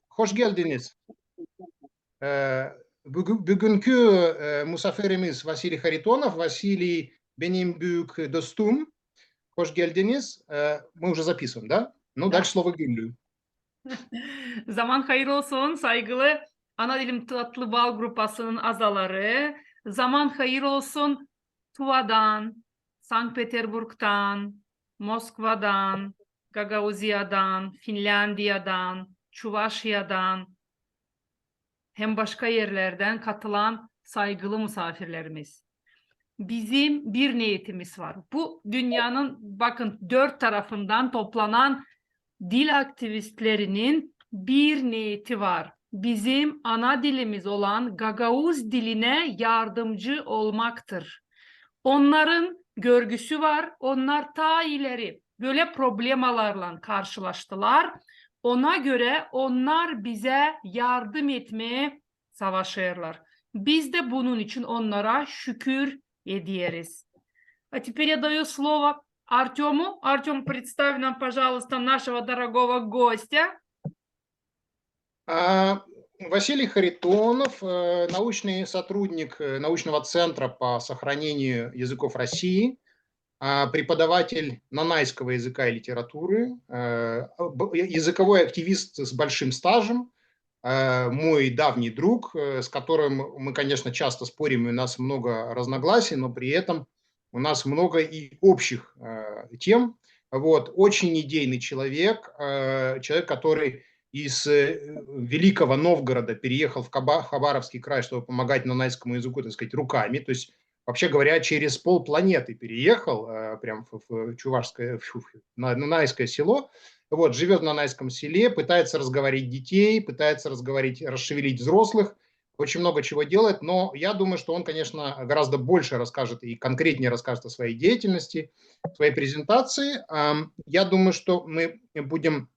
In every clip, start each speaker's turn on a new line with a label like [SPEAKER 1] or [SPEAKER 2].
[SPEAKER 1] hoş geldiniz. Bugünkü misafirimiz Vasili Haritonov. Vasili benim büyük dostum. Hoş geldiniz. Мы уже записываем, да? Ну,
[SPEAKER 2] Да.
[SPEAKER 1] дальше слово Güllü.
[SPEAKER 2] Zaman hayırlı olsun saygılı Ana Dilim Tatlı Bal Grupası'nın azaları. Zaman hayır olsun Tuva'dan, Sankt Peterburg'dan, Moskova'dan, Gagauzya'dan, Finlandiya'dan, Çuvaşya'dan hem başka yerlerden katılan saygılı misafirlerimiz. Bizim bir niyetimiz var. Bu dünyanın bakın 4 tarafından toplanan dil aktivistlerinin bir niyeti var. Bizim ana dilimiz olan Gagauz diline yardımcı olmaktır. Onların görgüsü var. Onlar ta ileri böyle problemalarla karşılaştılar. Ona göre onlar bize yardım etmeye savaşıyorlar. Biz de bunun için onlara şükür ediyoruz. А теперь я даю слово Артему. Артем, представь нам, пожалуйста, нашего дорогого гостя.
[SPEAKER 1] Василий Харитонов, научный сотрудник научного центра по сохранению языков России, преподаватель нанайского языка и литературы, языковой активист с большим стажем, мой давний друг, с которым мы, конечно, часто спорим, и у нас много разногласий, но при этом у нас много и общих тем. Вот. Очень идейный человек, человек, который из Великого Новгорода переехал в Хабаровский край, чтобы помогать нанайскому языку, так сказать, руками. То есть, вообще говоря, через полпланеты переехал прям в Чувашское, в нанайское село. Вот, живет в нанайском селе, пытается разговорить детей, пытается расшевелить взрослых, очень много чего делает, но я думаю, что он, конечно, гораздо больше расскажет и конкретнее расскажет о своей деятельности, своей презентации. Я думаю, что мы будем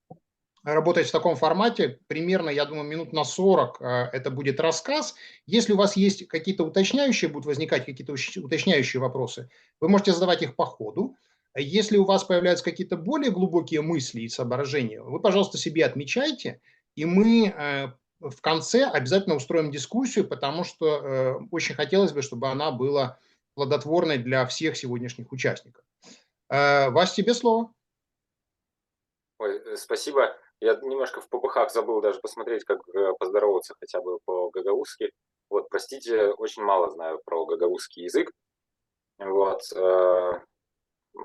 [SPEAKER 1] работать в таком формате, примерно, я думаю, минут на 40 это будет рассказ. Если у вас есть какие-то уточняющие, будут возникать какие-то уточняющие вопросы, вы можете задавать их по ходу. Если у вас появляются какие-то более глубокие мысли и соображения, вы, пожалуйста, себе отмечайте, и мы в конце обязательно устроим дискуссию, потому что очень хотелось бы, чтобы она была плодотворной для всех сегодняшних участников. Вась, тебе слово.
[SPEAKER 3] Ой, спасибо. Я немножко в попыхах забыл даже посмотреть, как поздороваться хотя бы по-гагаузски. Вот, простите, очень мало знаю про гагаузский язык. Вот.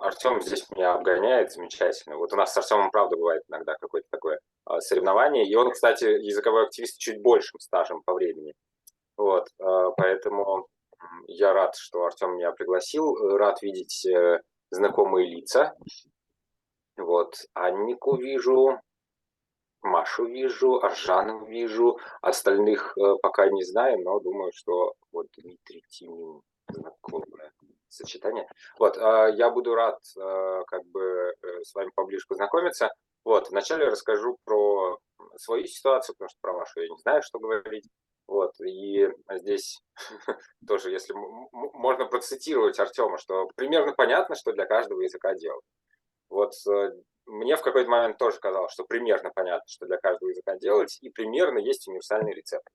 [SPEAKER 3] Артем здесь меня обгоняет замечательно. Вот у нас с Артемом, правда, бывает иногда какое-то такое соревнование. И он, кстати, языковой активист с чуть большим стажем по времени. Вот, поэтому я рад, что Артем меня пригласил. Рад видеть знакомые лица. Вот, Аннику вижу, Машу вижу, Аржану вижу. Остальных пока не знаю, но думаю, что вот Дмитрий Тимин знакомое сочетание. Вот, я буду рад как бы с вами поближе познакомиться. Вот, вначале расскажу про свою ситуацию, потому что про вашу я не знаю, что говорить. Вот, и здесь тоже, если можно процитировать Артема, что примерно понятно, что для каждого языка делать. Вот мне в какой-то момент тоже казалось, что примерно понятно, что для каждого языка делать, и примерно есть универсальный рецепт.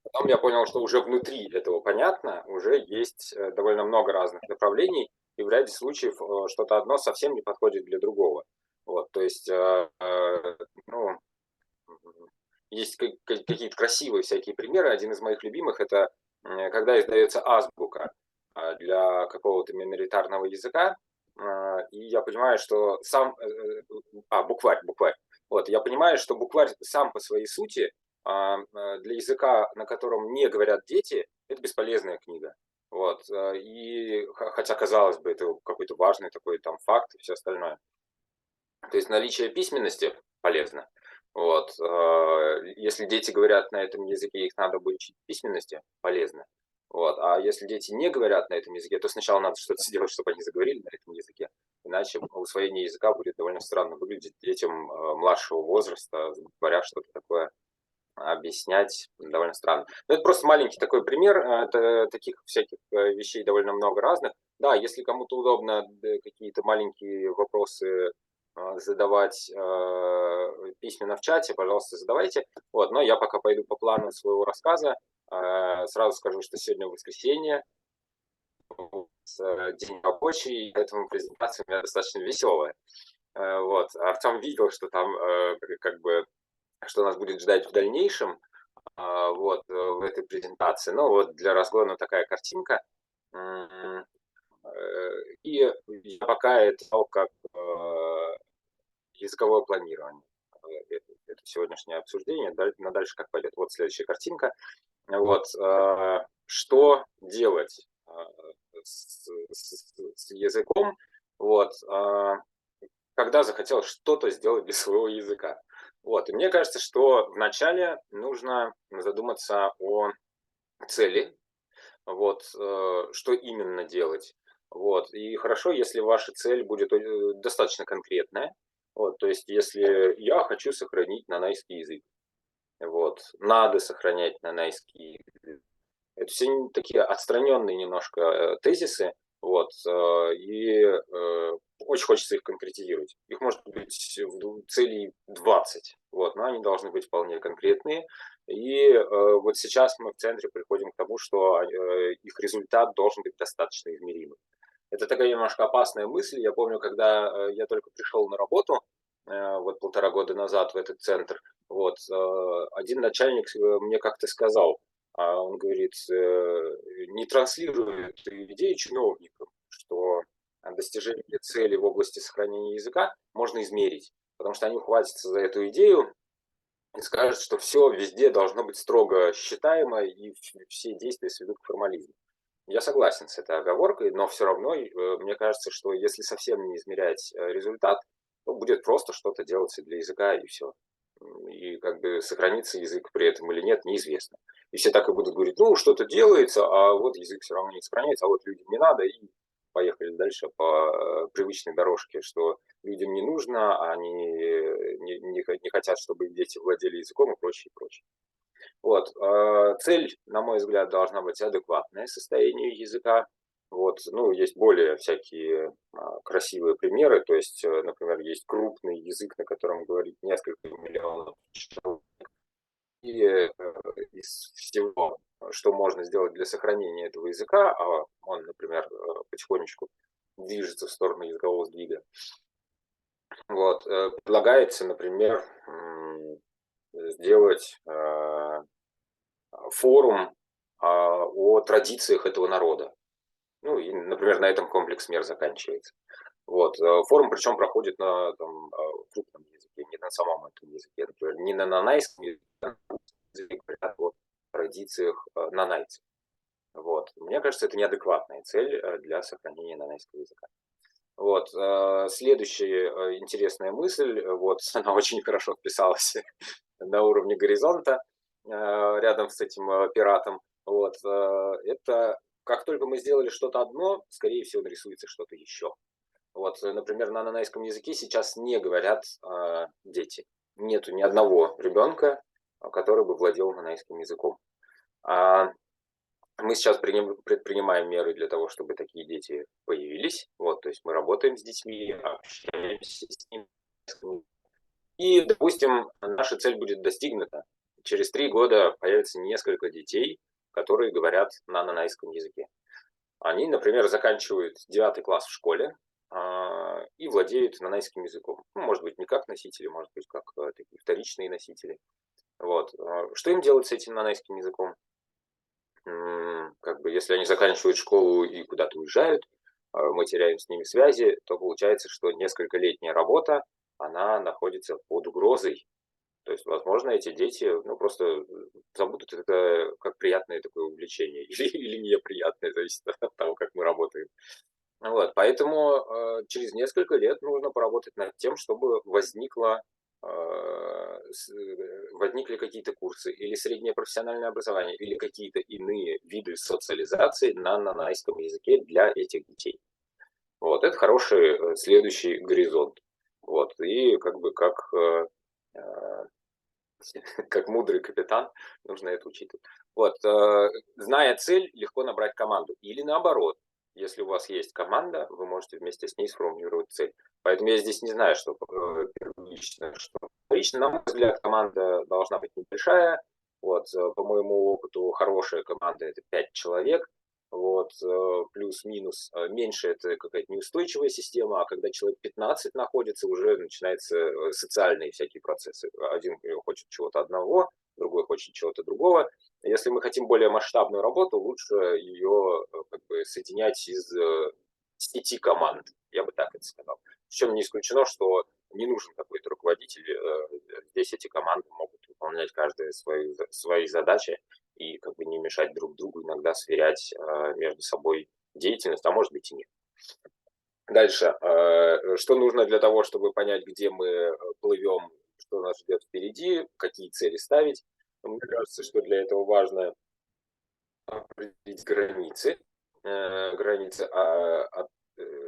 [SPEAKER 3] Потом я понял, что уже внутри этого понятно, уже есть довольно много разных направлений, и в ряде случаев что-то одно совсем не подходит для другого. Вот, то есть, ну, есть какие-то красивые всякие примеры. Один из моих любимых – это когда издается азбука для какого-то миноритарного языка, и я понимаю, что сам… букварь. Вот, я понимаю, что букварь сам по своей сути для языка, на котором не говорят дети, это бесполезная книга. Вот, и хотя, казалось бы, это какой-то важный такой там факт и все остальное. То есть наличие письменности полезно. Вот, если дети говорят на этом языке, их надо бы учить письменности, полезно. Вот, а если дети не говорят на этом языке, то сначала надо что-то сделать, чтобы они заговорили на этом языке. Иначе усвоение языка будет довольно странно выглядеть детям младшего возраста, говоря что-то такое, объяснять довольно странно. Но это просто маленький такой пример, это таких всяких вещей довольно много разных. Да, если кому-то удобно какие-то маленькие вопросы задавать письменно в чате, пожалуйста, задавайте. Вот, но я пока пойду по плану своего рассказа. Сразу скажу, что сегодня воскресенье, день рабочий, поэтому презентация у меня достаточно веселая. Вот. Артем видел, что там как бы что нас будет ждать в дальнейшем вот, в этой презентации. Ну вот для разгона такая картинка. И я пока это как языковое планирование. Это сегодняшнее обсуждение. На дальше как пойдет. Вот следующая картинка. Вот. Что делать с языком? Вот. Когда захотел что-то сделать для своего языка. Вот. И мне кажется, что вначале нужно задуматься о цели. Вот. Что именно делать. Вот. И хорошо, если ваша цель будет достаточно конкретная. Вот. То есть, если я хочу сохранить нанайский язык, вот, надо сохранять нанайский язык. Это все такие отстраненные немножко тезисы, вот, и очень хочется их конкретизировать. Их может быть целей 20, вот, но они должны быть вполне конкретные. И вот сейчас мы в центре приходим к тому, что их результат должен быть достаточно измеримым. Это такая немножко опасная мысль. Я помню, когда я только пришел на работу, вот 1,5 года назад в этот центр, вот, один начальник мне как-то сказал, он говорит, не транслирует идеи чиновникам, что достижение цели в области сохранения языка можно измерить, потому что они ухватятся за эту идею и скажут, что все везде должно быть строго считаемо и все действия сведут к формализму. Я согласен с этой оговоркой, но все равно мне кажется, что если совсем не измерять результат, то будет просто что-то делаться для языка и все. И как бы сохранится язык при этом или нет, неизвестно. И все так и будут говорить, ну, что-то делается, а вот язык все равно не сохраняется, а вот людям не надо, и поехали дальше по привычной дорожке, что людям не нужно, они не хотят, чтобы их дети владели языком и прочее, и прочее. Вот. Цель, на мой взгляд, должна быть адекватное состоянию языка. Вот. Ну, есть более всякие красивые примеры. То есть, например, есть крупный язык, на котором говорит несколько миллионов человек. И из всего, что можно сделать для сохранения этого языка, а он, например, потихонечку движется в сторону языкового сдвига, вот, предлагается, например, сделать форум о традициях этого народа. Ну, и, например, на этом комплекс мер заканчивается. Вот. Форум, причем, проходит на крупном языке, не на самом этом языке. Например, не на нанайском языке, а говорят о традициях нанайцев. Вот. Мне кажется, это неадекватная цель для сохранения нанайского языка. Вот. Следующая интересная мысль, вот, она очень хорошо вписалась на уровне горизонта, рядом с этим пиратом. Вот. Это как только мы сделали что-то одно, скорее всего, нарисуется что-то еще. Вот, например, на нанайском языке сейчас не говорят дети. Нету ни одного ребенка, который бы владел нанайским языком. Мы сейчас предпринимаем меры для того, чтобы такие дети появились. Вот, то есть мы работаем с детьми, общаемся с ними. И, допустим, наша цель будет достигнута. Через 3 года появится несколько детей, которые говорят на нанайском языке. Они, например, заканчивают 9 класс в школе и владеют нанайским языком. Ну, может быть, не как носители, может быть, как такие вторичные носители. Вот. Что им делать с этим нанайским языком? Как бы, если они заканчивают школу и куда-то уезжают, мы теряем с ними связи, то получается, что нескольколетняя работа, она находится под угрозой. То есть, возможно, эти дети просто забудут это как приятное такое увлечение или неприятное, зависит от того, как мы работаем. Вот, поэтому через несколько лет нужно поработать над тем, чтобы возникли какие-то курсы или среднее профессиональное образование, или какие-то иные виды социализации на нанайском языке для этих детей. Вот, это хороший следующий горизонт. Вот, и как бы как мудрый капитан нужно это учитывать. Вот, зная цель, легко набрать команду. Или наоборот, Если у вас есть команда, вы можете вместе с ней сформулировать цель. Поэтому я здесь не знаю, что первично, что вторично. На мой взгляд, команда должна быть небольшая. Вот, по моему опыту, хорошая команда – это 5 человек. Вот, плюс-минус. Меньше – это какая-то неустойчивая система, а когда человек 15 находится, уже начинаются социальные всякие процессы. Один хочет чего-то одного, другой хочет чего-то другого. Если мы хотим более масштабную работу, лучше ее как бы соединять из 10 команд, я бы так это сказал. Причем не исключено, что не нужен какой-то руководитель. Здесь эти команды могут выполнять каждая свои задачи и как бы не мешать друг другу, иногда сверять между собой деятельность, а может быть и нет. Дальше. Что нужно для того, чтобы понять, где мы плывем, что нас ждет впереди, какие цели ставить? Мне кажется, что для этого важно определить границы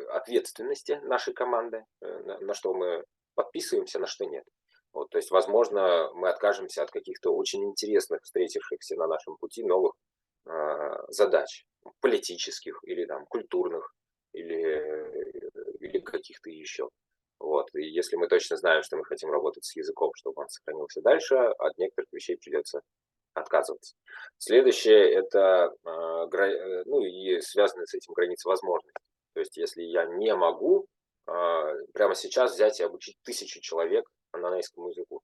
[SPEAKER 3] ответственности нашей команды, на что мы подписываемся, на что нет. Вот, то есть, возможно, мы откажемся от каких-то очень интересных, встретившихся на нашем пути новых задач, политических или там, культурных, или каких-то еще. Вот. И если мы точно знаем, что мы хотим работать с языком, чтобы он сохранился дальше, от некоторых вещей придется отказываться. Следующее – это ну, и связанные с этим границы возможностей. То есть если я не могу прямо сейчас взять и обучить 1000 человек нанайскому языку,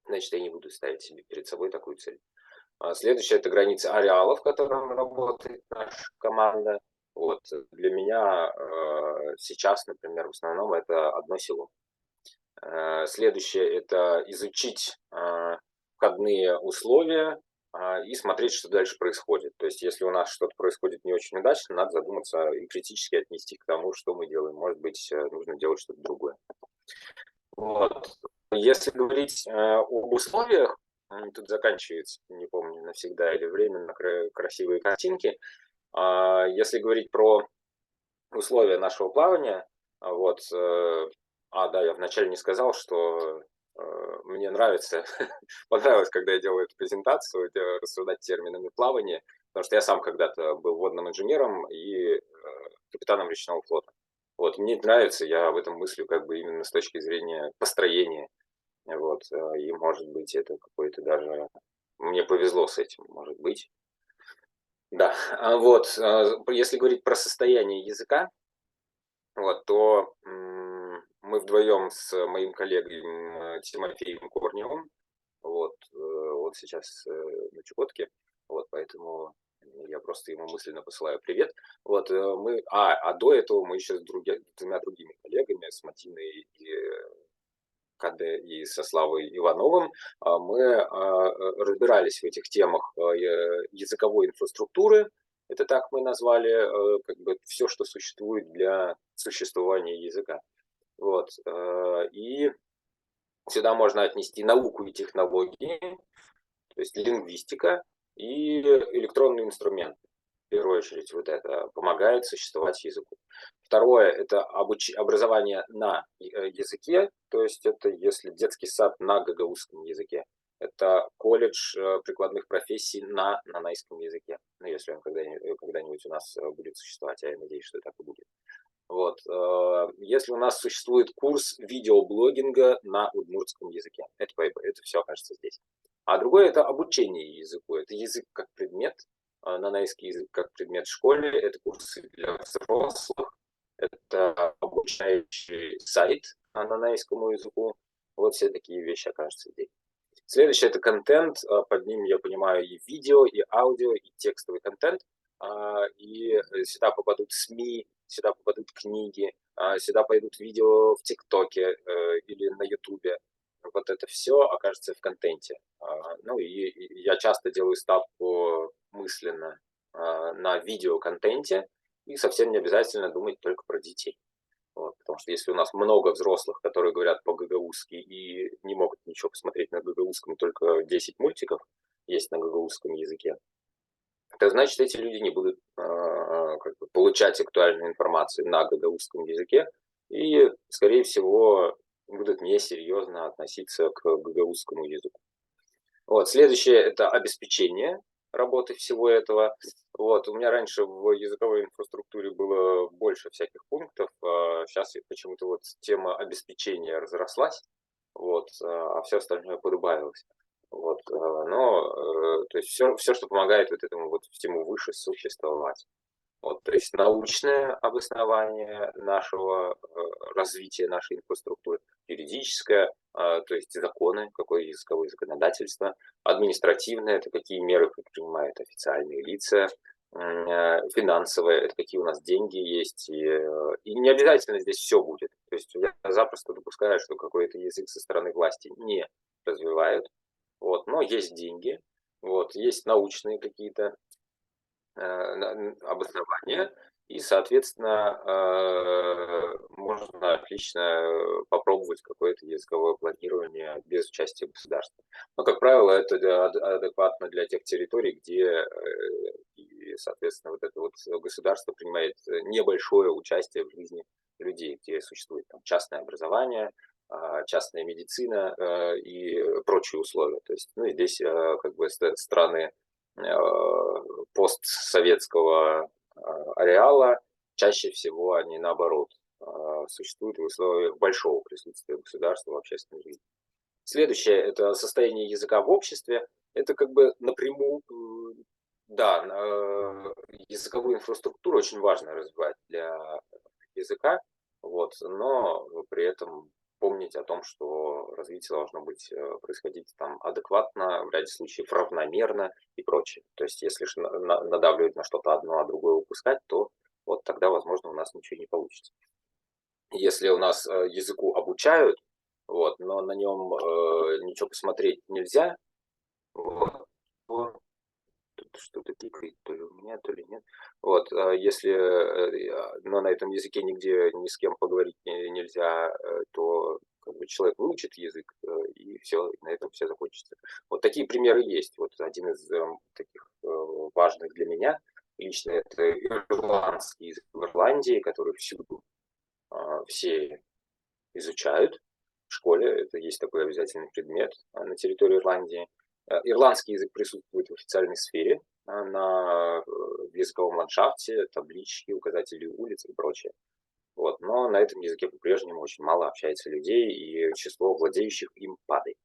[SPEAKER 3] значит, я не буду ставить себе перед собой такую цель. Следующее – это граница ареала, в котором работает наша команда. Вот. Для меня сейчас, например, в основном это одно село. Следующее – это изучить входные условия и смотреть, что дальше происходит. То есть, если у нас что-то происходит не очень удачно, надо задуматься и критически отнести к тому, что мы делаем. Может быть, нужно делать что-то другое. Вот. Если говорить об условиях, тут заканчивается, не помню, навсегда или временно красивые картинки. Если говорить про условия нашего плавания, вот, да, я вначале не сказал, что мне нравится, понравилось, когда я делаю эту презентацию, рассуждать терминами плавания, потому что я сам когда-то был водным инженером и капитаном речного флота. Вот, мне нравится, я в этом мыслю как бы именно с точки зрения построения. Вот, и может быть это какой-то даже... Мне повезло с этим, может быть. Да, вот, если говорить про состояние языка, вот, то мы вдвоем с моим коллегой Тимофеем Корневым, вот сейчас на Чукотке, вот, поэтому я просто ему мысленно посылаю привет. Вот, до этого мы еще с двумя другими коллегами, с Матиной и со Славой Ивановым, мы разбирались в этих темах языковой инфраструктуры. Это так мы назвали, как бы все, что существует для существования языка. Вот. И сюда можно отнести науку и технологии, то есть лингвистика и электронные инструменты. В первую очередь вот это помогает существовать языку. Второе – это образование на языке, то есть это если детский сад на гагаузском языке. Это колледж прикладных профессий на нанайском языке, ну, если он когда-нибудь у нас будет существовать, а я надеюсь, что так и будет. Вот. Если у нас существует курс видеоблогинга на удмуртском языке, это все окажется здесь. А другое – это обучение языку, это язык как предмет, нанайский язык как предмет в школе, это курсы для взрослых, это обучающий сайт нанайскому языку. Вот все такие вещи окажутся здесь. Следующее – это контент. Под ним я понимаю и видео, и аудио, и текстовый контент. И сюда попадут СМИ, сюда попадут книги, сюда пойдут видео в ТикТоке или на Ютубе. Вот это все окажется в контенте. Ну и я часто делаю ставку мысленно на видеоконтенте, и совсем не обязательно думать только про детей. Вот, потому что если у нас много взрослых, которые говорят по-гагаузски и не могут ничего посмотреть на гагаузском, только 10 мультиков есть на гагаузском языке, то значит эти люди не будут как бы получать актуальную информацию на гагаузском языке и, скорее всего, будут несерьезно относиться к гагаузскому языку. Вот. Следующее – это обеспечение работы всего этого. Вот, у меня раньше в языковой инфраструктуре было больше всяких пунктов, сейчас почему-то вот тема обеспечения разрослась, вот, а все остальное подубавилось. Вот, то есть все, что помогает вот этому вот всему выше существовать. Вот, то есть научное обоснование нашего развития нашей инфраструктуры, юридическое, то есть законы, какое языковое законодательство, административное, это какие меры предпринимают официальные лица, финансовое, это какие у нас деньги есть, и не обязательно здесь все будет. То есть я запросто допускаю, что какой-то язык со стороны власти не развивают, вот, но есть деньги, вот, есть научные какие-то обоснования, и, соответственно, можно отлично попробовать какое-то языковое планирование без участия государства. Но, как правило, это адекватно для тех территорий, где, и, соответственно, вот это вот государство принимает небольшое участие в жизни людей, где существует там частное образование, частная медицина и прочие условия. То есть, ну, и здесь как бы страны постсоветского ареала, чаще всего они наоборот существуют в условиях большого присутствия государства в общественной жизни. Следующее – это состояние языка в обществе. Это как бы напрямую, да, языковую инфраструктуру очень важно развивать для языка, вот, но при этом помнить о том, что развитие должно быть происходить там адекватно, в ряде случаев равномерно и прочее. То есть если надавливать на что-то одно, а другое упускать, то вот тогда, возможно, у нас ничего не получится. Если у нас языку обучают, вот, но на нем ничего посмотреть нельзя, вот, то тут что-то пикает, то ли у меня, то ли нет. Вот, если, но на этом языке нигде ни с кем поговорить нельзя, то как бы человек выучит язык, и все, на этом все закончится. Вот такие примеры есть. Вот один из таких важных для меня лично это ирландский язык в Ирландии, который всюду все изучают в школе. Это есть такой обязательный предмет на территории Ирландии. Ирландский язык присутствует в официальной сфере, в языковом ландшафте, таблички, указатели улиц и прочее. Вот. Но на этом языке по-прежнему очень мало общается людей, и число владеющих им падает.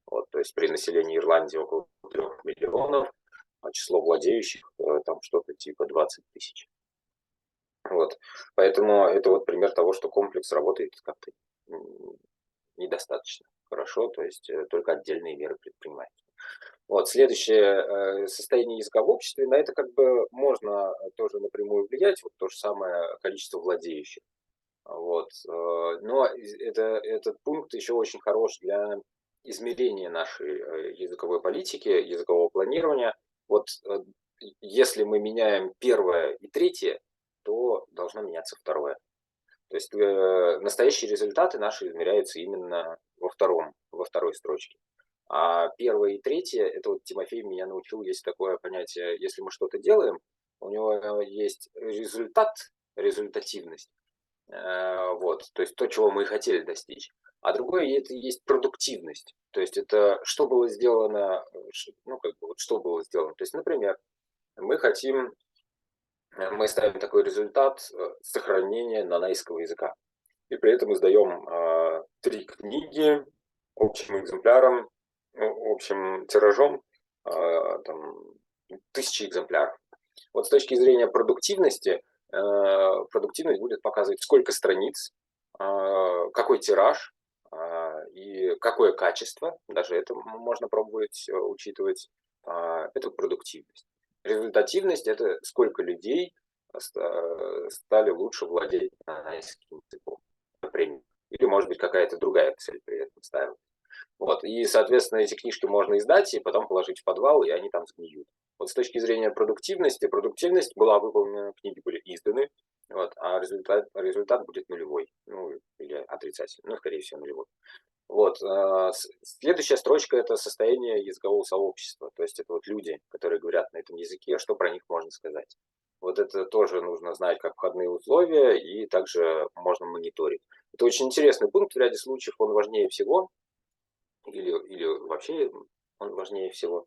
[SPEAKER 3] Вот. То есть при населении Ирландии около 3 миллионов, а число владеющих там что-то типа 20 тысяч. Вот. Поэтому это вот пример того, что комплекс работает как-то недостаточно хорошо, то есть только отдельные меры предпринимаются. Вот, следующее состояние языка в обществе, на это как бы можно тоже напрямую влиять, вот то же самое количество владеющих. Вот, но этот пункт еще очень хорош для измерения нашей языковой политики, языкового планирования. Вот если мы меняем первое и третье, то должно меняться второе. То есть настоящие результаты наши измеряются именно во второй строчке. А первое и третье, это вот Тимофей меня научил, есть такое понятие, если мы что-то делаем, у него есть результат, результативность, вот, то есть то, чего мы хотели достичь. А другое это есть продуктивность, то есть это что было сделано, ну как бы вот что было сделано. То есть, например, мы ставим такой результат сохранения нанайского языка. И при этом издаем 3 книги общим экземпляром, общим тиражом, там, 1000 экземпляров. Вот с точки зрения продуктивности, продуктивность будет показывать, сколько страниц, какой тираж и какое качество, даже это можно пробовать учитывать, это продуктивность. Результативность – это сколько людей стали лучше владеть нанайским языком, например. Или, может быть, какая-то другая цель при этом ставилась. Вот. И, соответственно, эти книжки можно издать и потом положить в подвал, и они там сгниют. Вот с точки зрения продуктивности, продуктивность была выполнена, книги были изданы, вот, а результат будет нулевой, ну, или отрицательный, ну, скорее всего, нулевой. Вот. Следующая строчка – это состояние языкового сообщества, то есть это вот люди, которые говорят на этом языке, что про них можно сказать. Вот это тоже нужно знать как входные условия, и также можно мониторить. Это очень интересный пункт, в ряде случаев он важнее всего, или вообще он важнее всего.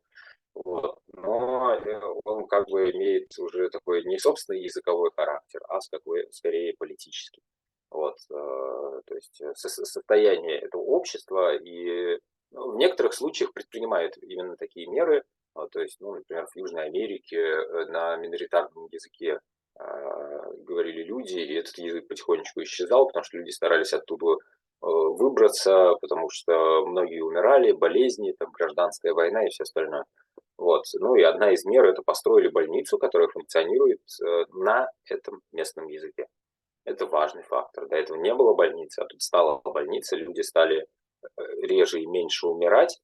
[SPEAKER 3] Вот. Но он как бы имеет уже такой не собственный языковой характер, а скорее политический. Вот, то есть состояние этого общества и в некоторых случаях предпринимает именно такие меры, то есть, ну, например, в Южной Америке на миноритарном языке говорили люди, и этот язык потихонечку исчезал, потому что люди старались оттуда выбраться, потому что многие умирали, болезни, там, гражданская война и все остальное. Вот. Ну и одна из мер – это построили больницу, которая функционирует на этом местном языке. Это важный фактор. До этого не было больницы, а тут стала больница, люди стали реже и меньше умирать.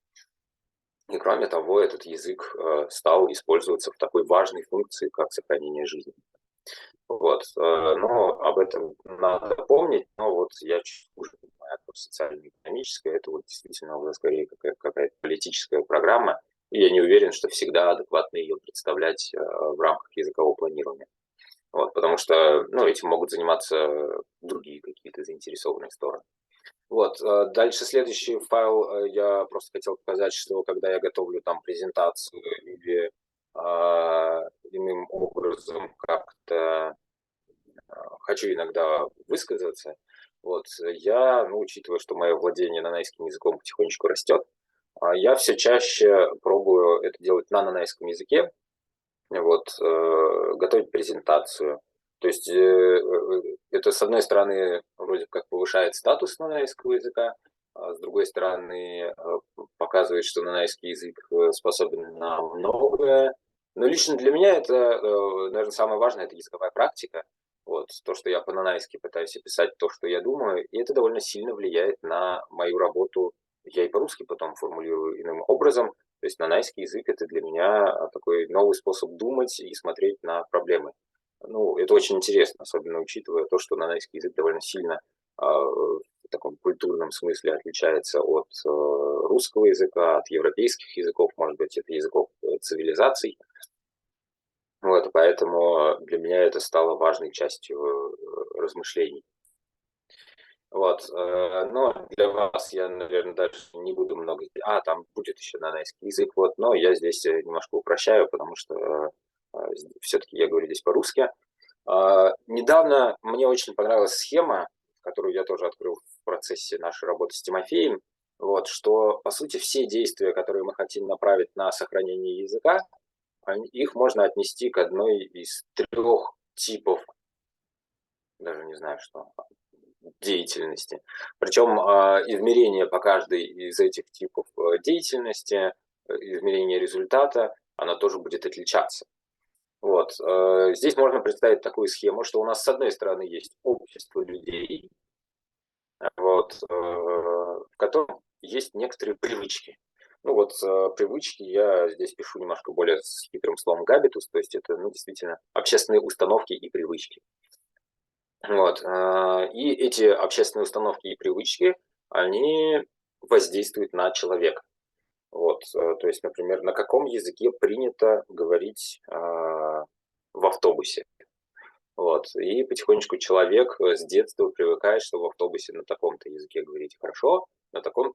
[SPEAKER 3] И кроме того, этот язык стал использоваться в такой важной функции, как сохранение жизни. Вот. Но об этом надо помнить, но вот я чуть хуже понимаю, как социально-экономическое, это вот действительно уже скорее какая-то политическая программа, и я не уверен, что всегда адекватно ее представлять в рамках языкового планирования. Вот, потому что, ну, этим могут заниматься другие какие-то заинтересованные стороны. Вот, дальше следующий файл, я просто хотел показать, что когда я готовлю там презентацию или иным образом как-то хочу иногда высказаться, вот, я, ну, учитывая, что мое владение нанайским языком потихонечку растет, я все чаще пробую это делать на нанайском языке, вот, готовить презентацию. То есть это, с одной стороны, вроде как повышает статус нанайского языка, а с другой стороны, показывает, что нанайский язык способен на многое. Но лично для меня это, наверное, самое важное – это языковая практика. Вот, то, что я по-нанайски пытаюсь описать то, что я думаю, и это довольно сильно влияет на мою работу. Я и по-русски потом формулирую иным образом. То есть нанайский язык – это для меня такой новый способ думать и смотреть на проблемы. Ну, это очень интересно, особенно учитывая то, что нанайский язык довольно сильно в таком культурном смысле отличается от русского языка, от европейских языков, может быть, это языков цивилизаций. Вот, поэтому для меня это стало важной частью размышлений. Вот, но для вас я, наверное, дальше не буду много... там будет еще нанайский язык, вот, но я здесь немножко упрощаю, потому что все-таки я говорю здесь по-русски. Недавно мне очень понравилась схема, которую я тоже открыл в процессе нашей работы с Тимофеем, вот, что, по сути, все действия, которые мы хотим направить на сохранение языка, их можно отнести к одной из 3 типов, даже не знаю что, деятельности. Причем измерение по каждой из этих типов деятельности, измерение результата, оно тоже будет отличаться. Вот. Здесь можно представить такую схему, что у нас с одной стороны есть общество людей, вот, в котором есть некоторые привычки. Ну вот привычки я здесь пишу немножко более с хитрым словом габитус, то есть это, ну, действительно общественные установки и привычки. Вот. И эти общественные установки и привычки, они воздействуют на человека. Вот. То есть, например, на каком языке принято говорить в автобусе. Вот. И потихонечку человек с детства привыкает, что в автобусе на таком-то языке говорить хорошо,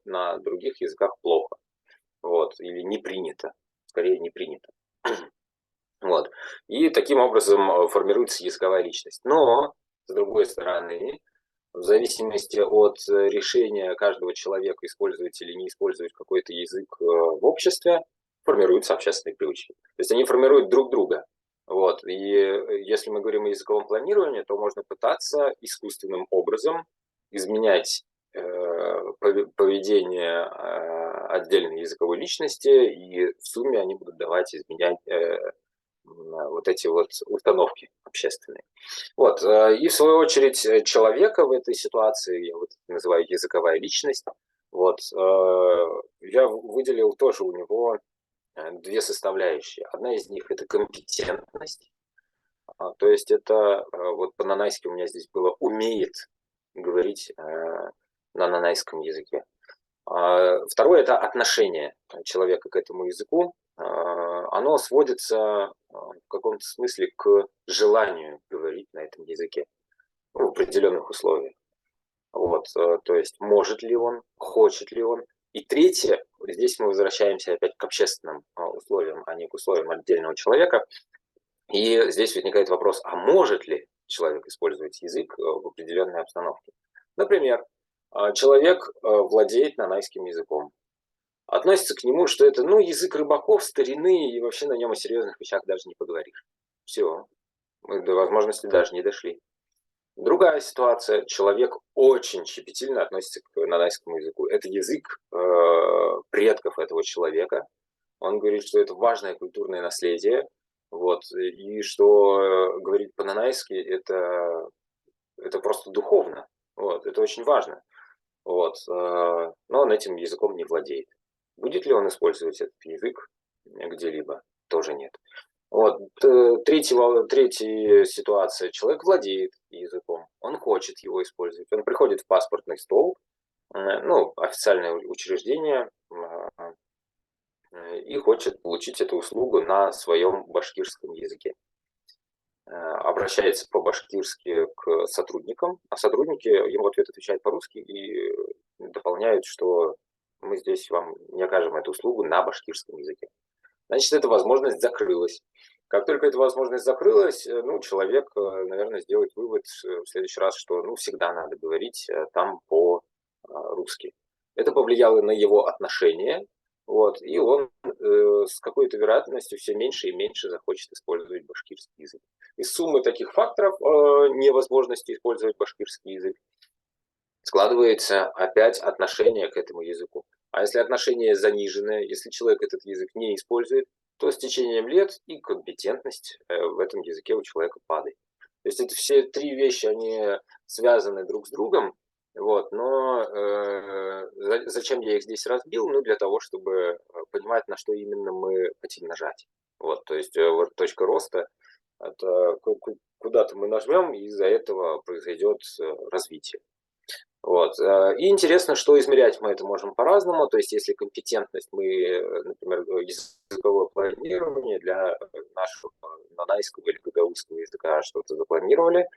[SPEAKER 3] на других языках плохо. Вот. Или не принято. Скорее, не принято. Вот. И таким образом формируется языковая личность. Но, с другой стороны, в зависимости от решения каждого человека использовать или не использовать какой-то язык в обществе, формируются общественные привычки. То есть они формируют друг друга. Вот. И если мы говорим о языковом планировании, то можно пытаться искусственным образом изменять поведение отдельной языковой личности, и в сумме они будут давать изменять вот эти вот установки общественные. Вот. И в свою очередь человека в этой ситуации, я вот называю языковая личность, вот, я выделил тоже у него 2 составляющие. Одна из них – это компетентность, то есть это вот по-нанайски у меня здесь было «умеет говорить на нанайском языке». Второе – это отношение человека к этому языку. Оно сводится в каком-то смысле к желанию говорить на этом языке в определенных условиях. Вот, то есть может ли он, хочет ли он. И третье, здесь мы возвращаемся опять к общественным условиям, а не к условиям отдельного человека. И здесь возникает вопрос, а может ли человек использовать язык в определенной обстановке? Например, человек владеет нанайским языком, относится к нему, что это, ну, язык рыбаков, старины, и вообще на нем о серьезных вещах даже не поговоришь. Все, мы до возможности даже не дошли. Другая ситуация. Человек очень щепетильно относится к нанайскому языку. Это язык предков этого человека. Он говорит, что это важное культурное наследие. Вот, и что говорить по-нанайски это просто духовно. Вот, это очень важно. Вот, но он этим языком не владеет. Будет ли он использовать этот язык где-либо? Тоже нет. Вот. Третья ситуация. Человек владеет языком, он хочет его использовать. Он приходит в паспортный стол, ну, официальное учреждение, и хочет получить эту услугу на своем башкирском языке. Обращается по-башкирски к сотрудникам, а сотрудники ему в ответ отвечают по-русски и дополняют, что мы здесь вам не окажем эту услугу на башкирском языке. Значит, эта возможность закрылась. Как только эта возможность закрылась, ну, человек, наверное, сделает вывод в следующий раз, что, ну, всегда надо говорить там по-русски. Это повлияло на его отношения, вот, и он с какой-то вероятностью все меньше и меньше захочет использовать башкирский язык. Из суммы таких факторов невозможности использовать башкирский язык складывается опять отношение к этому языку. А если отношение заниженное, если человек этот язык не использует, то с течением лет и компетентность в этом языке у человека падает. То есть это все три вещи, они связаны друг с другом. Вот, но зачем я их здесь разбил? Ну, для того, чтобы понимать, на что именно мы хотим нажать. Вот, то есть вот точка роста – это куда-то мы нажмем, и из-за этого произойдет развитие. Вот. И интересно, что измерять мы это можем по-разному. То есть, если компетентность мы, например, языковое планирование для нашего нанайского или гагаузского языка что-то запланировали,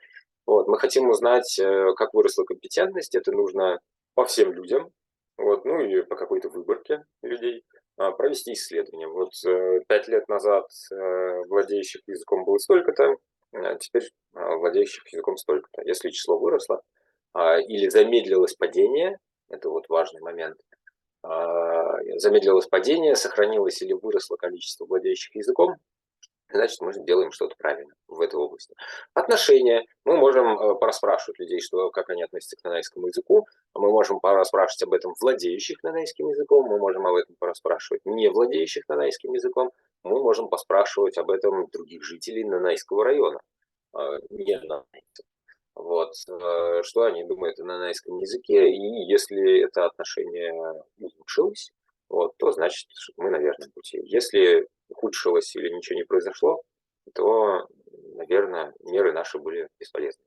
[SPEAKER 3] вот, мы хотим узнать, как выросла компетентность. Это нужно по всем людям, вот, ну и по какой-то выборке людей провести исследование. Вот 5 лет назад владеющих языком было столько-то, теперь владеющих языком столько-то. Если число выросло, или замедлилось падение, это вот важный момент, замедлилось падение, сохранилось или выросло количество владеющих языком, значит, мы делаем что-то правильно в этой области. Отношения. Мы можем порасспрашивать людей, как они относятся к нанайскому языку, мы можем порасспрашивать об этом владеющих нанайским языком, мы можем об этом порасспрашивать не владеющих нанайским языком, мы можем поспрашивать об этом других жителей нанайского района, не нанайцев. Вот, что они думают о нанайском языке, и если это отношение улучшилось, вот, то значит, мы на верном пути. Если ухудшилось или ничего не произошло, то, наверное, меры наши были бесполезны.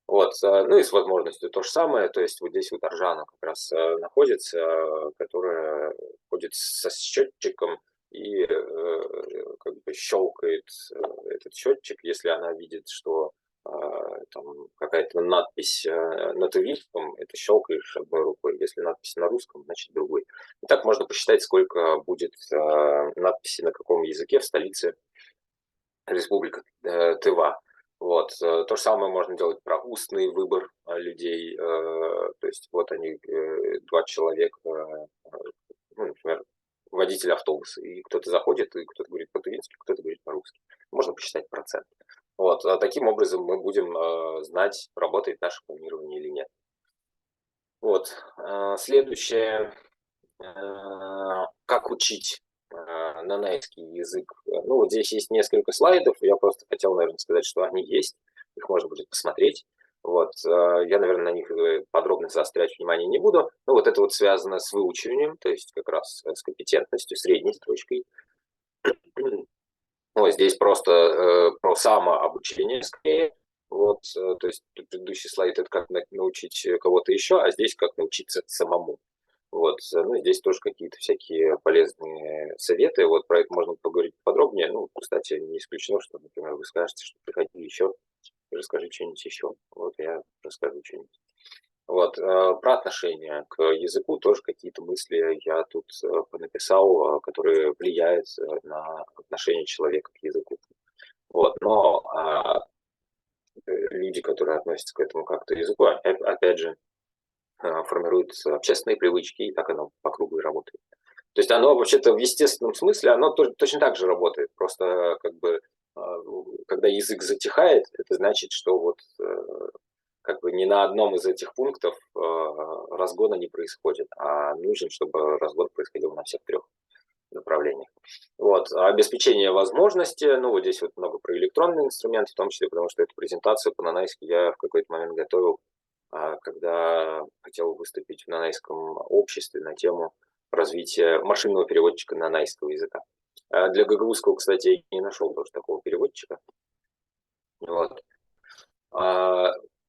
[SPEAKER 3] Вот, ну и с возможностью то же самое, то есть вот здесь вот Аржана как раз находится, которая ходит со счетчиком и как бы щелкает этот счетчик, если она видит, что там какая-то надпись на тувинском, это щелкаешь одной рукой. Если надпись на русском, значит другой. И так можно посчитать, сколько будет надписей на каком языке в столице Республики Тыва. Вот. То же самое можно делать про устный выбор людей. То есть вот они, два человека, ну, например, водитель автобуса, и кто-то заходит, и кто-то говорит по-тувински, кто-то говорит по-русски. Можно посчитать процент. Вот. Таким образом мы будем знать, работает наше планирование или нет. Вот. Следующее. Как учить нанайский язык. Ну, вот здесь есть несколько слайдов. Я просто хотел, наверное, сказать, что они есть. Их можно будет посмотреть. Вот. Я, наверное, на них подробно заострять внимание не буду. Но вот это вот связано с выучиванием, то есть как раз с компетентностью, средней строчкой. Вот здесь просто про самообучение скорее. Вот, то есть предыдущий слайд это как научить кого-то еще, а здесь как научиться самому. Вот, ну, здесь тоже какие-то всякие полезные советы. Вот про это можно поговорить подробнее. Ну, кстати, не исключено, что, например, вы скажете, что приходи еще, расскажи что-нибудь еще. Вот я расскажу что-нибудь. Вот, про отношение к языку тоже какие-то мысли я тут написал, которые влияют на отношение человека к языку. Вот, но люди, которые относятся к этому как-то языку, опять же, формируют общественные привычки, и так оно по кругу и работает. То есть оно вообще-то в естественном смысле, оно точно так же работает. Просто как бы, когда язык затихает, это значит, что вот как бы ни на одном из этих пунктов разгона не происходит, а нужен, чтобы разгон происходил на всех трех направлениях. Вот. А обеспечение возможности, ну вот здесь вот много про электронные инструменты, в том числе, потому что эту презентацию по нанайски я в какой-то момент готовил, когда хотел выступить в нанайском обществе на тему развития машинного переводчика нанайского языка. Для гагаузского, кстати, я не нашел тоже такого переводчика. Вот.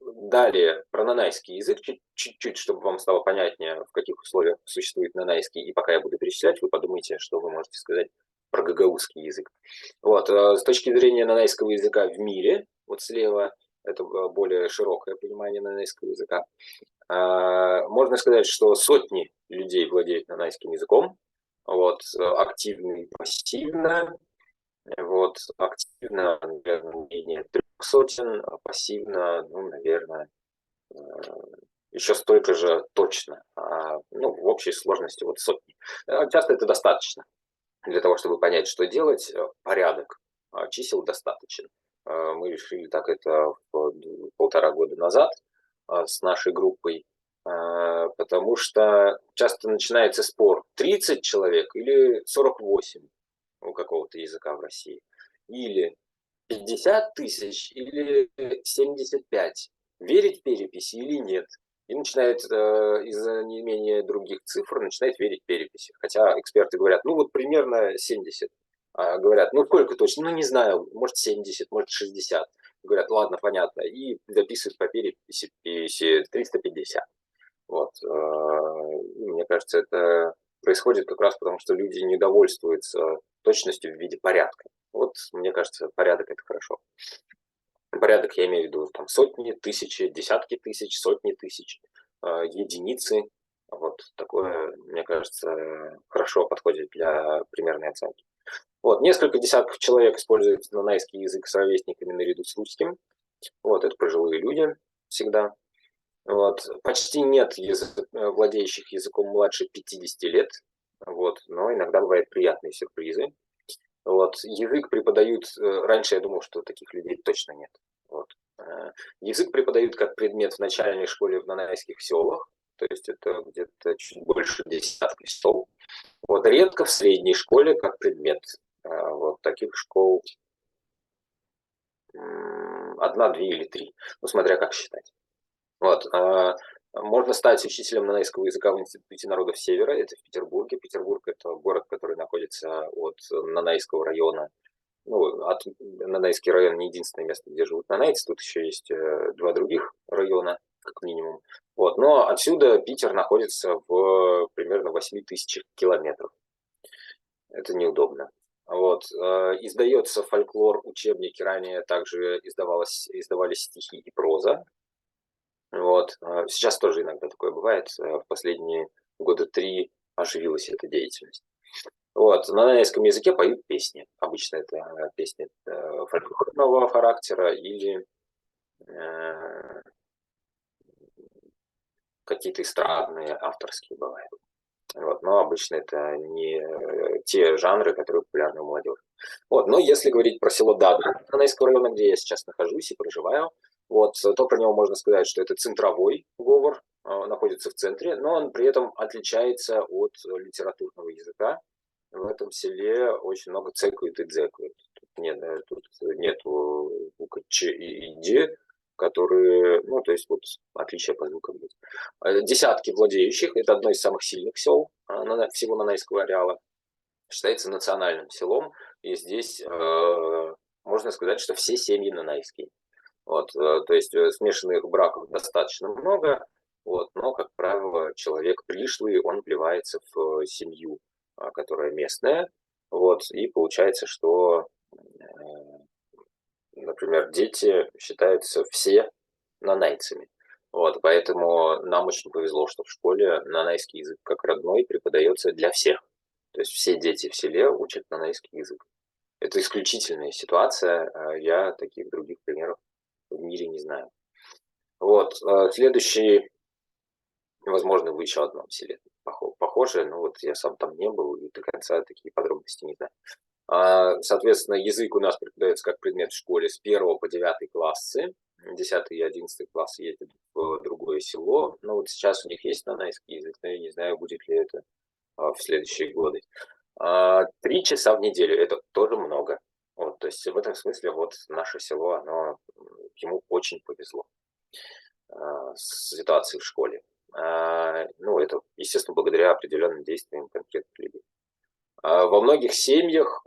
[SPEAKER 3] Далее, про нанайский язык, чуть-чуть, чтобы вам стало понятнее, в каких условиях существует нанайский, и пока я буду перечислять, вы подумайте, что вы можете сказать про гагаузский язык. Вот, с точки зрения нанайского языка в мире, вот слева, это более широкое понимание нанайского языка, можно сказать, что сотни людей владеют нанайским языком, вот, активно и пассивно. Вот, активно, наверное, менее 300, а пассивно, ну, наверное, еще столько же точно. Ну, в общей сложности вот сотни. Часто это достаточно для того, чтобы понять, что делать. Порядок чисел достаточен. Мы решили так это 1,5 года назад с нашей группой, потому что часто начинается спор: 30 человек или 48 у какого-то языка в России, или 50 тысяч, или 75, верить переписи или нет. И начинает из-за не менее других цифр начинает верить переписи. Хотя эксперты говорят, ну вот примерно 70. Говорят, ну сколько точно? Ну не знаю, может 70, может 60. Говорят, ладно, понятно. И дописывают по переписи 350. Вот. И мне кажется, это происходит как раз потому, что люди не довольствуются точностью в виде порядка. Вот, мне кажется, порядок – это хорошо. Порядок я имею в виду там сотни, тысячи, десятки тысяч, сотни тысяч, единицы. Вот такое, мне кажется, хорошо подходит для примерной оценки. Вот, несколько десятков человек используют нанайский язык с ровесниками наряду с русским. Вот, это пожилые люди всегда. Вот. Почти нет владеющих языком младше 50 лет, вот, но иногда бывают приятные сюрпризы. Вот. Язык преподают, раньше я думал, что таких людей точно нет. Вот. Язык преподают как предмет в начальной школе в нанайских селах, то есть это где-то чуть больше десятка сел. Вот. Редко в средней школе как предмет. Вот таких школ 1, 2 или 3, ну, смотря как считать. Вот. Можно стать учителем нанайского языка в Институте народов Севера, это в Петербурге. Петербург – это город, который находится от Нанайского района. Ну, Нанайский район не единственное место, где живут нанайцы, тут еще есть 2 других района, как минимум. Вот. Но отсюда Питер находится в примерно 8 тысячах километров. Это неудобно. Вот. Издается фольклор, учебники, ранее также издавались стихи и проза. Вот. Сейчас тоже иногда такое бывает. В последние 3 года оживилась эта деятельность. Вот. На нанайском языке поют песни. Обычно это песни фольклорного характера или какие-то эстрадные, авторские бывают. Вот. Но обычно это не те жанры, которые популярны у молодежи. Вот. Но если говорить про село Дадра, Нанайского района, где я сейчас нахожусь и проживаю, вот, то про него можно сказать, что это центровой говор, находится в центре, но он при этом отличается от литературного языка. В этом селе очень много цекают и дзекают. Тут нету букв Ч и Д, которые, ну, то есть вот отличие по звукам есть. Десятки владеющих, это одно из самых сильных сел всего Нанайского ареала, считается национальным селом, и здесь можно сказать, что все семьи нанайские. Вот, то есть смешанных браков достаточно много, вот, но, как правило, человек пришлый, он вливается в семью, которая местная, вот, и получается, что, например, дети считаются все нанайцами. Вот, поэтому нам очень повезло, что в школе нанайский язык как родной преподается для всех. То есть все дети в селе учат нанайский язык. Это исключительная ситуация, я таких других примеров в мире не знаю. Вот, следующий, возможно, в еще одном селе похоже, но вот я сам там не был и до конца такие подробности не знаю. Соответственно, язык у нас преподается как предмет в школе с 1 по 9 классы. 10 и 11 класс ездят в другое село. Но вот сейчас у них есть нанайский язык, но я не знаю, будет ли это в следующие годы. 3 часа в неделю – это тоже много. Вот, то есть в этом смысле вот наше село, ему очень повезло с ситуацией в школе. Ну, это, естественно, благодаря определенным действиям конкретных людей. Во многих семьях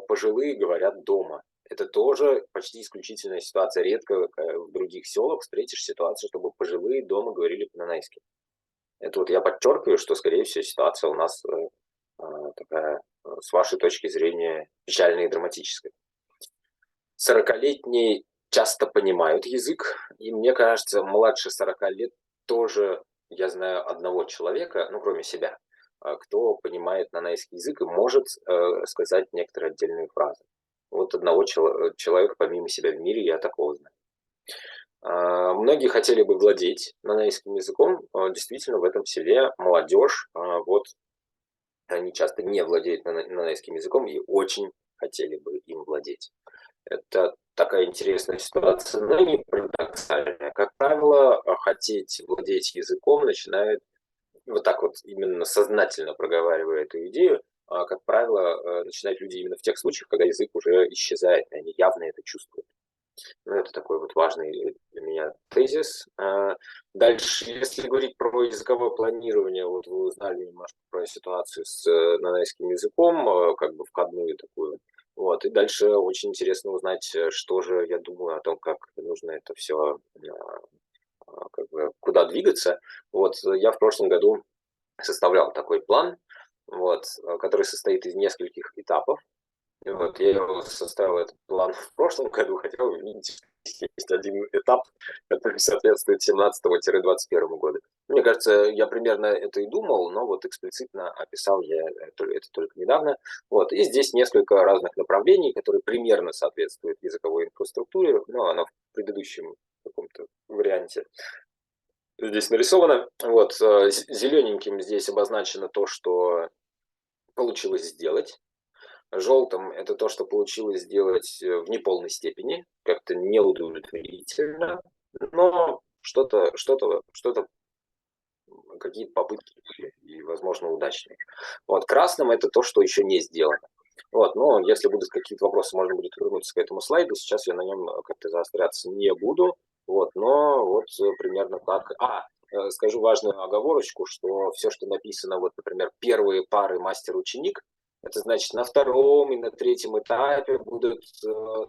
[SPEAKER 3] пожилые говорят дома. Это тоже почти исключительная ситуация. Редко в других селах встретишь ситуацию, чтобы пожилые дома говорили по-нанайски. Это вот я подчеркиваю, что, скорее всего, ситуация у нас такая, с вашей точки зрения, печальная и драматическая. 40-летние часто понимают язык, и мне кажется, младше 40 лет тоже, я знаю одного человека, ну, кроме себя, кто понимает нанайский язык и может сказать некоторые отдельные фразы. Вот одного человека помимо себя в мире я такого знаю. Многие хотели бы владеть нанайским языком. Действительно, в этом селе молодежь, вот они часто не владеют нанайским языком и очень хотели бы им владеть. Это такая интересная ситуация, но не парадоксальная. Как правило, хотеть владеть языком начинают вот так вот именно сознательно проговаривая эту идею, как правило, начинают люди именно в тех случаях, когда язык уже исчезает, и они явно это чувствуют. Ну, это такой вот важный для меня тезис. Дальше, если говорить про языковое планирование, вот вы узнали немножко про ситуацию с нанайским языком, как бы входную такую. Вот, и дальше очень интересно узнать, что же я думаю о том, как нужно это все, как бы, куда двигаться. Вот, я в прошлом году составлял такой план, вот, который состоит из нескольких этапов. Вот, я его составил этот план в прошлом году, хотя вы видите, есть один этап, который соответствует 17-21 году. Мне кажется, я примерно это и думал, но вот эксплицитно описал я это только недавно. Вот, и здесь несколько разных направлений, которые примерно соответствуют языковой инфраструктуре, но она в предыдущем каком-то варианте здесь нарисовано. Вот, зелененьким здесь обозначено то, что получилось сделать. Желтым – это то, что получилось сделать в неполной степени, как-то неудовлетворительно, но что-то, какие-то попытки были и, возможно, удачные. Вот красным – это то, что еще не сделано. Вот, но если будут какие-то вопросы, можно будет вернуться к этому слайду. Сейчас я на нем как-то заостряться не буду. Вот, но вот примерно так. Скажу важную оговорочку, что все, что написано, вот, например, первые пары мастер-ученик, это значит, на втором и на третьем этапе будут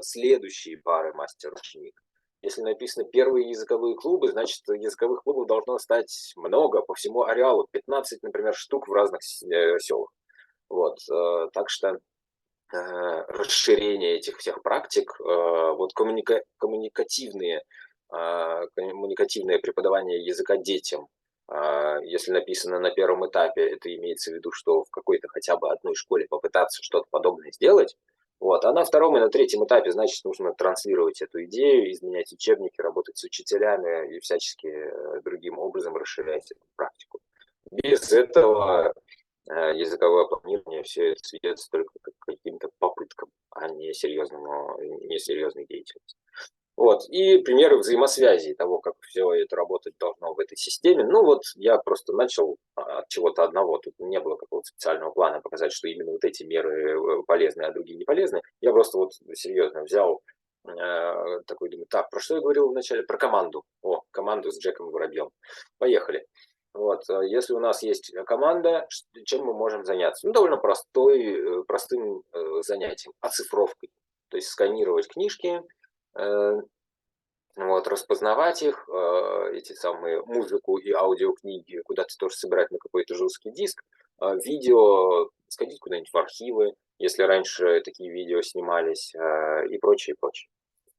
[SPEAKER 3] следующие пары мастер-ученик. Если написано первые языковые клубы, значит, языковых клубов должно стать много по всему ареалу. 15, например, штук в разных селах. Вот, так что расширение этих всех практик, вот коммуникативное преподавание языка детям. Если написано на первом этапе, это имеется в виду, что в какой-то хотя бы одной школе попытаться что-то подобное сделать. Вот. А на втором и на третьем этапе, значит, нужно транслировать эту идею, изменять учебники, работать с учителями и всячески другим образом расширять эту практику. Без этого языковое планирование все это сведется только к каким-то попыткам, а не серьезной деятельности. Вот. И примеры взаимосвязи того, как все это работать должно в этой системе. Ну вот я просто начал от чего-то одного. Тут не было какого-то специального плана показать, что именно вот эти меры полезны, а другие не полезны. Я просто вот серьезно взял такой, думаю, так, про что я говорил вначале? Про команду. Команду с Джеком Воробьем. Поехали. Вот, если у нас есть команда, чем мы можем заняться? Ну, довольно простым занятием, оцифровкой. То есть сканировать книжки, вот, распознавать их, эти самые музыку и аудиокниги, куда-то тоже собирать на какой-то жесткий диск, видео, сходить куда-нибудь в архивы, если раньше такие видео снимались, и прочее, прочее.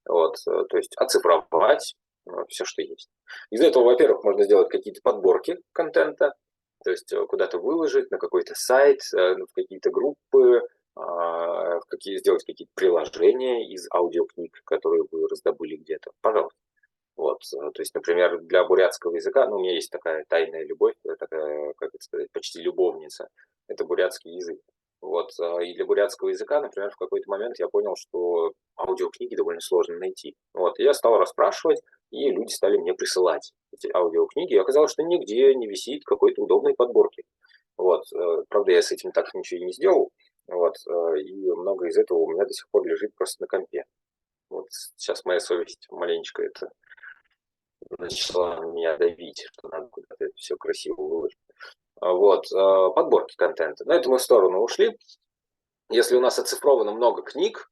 [SPEAKER 3] Вот, то есть оцифровать, все, что есть. Из этого, во-первых, можно сделать какие-то подборки контента, то есть куда-то выложить, на какой-то сайт, в какие-то группы, сделать какие-то приложения из аудиокниг, которые вы раздобыли где-то. Пожалуйста. Вот, то есть, например, для бурятского языка, ну, у меня есть такая тайная любовь, такая, как это сказать, почти любовница, это бурятский язык. Вот, и для бурятского языка, например, в какой-то момент я понял, что аудиокниги довольно сложно найти. Вот, и я стал расспрашивать, и люди стали мне присылать эти аудиокниги, и оказалось, что нигде не висит какой-то удобной подборки. Вот, правда, я с этим так ничего и не сделал, вот, и много из этого у меня до сих пор лежит просто на компе. Вот сейчас моя совесть маленечко это начала меня давить, что надо куда-то это все красиво выложить. Вот, подборки контента. На это мы в сторону ушли. Если у нас оцифровано много книг,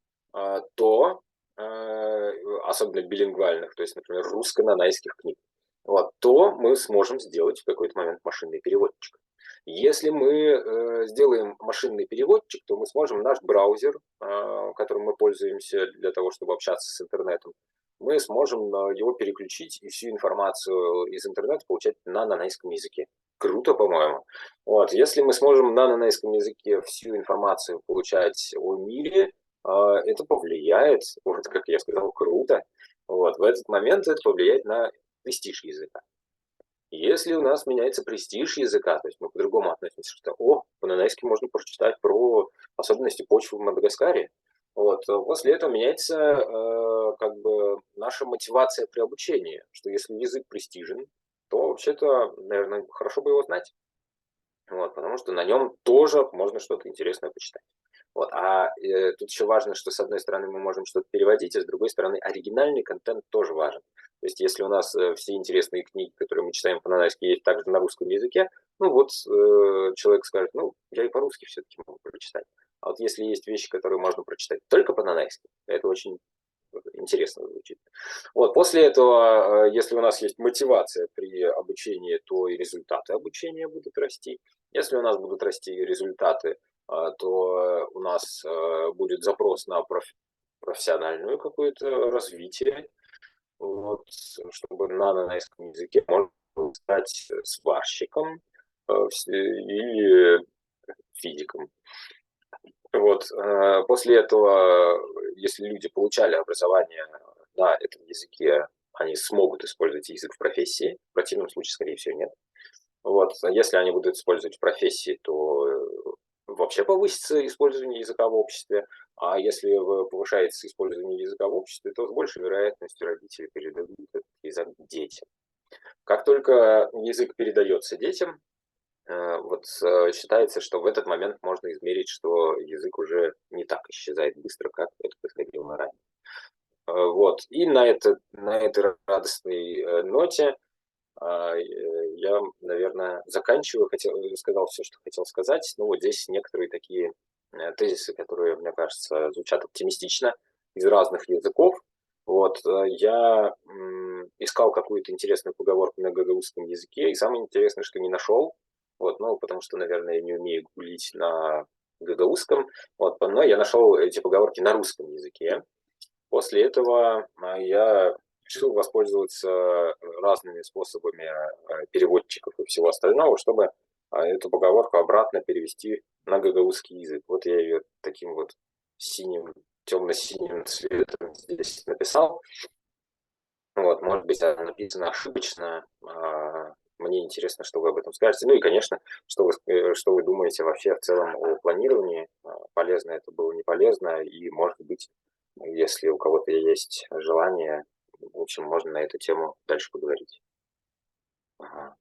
[SPEAKER 3] то, особенно билингвальных, то есть, например, русско-нанайских книг, вот, то мы сможем сделать в какой-то момент машинный переводчик. Если мы сделаем машинный переводчик, то мы сможем наш браузер, которым мы пользуемся для того, чтобы общаться с интернетом, мы сможем его переключить и всю информацию из интернета получать на нанайском языке. Круто, по-моему. Вот. Если мы сможем на нанайском языке всю информацию получать о мире, это повлияет, вот как я сказал, круто. Вот. В этот момент это повлияет на престиж языка. Если у нас меняется престиж языка, то есть мы по-другому относимся, что по-нанайски можно прочитать про особенности почвы в Мадагаскаре, вот, после этого меняется как бы наша мотивация при обучении, что если язык престижен, то вообще-то, наверное, хорошо бы его знать, вот, потому что на нем тоже можно что-то интересное почитать. Вот. Тут еще важно, что с одной стороны мы можем что-то переводить, а с другой стороны оригинальный контент тоже важен. То есть если у нас все интересные книги, которые мы читаем по-нанайски, есть также на русском языке, ну вот человек скажет, ну я и по-русски все-таки могу прочитать. А вот если есть вещи, которые можно прочитать только по-нанайски, это очень интересно звучит. Вот, после этого, если у нас есть мотивация при обучении, то и результаты обучения будут расти. Если у нас будут расти результаты, то у нас будет запрос на профессиональную какое-то развитие, вот, чтобы на нанайском языке можно было стать сварщиком или физиком. Вот. После этого, если люди получали образование на этом языке, они смогут использовать язык в профессии. В противном случае, скорее всего, нет. Вот. Если они будут использовать в профессии, то вообще повысится использование языка в обществе. А если повышается использование языка в обществе, то с большей вероятностью родители передадут этот язык детям. Как только язык передается детям, вот считается, что в этот момент можно измерить, что язык уже не так исчезает быстро, как это происходило ранее. Вот. И на этой радостной ноте я, наверное, заканчиваю. Сказал все, что хотел сказать. Ну, вот здесь некоторые такие тезисы, которые, мне кажется, звучат оптимистично из разных языков. Вот. Я искал какую-то интересную поговорку на гагаузском языке, и самое интересное, что не нашел. Вот, ну, потому что, наверное, я не умею гуглить на гагаузском. Вот, но я нашел эти поговорки на русском языке. После этого я решил воспользоваться разными способами переводчиков и всего остального, чтобы эту поговорку обратно перевести на гагаузский язык. Вот я ее таким вот синим, темно-синим цветом здесь написал. Вот, может быть, она написана ошибочно. Мне интересно, что вы об этом скажете. Ну и, конечно, что вы думаете вообще в целом о планировании. Полезно это было, не полезно. И, может быть, если у кого-то есть желание, в общем, можно на эту тему дальше поговорить. Ага.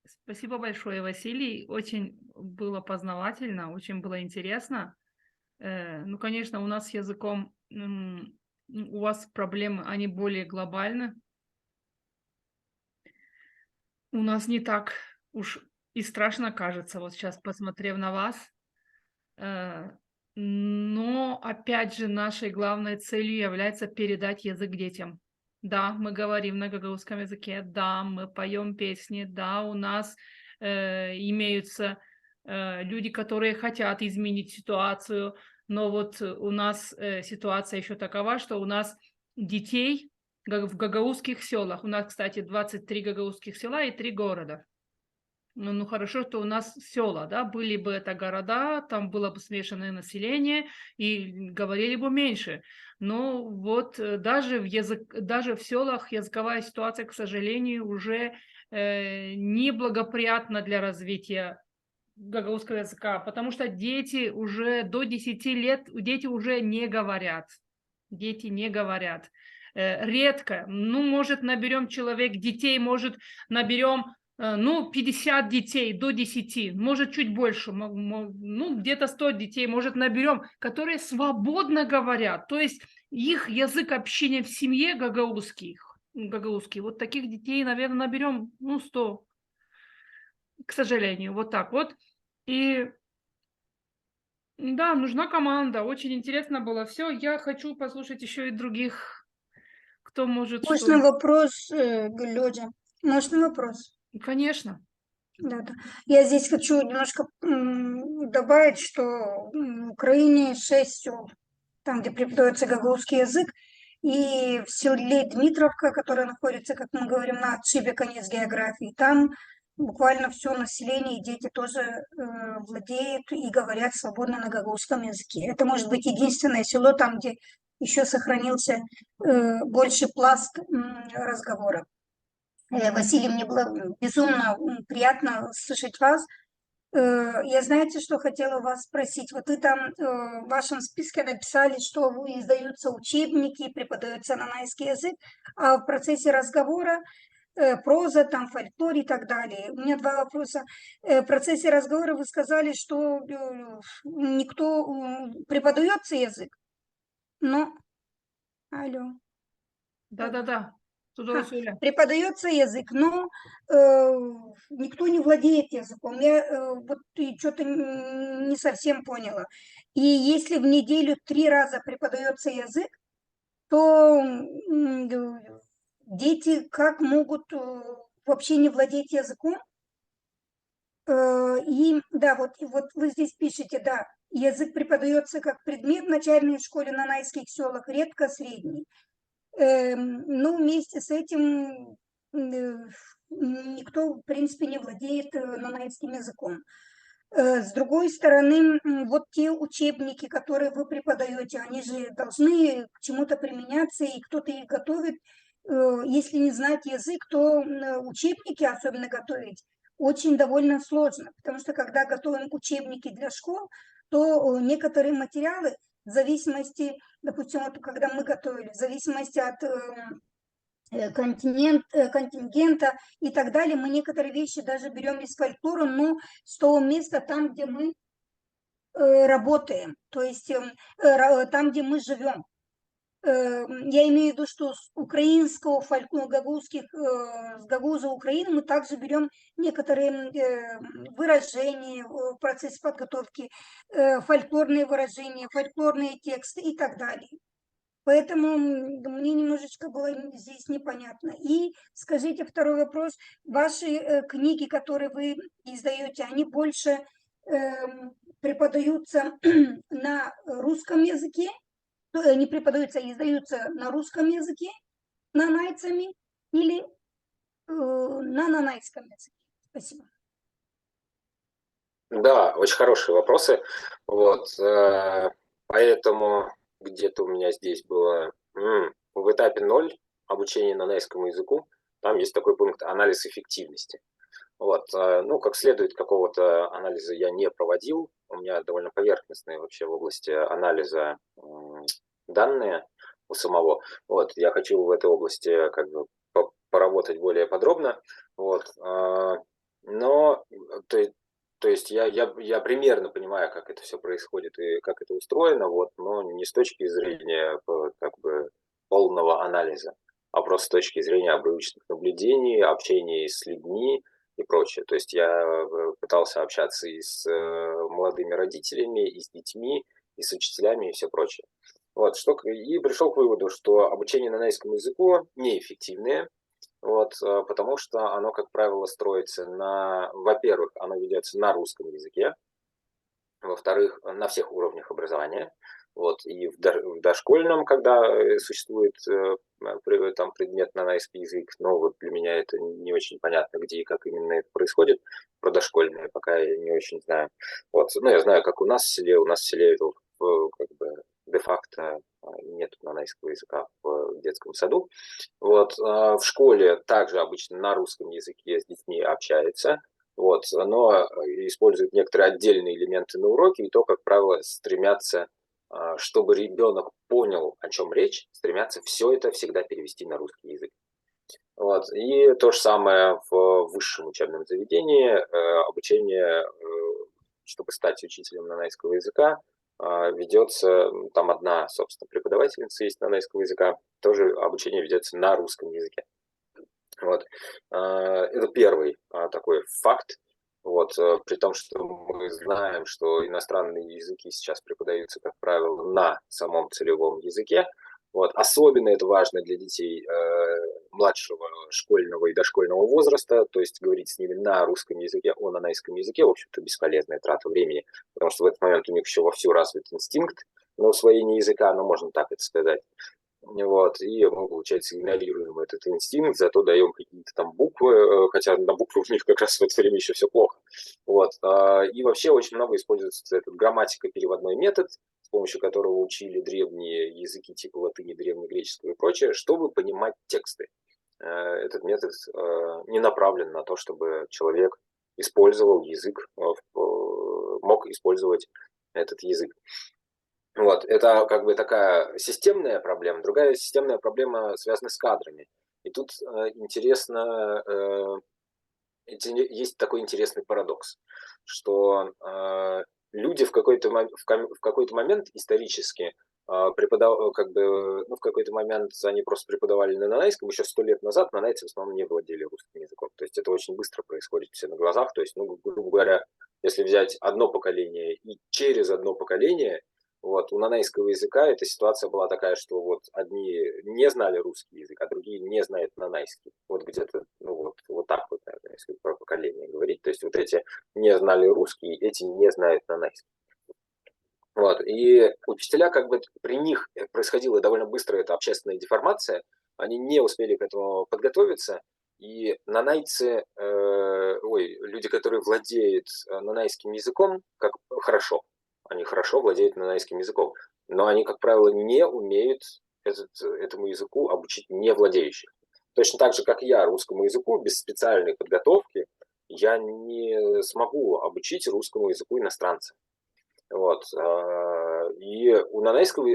[SPEAKER 2] Спасибо большое, Василий. Очень было познавательно, очень было интересно. Ну, конечно, у нас с языком, у вас проблемы, они более глобальны. У нас не так уж и страшно кажется, вот сейчас посмотрев на вас. Но, опять же, нашей главной целью является передать язык детям. Да, мы говорим на гагаузском языке, да, мы поем песни, да, у нас имеются люди, которые хотят изменить ситуацию, но вот у нас ситуация еще такова, что у нас детей в гагаузских селах, у нас, кстати, 23 гагаузских села и 3 города. Ну, хорошо, что у нас села, да, были бы это города, там было бы смешанное население и говорили бы меньше. Но вот даже даже в селах языковая ситуация, к сожалению, уже неблагоприятна для развития гагаузского языка, потому что дети уже до 10 лет, дети уже не говорят. Дети не говорят. Редко. Ну, может, наберем человек детей, может, наберем 50 детей до 10, может, чуть больше, ну, где-то 100 детей, может, наберем, которые свободно говорят. То есть их язык общения в семье гагаузский. Вот таких детей, наверное, наберем, 100, к сожалению, вот так вот. И да, нужна команда. Очень интересно было все. Я хочу послушать еще и других, кто может что.
[SPEAKER 4] Можно вопрос, Людя? Можно вопрос?
[SPEAKER 2] Конечно.
[SPEAKER 4] Да. Я здесь хочу немножко добавить, что в Украине 6 сел, там, где преподается гагаузский язык, и в селе Дмитровка, которое находится, как мы говорим, на отшибе конец географии, там буквально все население и дети тоже владеют и говорят свободно на гагаузском языке. Это может быть единственное село там, где еще сохранился больше пласт разговора. Василий, мне было безумно приятно слышать вас. Я, знаете, что хотела у вас спросить? Вот вы там в вашем списке написали, что издаются учебники, преподается нанайский язык, а в процессе разговора проза, там, фольклор и так далее. У меня 2 вопроса. В процессе разговора вы сказали, что никто преподается язык, но... Алло.
[SPEAKER 2] Да. Туда Оля.
[SPEAKER 4] Преподается язык, но никто не владеет языком. Я вот что-то не совсем поняла. И если в неделю 3 раза преподается язык, то дети как могут вообще не владеть языком? И да, вот вы здесь пишете, да, язык преподается как предмет в начальной школе на нанайских селах, редко средний. Ну, вместе с этим никто, в принципе, не владеет нанайским языком. С другой стороны, вот те учебники, которые вы преподаете, они же должны к чему-то применяться, и кто-то их готовит. Если не знать язык, то учебники особенно готовить очень довольно сложно, потому что когда готовим учебники для школ, то некоторые материалы в зависимости, допустим, вот когда мы готовили, в зависимости от контингента и так далее, мы некоторые вещи даже берем из фольклора, но с того места, там, где мы работаем, то есть там, где мы живем. Я имею в виду, что с украинского фольклора, с гагауза Украины мы также берем некоторые выражения в процессе подготовки, фольклорные выражения, фольклорные тексты и так далее. Поэтому мне немножечко было здесь непонятно. И скажите второй вопрос. Ваши книги, которые вы издаете, они больше преподаются на русском языке? Не преподаются, а издаются на русском языке нанайцами или на нанайском языке? Спасибо.
[SPEAKER 3] Да, очень хорошие вопросы. Вот, поэтому где-то у меня здесь было в этапе 0 обучения нанайскому языку, там есть такой пункт анализ эффективности. Вот, ну, как следует, какого-то анализа я не проводил, у меня довольно поверхностные вообще в области анализа данные у самого. Вот, я хочу в этой области как бы поработать более подробно. Вот, но то есть я примерно понимаю, как это все происходит и как это устроено, вот, но не с точки зрения как бы полного анализа, а просто с точки зрения обрывочных наблюдений, общения с людьми и прочее. То есть я пытался общаться и с молодыми родителями, и с детьми, и с учителями, и все прочее. Вот, и пришел к выводу, что обучение нанайскому языку неэффективное, вот, потому что оно, как правило, строится на, во-первых, оно ведется на русском языке, во-вторых, на всех уровнях образования. Вот, и в дошкольном, когда существует там предмет на нанайский язык, но вот для меня это не очень понятно, где и как именно это происходит, про дошкольное пока я не очень знаю. Вот, ну, я знаю, как у нас в селе это как бы де-факто нет нанайского языка в детском саду. Вот, в школе также обычно на русском языке с детьми общается, вот, но используют некоторые отдельные элементы на уроке, и то, как правило, стремятся, чтобы ребенок понял, о чем речь, стремятся все это всегда перевести на русский язык. Вот. И то же самое в высшем учебном заведении, обучение, чтобы стать учителем нанайского языка, ведется, там одна, собственно, преподавательница есть нанайского языка, тоже обучение ведется на русском языке. Вот. Это первый такой факт. Вот. При том, что мы знаем, что иностранные языки сейчас преподаются, как правило, на самом целевом языке. Вот. Особенно это важно для детей младшего школьного и дошкольного возраста, то есть говорить с ними на русском языке, о нанайском языке, в общем-то, бесполезная трата времени, потому что в этот момент у них еще вовсю развит инстинкт на усвоение языка, ну, можно так это сказать. Вот, и мы, получается, игнорируем этот инстинкт, зато даем какие-то там буквы, хотя на буквы у них как раз в это время еще все плохо. Вот, и вообще очень много используется этот грамматико-переводной метод, с помощью которого учили древние языки типа латыни, древнегреческого и прочее, чтобы понимать тексты. Этот метод не направлен на то, чтобы человек использовал язык, мог использовать этот язык. Вот, это как бы такая системная проблема. Другая системная проблема связана с кадрами. И тут есть такой интересный парадокс, что люди в какой-то момент исторически как бы, ну, в какой-то момент они просто преподавали на нанайском, еще 100 лет назад нанайцы в основном не владели русским языком. То есть это очень быстро происходит все на глазах. То есть, ну, грубо говоря, если взять одно поколение и через одно поколение, вот, у нанайского языка эта ситуация была такая, что вот одни не знали русский язык, а другие не знают нанайский. Вот где-то, ну вот так вот, наверное, если про поколение говорить. То есть вот эти не знали русский, эти не знают нанайский. Вот, и учителя, как бы при них происходила довольно быстро эта общественная деформация, они не успели к этому подготовиться, и нанайцы, люди, которые владеют нанайским языком, как хорошо, они хорошо владеют нанайским языком, но они, как правило, не умеют этому языку обучить не владеющих. Точно так же, как я русскому языку без специальной подготовки, я не смогу обучить русскому языку иностранца. Вот. И у нанайского,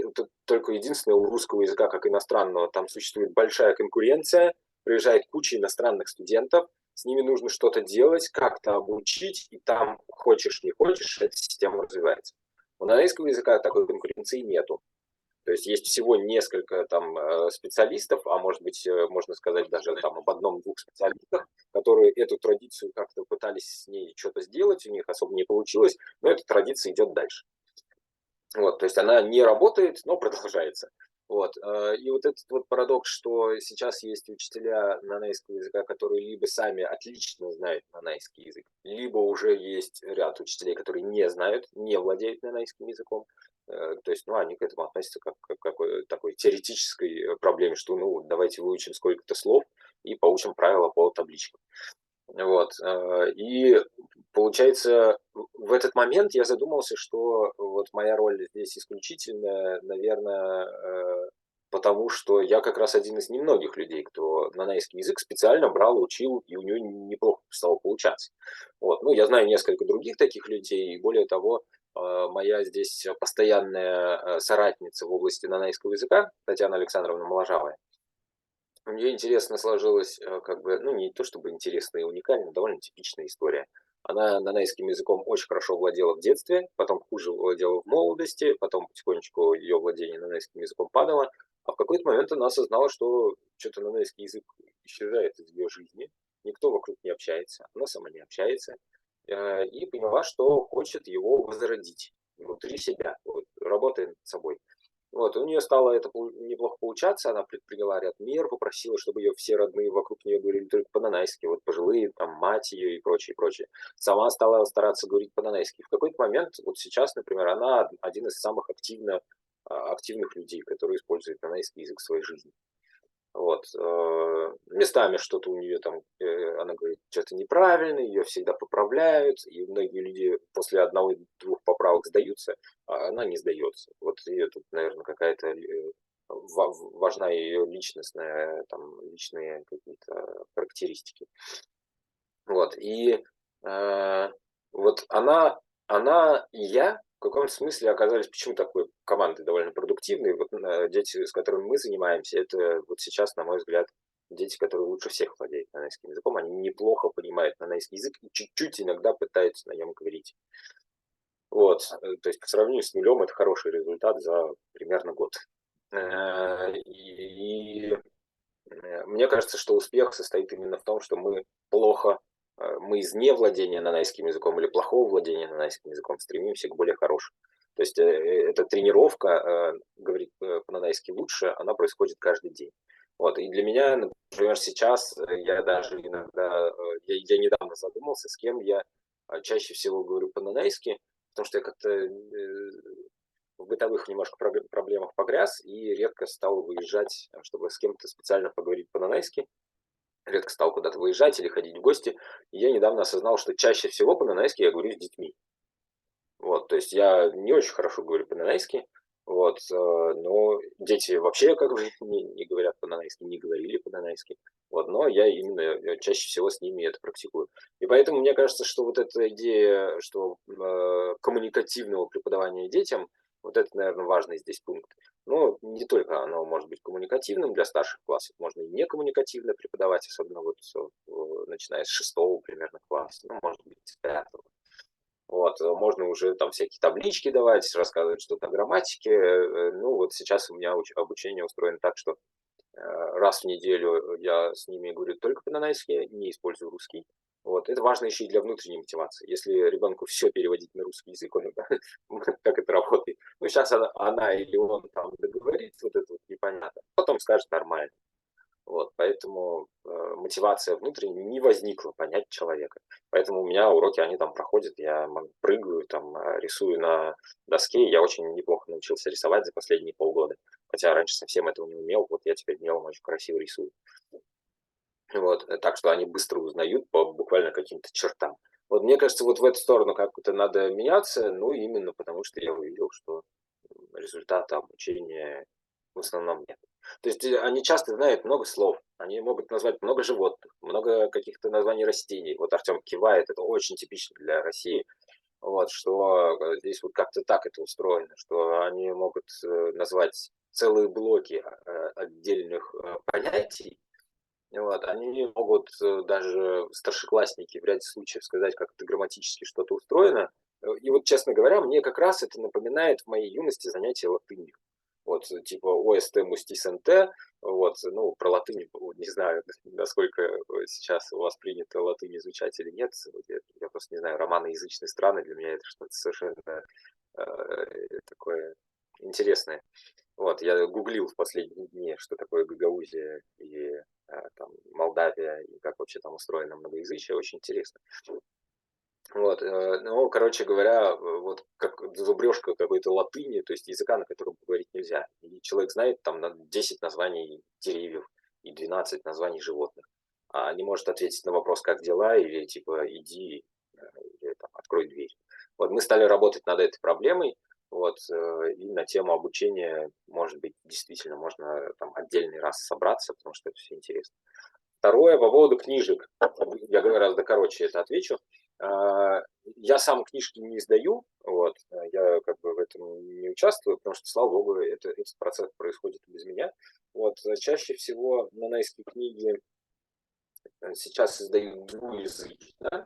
[SPEAKER 3] только единственное, у русского языка как иностранного, там существует большая конкуренция, приезжает куча иностранных студентов, с ними нужно что-то делать, как-то обучить, и там, хочешь не хочешь, эта система развивается. У нанайского языка такой конкуренции нету. То есть есть всего несколько там специалистов, а может быть, можно сказать даже там об одном-двух специалистах, которые эту традицию как-то пытались с ней что-то сделать, у них особо не получилось, но эта традиция идет дальше. Вот, то есть она не работает, но продолжается. Вот. И вот этот вот парадокс, что сейчас есть учителя нанайского языка, которые либо сами отлично знают нанайский язык, либо уже есть ряд учителей, которые не знают, не владеют нанайским языком. То есть, ну, они к этому относятся как к такой теоретической проблеме, что, ну, давайте выучим сколько-то слов и поучим правила по табличкам. Вот. И получается, в этот момент я задумался, что вот моя роль здесь исключительная, наверное, потому что я как раз один из немногих людей, кто нанайский язык специально брал, учил, и у него неплохо стало получаться. Вот. Ну, я знаю несколько других таких людей, и более того, моя здесь постоянная соратница в области нанайского языка, Татьяна Александровна Моложавая, у нее интересно сложилась, как бы, ну, не то чтобы интересная и уникальная, довольно типичная история. Она нанайским языком очень хорошо владела в детстве, потом хуже владела в молодости, потом потихонечку ее владение нанайским языком падало, а в какой-то момент она осознала, что что-то нанайский язык исчезает из ее жизни, никто вокруг не общается, она сама не общается, и поняла, что хочет его возродить внутри себя, вот, работая над собой. Вот, у нее стало это неплохо получаться, она предприняла ряд мер, попросила, чтобы ее все родные вокруг нее говорили только по-нанайски, вот пожилые, там, мать ее и прочее, прочее. Сама стала стараться говорить по-нанайски. В какой-то момент, вот сейчас, например, она один из самых активных людей, которые используют нанайский язык в своей жизни. Вот. Местами что-то у нее там, она говорит, что-то неправильно, ее всегда поправляют, и многие люди после одного-двух поправок сдаются, а она не сдается. Вот ее тут, наверное, какая-то важна ее личностная, там, личные какие-то характеристики. Вот. И вот она и я в каком-то смысле оказались, почему такой командой довольно продуктивной. Вот дети, с которыми мы занимаемся, это вот сейчас, на мой взгляд, дети, которые лучше всех владеют нанайским языком. Они неплохо понимают нанайский язык и чуть-чуть иногда пытаются на нем говорить. Вот. То есть по сравнению с нулем это хороший результат за примерно год. И мне кажется, что успех состоит именно в том, что мы из невладения нанайским языком или плохого владения нанайским языком стремимся к более хорошему. То есть эта тренировка говорить по-нанайски лучше, она происходит каждый день. Вот. И для меня, например, сейчас я даже иногда, я недавно задумался, с кем я чаще всего говорю по-нанайски, потому что я как-то в бытовых немножко проблемах погряз и редко стал выезжать, чтобы с кем-то специально поговорить по-нанайски. Редко стал куда-то выезжать или ходить в гости. И я недавно осознал, что чаще всего по-нанайски я говорю с детьми. Вот, то есть я не очень хорошо говорю по-нанайски, вот, но дети вообще как бы не говорят по-нанайски, не говорили по-нанайски. Вот, но я именно чаще всего с ними это практикую. И поэтому мне кажется, что вот эта идея, что коммуникативного преподавания детям, вот это, наверное, важный здесь пункт. Но не только оно может быть коммуникативным для старших классов, можно и не коммуникативно преподавать, особенно вот начиная с 6-го примерно класса, ну, может быть, с 5-го. Вот, можно уже там всякие таблички давать, рассказывать что-то о грамматике. Ну, вот сейчас у меня обучение устроено так, что раз в неделю я с ними говорю только по-нанайски, не использую русский. Вот. Это важно еще и для внутренней мотивации. Если ребенку все переводить на русский язык, он, как это работает? Ну, сейчас она или он там договорит, вот это вот непонятно. Потом скажет нормально. Вот, поэтому мотивация внутренняя не возникла понять человека. Поэтому у меня уроки, они там проходят, я прыгаю, там, рисую на доске. Я очень неплохо научился рисовать за последние полгода. Хотя раньше совсем этого не умел, вот я теперь мелом очень красиво рисую. Вот, так что они быстро узнают по буквально каким-то чертам. Вот мне кажется, вот в эту сторону как-то надо меняться, ну, именно потому что я увидел, что результата обучения в основном нет. То есть они часто знают много слов, они могут назвать много животных, много каких-то названий растений. Вот Артем кивает, это очень типично для России, вот, что здесь вот как-то так это устроено, что они могут назвать целые блоки отдельных понятий. Вот, они могут даже старшеклассники в ряде случаев сказать, как это грамматически что-то устроено. И вот, честно говоря, мне как раз это напоминает в моей юности занятия латынью. Вот, типа ОСТ, мустис, НТ, вот, ну, про латынь, не знаю, насколько сейчас у вас принято латынь изучать или нет, я просто не знаю, романоязычные страны, для меня это что-то совершенно такое интересное. Вот, я гуглил в последние дни, что такое Гагаузия и там, Молдавия, и как вообще там устроено многоязычие, очень интересно. Вот, ну, короче говоря, вот как зубрежка какой-то латыни, то есть языка, на котором говорить нельзя. И человек знает там 10 названий деревьев и 12 названий животных, а не может ответить на вопрос, как дела, или типа иди, или там, открой дверь. Вот мы стали работать над этой проблемой, вот, и на тему обучения, может быть, действительно можно там отдельный раз собраться, потому что это все интересно. Второе, по поводу книжек. Я гораздо короче это отвечу. Я сам книжки не издаю, вот, я как бы в этом не участвую, потому что, слава богу, этот процесс происходит без меня. Вот, чаще всего нанайские книги сейчас издают двуязычно.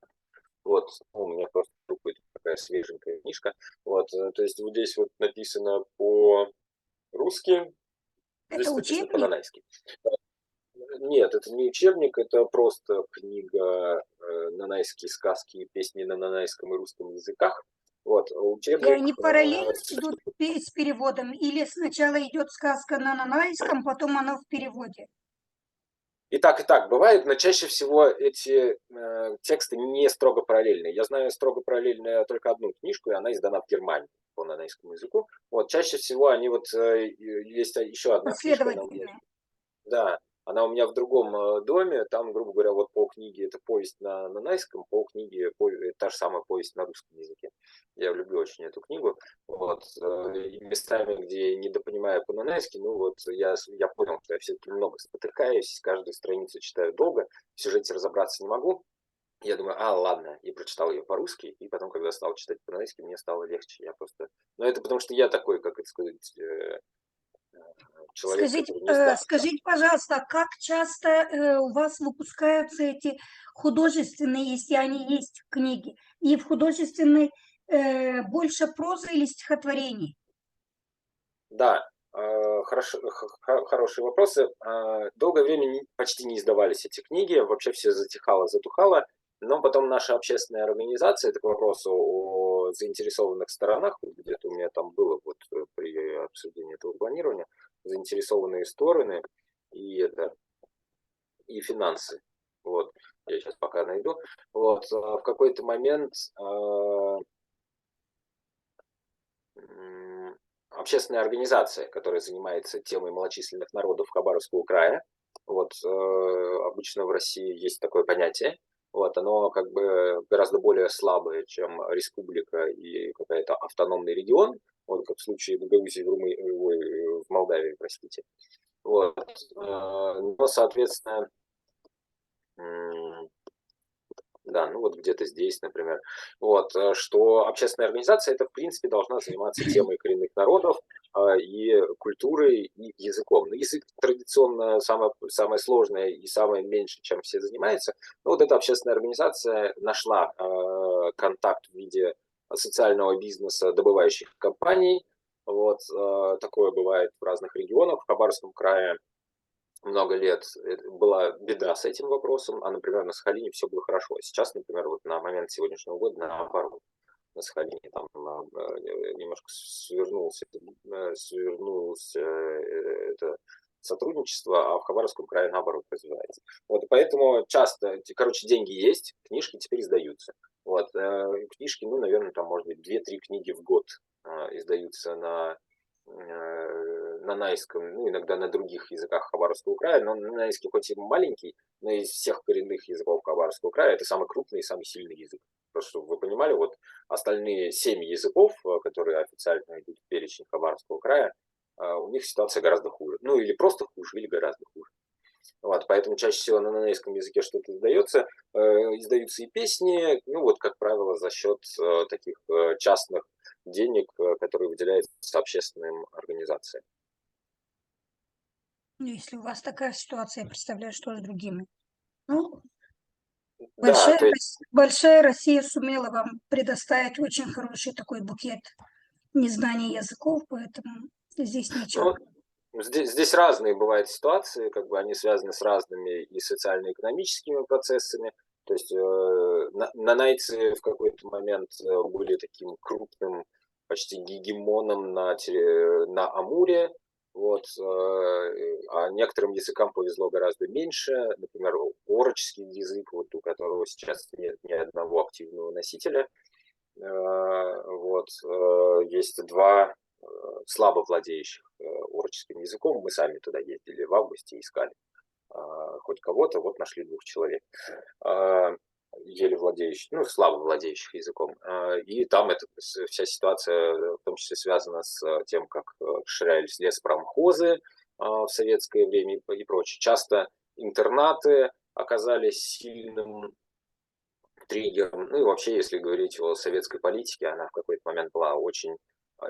[SPEAKER 3] Вот, ну, у меня просто будет такая свеженькая книжка. Вот, то есть вот здесь вот написано по-русски, здесь
[SPEAKER 4] Это
[SPEAKER 3] написано
[SPEAKER 4] учебник?
[SPEAKER 3] по-нанайски. Нет, это не учебник, это просто книга «Нанайские сказки и песни на нанайском и русском языках». Вот,
[SPEAKER 4] И
[SPEAKER 3] учебник...
[SPEAKER 4] они параллельно идут с переводом, или сначала идет сказка на нанайском, потом она в переводе?
[SPEAKER 3] И так бывает, но чаще всего эти тексты не строго параллельные. Я знаю строго параллельную только одну книжку, и она издана в Германии по нанайскому языку. Вот, чаще всего они вот, есть еще одна книжка, она у меня,
[SPEAKER 4] Последовательные.
[SPEAKER 3] да, она у меня в другом доме, там, грубо говоря, вот полкниги это повесть на нанайском, полкниги та же самая повесть на русском языке. Я люблю очень эту книгу. Вот, и местами, где недопонимаю по-нанайски, ну вот я понял, что я все-таки много спотыкаюсь, каждую страницу читаю долго, в сюжете разобраться не могу. Я думаю, ладно, и прочитал ее по-русски, и потом, когда стал читать по-нанайски, мне стало легче. Я просто... Но это потому, что я такой, как это сказать, человек,
[SPEAKER 4] Скажите,
[SPEAKER 3] который не знает.
[SPEAKER 4] скажите, пожалуйста, как часто у вас выпускаются эти художественные, если они есть, книги? И в художественной больше прозы или стихотворений?
[SPEAKER 3] Да, хорошие вопросы. Долгое время почти не издавались эти книги, вообще все затихало, затухало, но потом наша общественная организация, это к вопросу о заинтересованных сторонах, где-то у меня там было вот при обсуждении этого планирования, заинтересованные стороны и финансы. Вот, я сейчас пока найду. Вот, в какой-то момент общественная организация, которая занимается темой малочисленных народов Хабаровского края. Вот, обычно в России есть такое понятие. Вот, оно как бы гораздо более слабое, чем республика и какой-то автономный регион, вот как в случае в Гагаузии, в Молдавии, простите. Вот, но, соответственно, да, ну вот где-то здесь, например. Вот, что общественная организация, это, в принципе, должна заниматься темой коренных народов и культурой, и языком. Но язык традиционно самое сложное и самое меньше, чем все занимаются. Но вот эта общественная организация нашла контакт в виде социального бизнеса добывающих компаний. Вот, такое бывает в разных регионах. В Хабаровском крае много лет была беда с этим вопросом, а, например, на Сахалине все было хорошо. Сейчас, например, вот на момент сегодняшнего года, наоборот, на Сахалине там немножко свернулось это сотрудничество, а в Хабаровском крае, наоборот, развивается. Вот, поэтому часто, короче, деньги есть, книжки теперь издаются. Вот, книжки, ну, наверное, там, может быть, 2-3 книги в год издаются на нанайском, ну, иногда на других языках Хабаровского края, но нанайский хоть и маленький, но из всех коренных языков Хабаровского края это самый крупный и самый сильный язык. Просто чтобы вы понимали, вот остальные 7 языков, которые официально идут в перечень Хабаровского края, у них ситуация гораздо хуже. Ну, или просто хуже, или гораздо хуже. Вот, поэтому чаще всего на нанайском языке что-то издается, издаются и песни, ну вот, как правило, за счет таких частных денег, которые выделяются общественным организациям.
[SPEAKER 4] Ну, если у вас такая ситуация, я представляю, что с другими. Ну,
[SPEAKER 3] Да, то есть,
[SPEAKER 4] большая Россия сумела вам предоставить очень хороший такой букет незнания языков, поэтому здесь нечего.
[SPEAKER 3] ну, здесь разные бывают ситуации, как бы они связаны с разными и социально-экономическими процессами. То есть нанайцы в какой-то момент были таким крупным почти гегемоном на Амуре, вот, а некоторым языкам повезло гораздо меньше, например, орочский язык, вот, у которого сейчас нет ни одного активного носителя, вот, есть два слабо владеющих ороческим языком, мы сами туда ездили в августе, искали хоть кого-то, вот нашли 2 человек, еле владеющих, ну, слабо владеющих языком. И там вся ситуация в том числе связана с тем, как расширялись леспромхозы в советское время и прочее. Часто интернаты оказались сильным триггером. Ну и вообще, если говорить о советской политике, она в какой-то момент была очень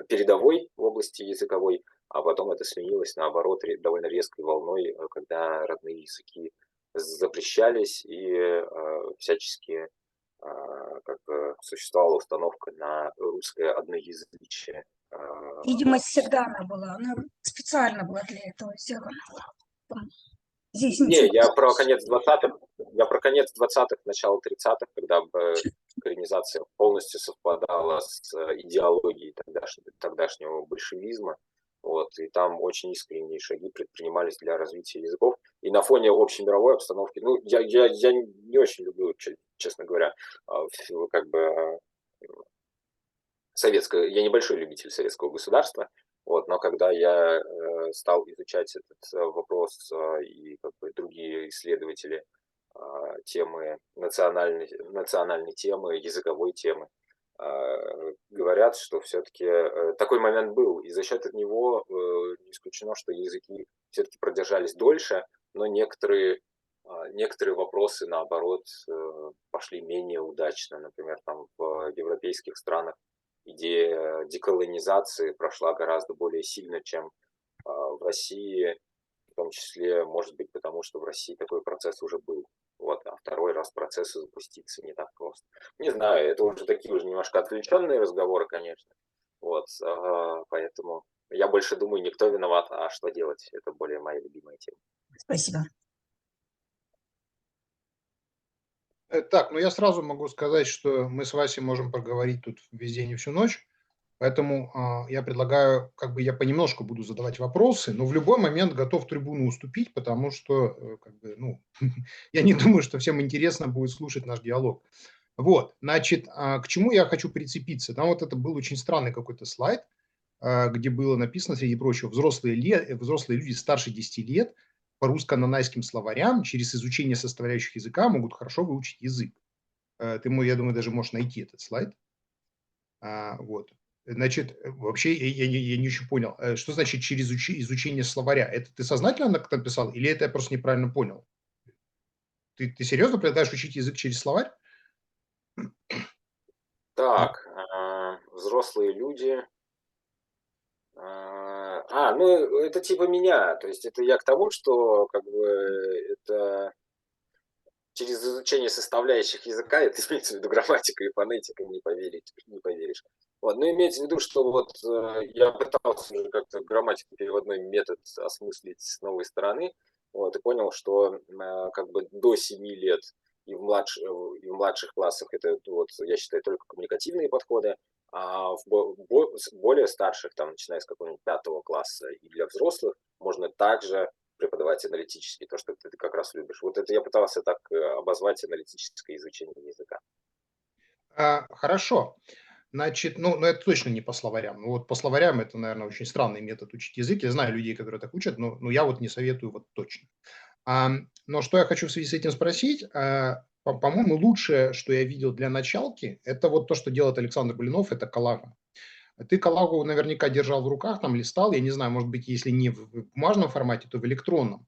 [SPEAKER 3] передовой в области языковой, а потом это сменилось, наоборот, довольно резкой волной, когда родные языки запрещались и всячески как бы существовала установка на русское одноязычие.
[SPEAKER 4] Видимо, всегда она была, она специально была для этого сделана. Здесь
[SPEAKER 3] Не,
[SPEAKER 4] ничего.
[SPEAKER 3] я про конец 20-х, начало 30-х, когда коренизация полностью совпадала с идеологией тогдашнего большевизма. Вот, и там очень искренние шаги предпринимались для развития языков. И на фоне общей мировой обстановки, ну, я не очень люблю, честно говоря, как бы я небольшой любитель советского государства, вот, но когда я стал изучать этот вопрос и как бы другие исследователи темы национальной темы, языковой темы, говорят, что все-таки такой момент был, и за счет него не исключено, что языки все-таки продержались дольше, но некоторые вопросы, наоборот, пошли менее удачно. Например, там в европейских странах идея деколонизации прошла гораздо более сильно, чем в России, в том числе, может быть, потому что в России такой процесс уже был. Вот, а второй раз процессу запуститься не так просто. Не знаю, это уже такие уже немножко отвлеченные разговоры, конечно. Вот, поэтому я больше думаю, никто виноват, а что делать? Это более моя любимая тема.
[SPEAKER 4] Спасибо.
[SPEAKER 1] Так, ну я сразу могу сказать, что мы с Васей можем поговорить тут весь день и всю ночь, поэтому я предлагаю, как бы я понемножку буду задавать вопросы, но в любой момент готов трибуну уступить, потому что, как бы, ну, я не думаю, что всем интересно будет слушать наш диалог. Вот, значит, к чему я хочу прицепиться? Там вот это был очень странный какой-то слайд, где было написано, среди прочего, взрослые люди старше 10 лет по русско-нанайским словарям через изучение составляющих языка могут хорошо выучить язык. Ты, я думаю, даже можешь найти этот слайд. Вот. Значит, вообще я не очень понял, что значит через изучение словаря? Это ты сознательно так написал или это я просто неправильно понял? Ты серьезно предлагаешь учить язык через словарь?
[SPEAKER 3] Так, взрослые люди. Ну это типа меня, то есть это я к тому, что как бы это через изучение составляющих языка, это имеется в виду грамматика и фонетика, не поверишь. Вот, но имеется в виду, что вот я пытался уже как-то грамматико-переводной метод осмыслить с новой стороны, вот, и понял, что как бы до 7 лет и в младших классах это, вот, я считаю, только коммуникативные подходы, а в более старших, там, начиная с какого-нибудь 5 класса и для взрослых, можно также преподавать аналитически, то, что ты как раз любишь. Вот это я пытался так обозвать аналитическое изучение языка.
[SPEAKER 1] Хорошо. Значит, ну, это точно не по словарям. Ну, вот по словарям это, наверное, очень странный метод учить язык. Я знаю людей, которые так учат, но я вот не советую вот точно. Но что я хочу в связи с этим спросить, по-моему, лучшее, что я видел для началки, это вот то, что делает Александр Блинов, это коллага. Ты коллагу наверняка держал в руках, там листал, я не знаю, может быть, если не в бумажном формате, то в электронном.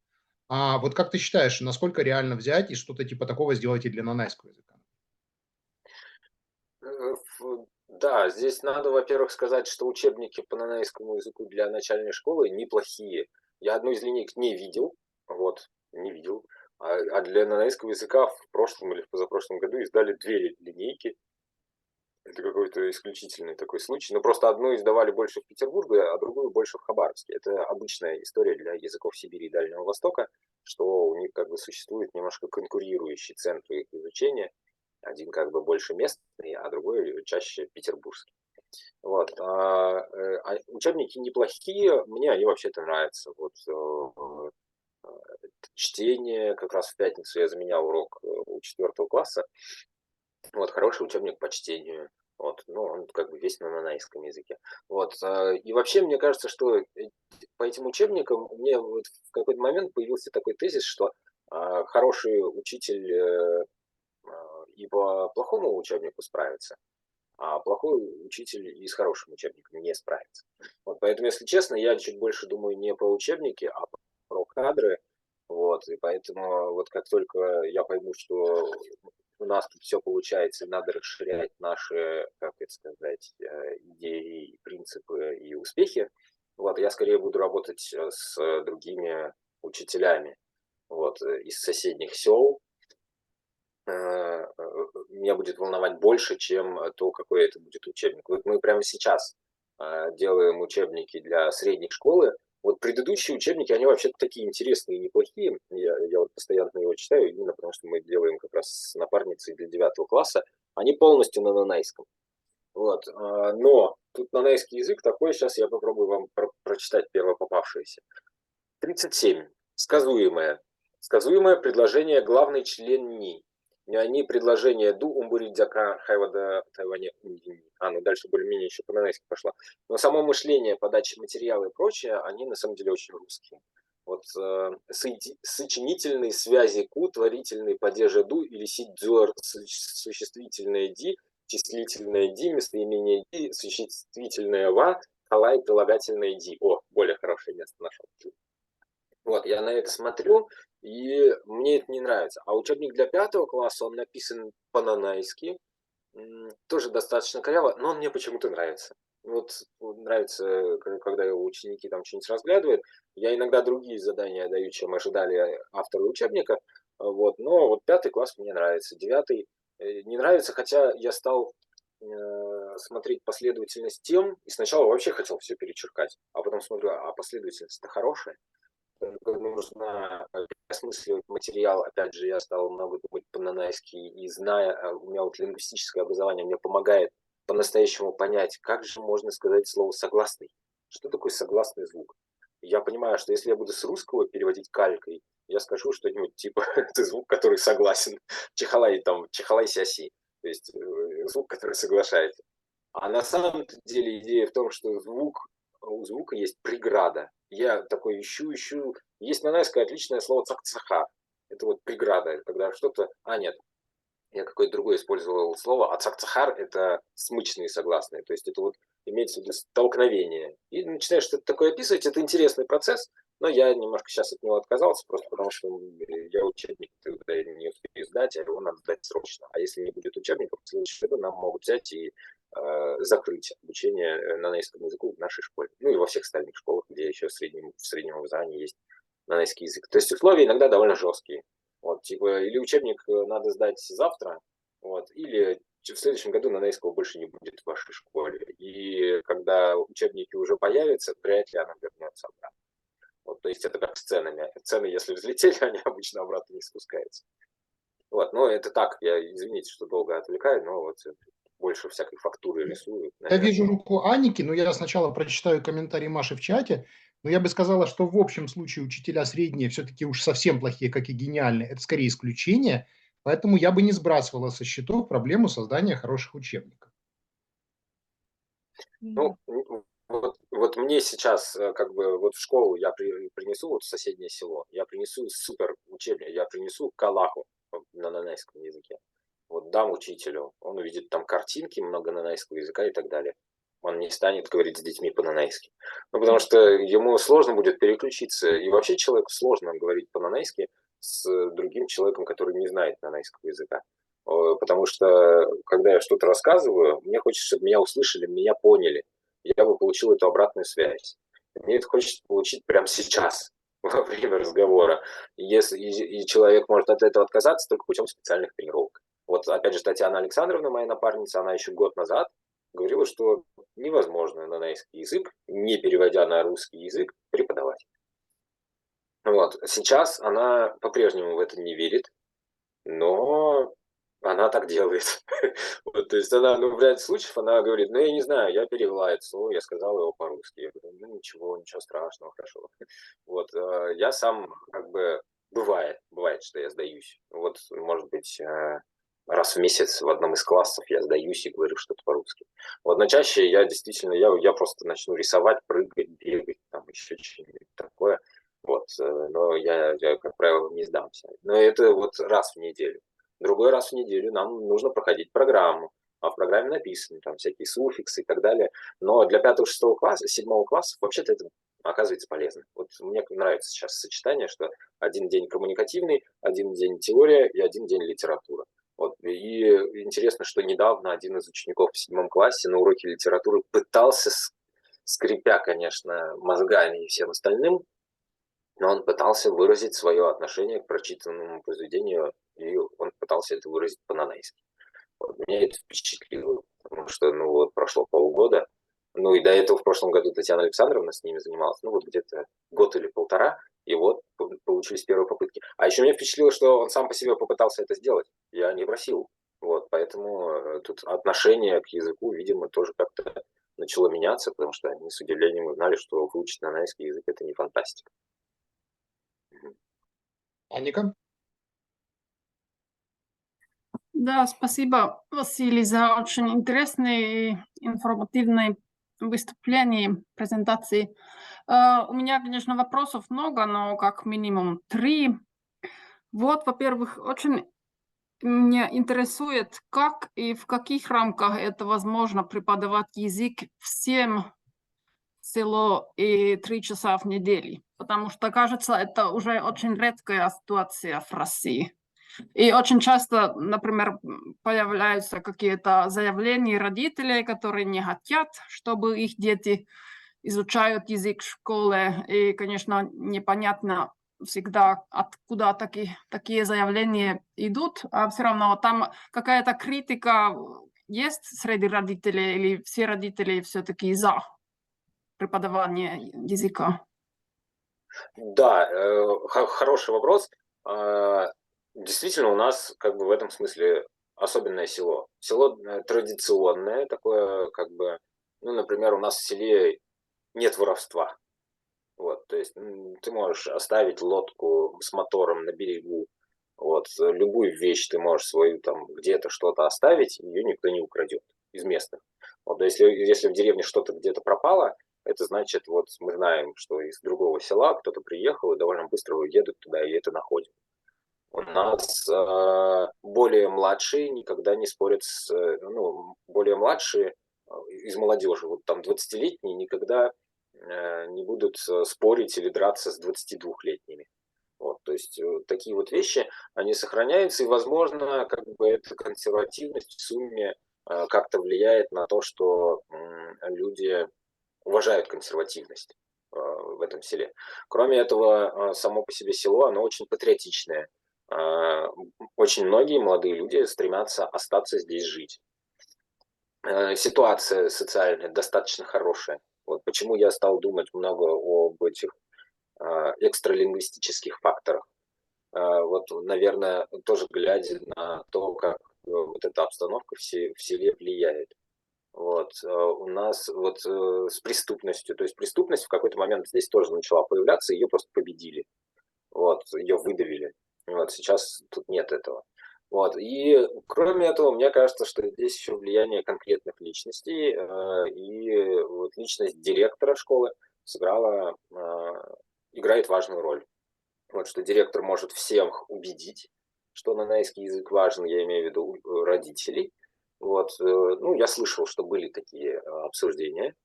[SPEAKER 1] А вот как ты считаешь, насколько реально взять и что-то типа такого сделать и для нанайского языка?
[SPEAKER 3] Да, здесь надо, во-первых, сказать, что учебники по нанайскому языку для начальной школы неплохие. Я одну из линейок не видел, вот, не видел. А для нанайского языка в прошлом или в позапрошлом году издали 2 линейки. Это какой-то исключительный такой случай. Но просто одну издавали больше в Петербурге, а другую больше в Хабаровске. Это обычная история для языков Сибири и Дальнего Востока, что у них как бы существует немножко конкурирующий центр их изучения. Один как бы больше местный, а другой чаще петербургский. Вот. Учебники неплохие, мне они вообще-то нравятся. Вот, чтение, как раз в пятницу я заменял урок у 4 класса. Вот, хороший учебник по чтению. Вот, ну, он как бы весь на нанайском языке. Вот, и вообще, мне кажется, что по этим учебникам у меня вот в какой-то момент появился такой тезис, что хороший учитель и по плохому учебнику справится, а плохой учитель и с хорошим учебником не справится. Вот, поэтому, если честно, я чуть больше думаю не про учебники, а про кадры. Вот, и поэтому вот как только я пойму, что у нас тут все получается, и надо расширять наши, как это сказать, идеи, принципы и успехи, вот, я скорее буду работать с другими учителями, вот, из соседних сел. Меня будет волновать больше, чем то, какой это будет учебник. Вот мы прямо сейчас делаем учебники для средней школы, Вот предыдущие учебники, они вообще такие интересные и неплохие. Я вот постоянно его читаю, именно потому что мы делаем как раз с напарницей для 9 класса. Они полностью на нанайском. Вот. Но тут нанайский язык такой, сейчас я попробую вам прочитать первое попавшееся. 37. Сказуемое. Сказуемое предложение главный член ни. Они предложения ду умбуридзяка хайвада тайване. Ну дальше более-менее еще по-нанайски пошла. Но само мышление, подача материала и прочее, они на самом деле очень русские. Вот сочинительные связи ку, творительные падежи ду или сидзюр, существительное ди, числительное ди, местоимение ди, существительное ва, халай, прилагательное ди. О, более хорошее место нашел. Вот, я на это смотрю, и мне это не нравится. А учебник для 5 класса, он написан по-нанайски, тоже достаточно коряво, но он мне почему-то нравится. Вот нравится, когда его ученики там что-нибудь разглядывают. Я иногда другие задания даю, чем ожидали авторы учебника. Вот, но вот 5 класс мне нравится, 9 не нравится, хотя я стал смотреть последовательность тем, и сначала вообще хотел все перечеркать, а потом смотрю, а последовательность-то хорошая. Нужно осмысливать материал. Опять же, я стал много думать по-нанайски, и зная, у меня вот лингвистическое образование мне помогает по-настоящему понять, как же можно сказать слово «согласный». Что такое согласный звук? Я понимаю, что если я буду с русского переводить калькой, я скажу что-нибудь типа «это звук, который согласен». Чихалай там, чихалай сяси. То есть звук, который соглашается. А на самом деле идея в том, что у звука есть преграда. Я такой ищу. Есть нанайское отличное слово цакцаха. Это вот преграда, когда что-то... нет, я какое-то другое использовал слово. А цакцахар — это смычные согласные. То есть это вот имеется в виду столкновение. И начинаешь что-то такое описывать. Это интересный процесс, но я немножко сейчас от него отказался, просто потому что я учебник не успею сдать, а его надо сдать срочно. А если не будет учебников, в следующем году нам могут взять и закрыть обучение нанайскому языку в нашей школе. Ну и во всех остальных школах, где еще в среднем образовании есть нанайский язык. То есть условия иногда довольно жесткие. Вот, типа, или учебник надо сдать завтра, вот, или в следующем году нанайского больше не будет в вашей школе. И когда учебники уже появятся, вряд ли она вернется обратно. Вот, то есть это как с ценами. Цены, если взлетели, они обычно обратно не спускаются. Вот, но это так, извините, что долго отвлекаю, но вот больше всякой фактуры рисую.
[SPEAKER 1] Я вижу руку Аники, но я сначала прочитаю комментарий Маши в чате. Но я бы сказала, что в общем случае учителя средние все-таки уж совсем плохие, как и гениальные. Это скорее исключение. Поэтому я бы не сбрасывала со счетов проблему создания хороших учебников.
[SPEAKER 3] Ну, вот мне сейчас, как бы, вот в школу я принесу, вот в соседнее село, я принесу супер учебник, я принесу калаху на нанайском языке. Вот дам учителю, он увидит там картинки, много нанайского языка и так далее. Он не станет говорить с детьми по-нанайски. Ну, потому что ему сложно будет переключиться. И вообще человеку сложно говорить по-нанайски с другим человеком, который не знает нанайского языка. Потому что, когда я что-то рассказываю, мне хочется, чтобы меня услышали, меня поняли. Я бы получил эту обратную связь. Мне это хочется получить прямо сейчас, во время разговора. И человек может от этого отказаться только путем специальных тренировок. Вот, опять же, Татьяна Александровна, моя напарница, она еще год назад говорила, что невозможно нанайский язык, не переводя на русский язык, преподавать. Вот. Сейчас она по-прежнему в это не верит, но она так делает. Вот, то есть она, в ряде случаев она говорит, я не знаю, я перевела это слово, я сказал его по-русски. Я говорю, ничего страшного, хорошо. Вот, я сам как бы, бывает, что я сдаюсь. Вот, может быть, раз в месяц в одном из классов я сдаюсь и говорю что-то по-русски. Вот, но чаще я действительно, я просто начну рисовать, прыгать, бегать, там еще что-нибудь такое. Вот, но я, как правило, не сдамся. Но это вот раз в неделю. Другой раз в неделю нам нужно проходить программу. А в программе написаны там всякие суффиксы и так далее. Но для 5-6 класса, 7 класса вообще-то это оказывается полезно. Вот мне нравится сейчас сочетание, что один день коммуникативный, один день теория и один день литература. Вот. И интересно, что недавно один из учеников в 7 классе на уроке литературы пытался, скрипя, конечно, мозгами и всем остальным, но он пытался выразить свое отношение к прочитанному произведению, и он пытался это выразить по-нанайски. Вот. Меня это впечатлило, потому что прошло полгода, Ну и до этого в прошлом году Татьяна Александровна с ними занималась, ну вот где-то год или полтора, и вот получились первые попытки. А еще меня впечатлило, что он сам по себе попытался это сделать, я не просил. Вот, поэтому тут отношение к языку, видимо, тоже как-то начало меняться, потому что они с удивлением узнали, что выучить нанайский язык – это не фантастика.
[SPEAKER 1] Анника?
[SPEAKER 5] Да, спасибо, Василий, за очень интересные и информативные выступления, презентации. У меня, конечно, вопросов много, но как минимум 3. Вот, во-первых, очень меня интересует, как и в каких рамках это возможно преподавать язык всем в село и 3 часа в неделю, потому что, кажется, это уже очень редкая ситуация в России. И очень часто, например, появляются какие-то заявления родителей, которые не хотят, чтобы их дети изучают язык в школе. И, конечно, непонятно всегда, откуда такие заявления идут, а все равно там какая-то критика есть среди родителей, или все родители все-таки за преподавание языка?
[SPEAKER 3] Да, хороший вопрос. Действительно, у нас как бы в этом смысле особенное село. Село традиционное, такое как бы, ну, например, у нас в селе нет воровства. Вот, то есть ты можешь оставить лодку с мотором на берегу, вот, любую вещь ты можешь свою там где-то что-то оставить, ее никто не украдет из местных. Вот, если в деревне что-то где-то пропало, это значит, вот мы знаем, что из другого села кто-то приехал и довольно быстро едут туда и это находят. У нас более младшие никогда не спорят ну, более младшие из молодежи, вот там 20-летние никогда не будут спорить или драться с 22-летними. Вот, то есть такие вот вещи, они сохраняются, и, возможно, как бы эта консервативность в сумме как-то влияет на то, что люди уважают консервативность в этом селе. Кроме этого, само по себе село, оно очень патриотичное. Очень многие молодые люди стремятся остаться здесь жить. Ситуация социальная достаточно хорошая. Вот почему я стал думать много об этих экстралингвистических факторах. Вот, наверное, тоже глядя на то, как вот эта обстановка в селе влияет. Вот, у нас вот с преступностью, то есть преступность в какой-то момент здесь тоже начала появляться, ее просто победили, вот, ее выдавили. Вот, сейчас тут нет этого. Вот, и кроме этого, мне кажется, что здесь еще влияние конкретных личностей, и вот личность директора школы играет важную роль. Вот, что директор может всех убедить, что нанайский язык важен, я имею в виду родителей. Вот, ну, я слышал, что были такие обсуждения,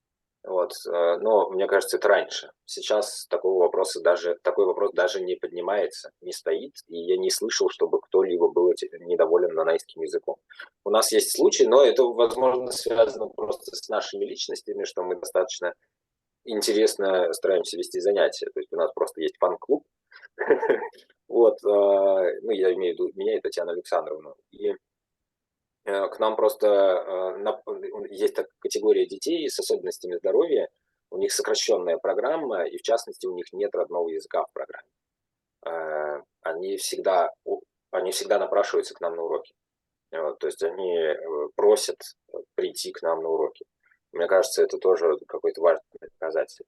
[SPEAKER 3] вот, но мне кажется, это раньше. Сейчас такой вопрос даже не поднимается, не стоит, и я не слышал, чтобы кто-либо был недоволен нанайским языком. У нас есть случаи, но это, возможно, связано просто с нашими личностями, что мы достаточно интересно стараемся вести занятия. То есть у нас просто есть фан-клуб, вот, ну, я имею в виду меня и Татьяну Александровну, и к нам просто есть такая категория детей с особенностями здоровья, у них сокращенная программа, и в частности у них нет родного языка в программе. Они всегда напрашиваются к нам на уроки. Вот, то есть они просят прийти к нам на уроки. Мне кажется, это тоже какой-то важный показатель.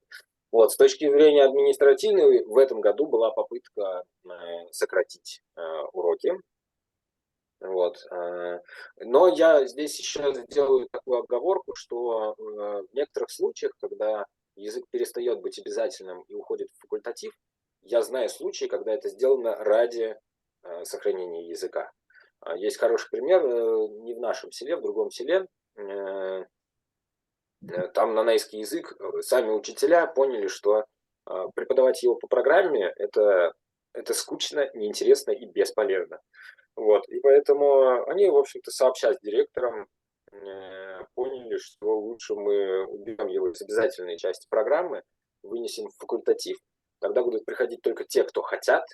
[SPEAKER 3] Вот, с точки зрения административной, в этом году была попытка сократить уроки. Вот. Но я здесь еще сделаю такую оговорку, что в некоторых случаях, когда язык перестает быть обязательным и уходит в факультатив, я знаю случаи, когда это сделано ради сохранения языка. Есть хороший пример, не в нашем селе, в другом селе. Там нанайский язык, сами учителя поняли, что преподавать его по программе это скучно, неинтересно и бесполезно. Вот, и поэтому они, в общем-то, сообща с директором поняли, что лучше мы уберем его из обязательной части программы, вынесем в факультатив, тогда будут приходить только те, кто хотят,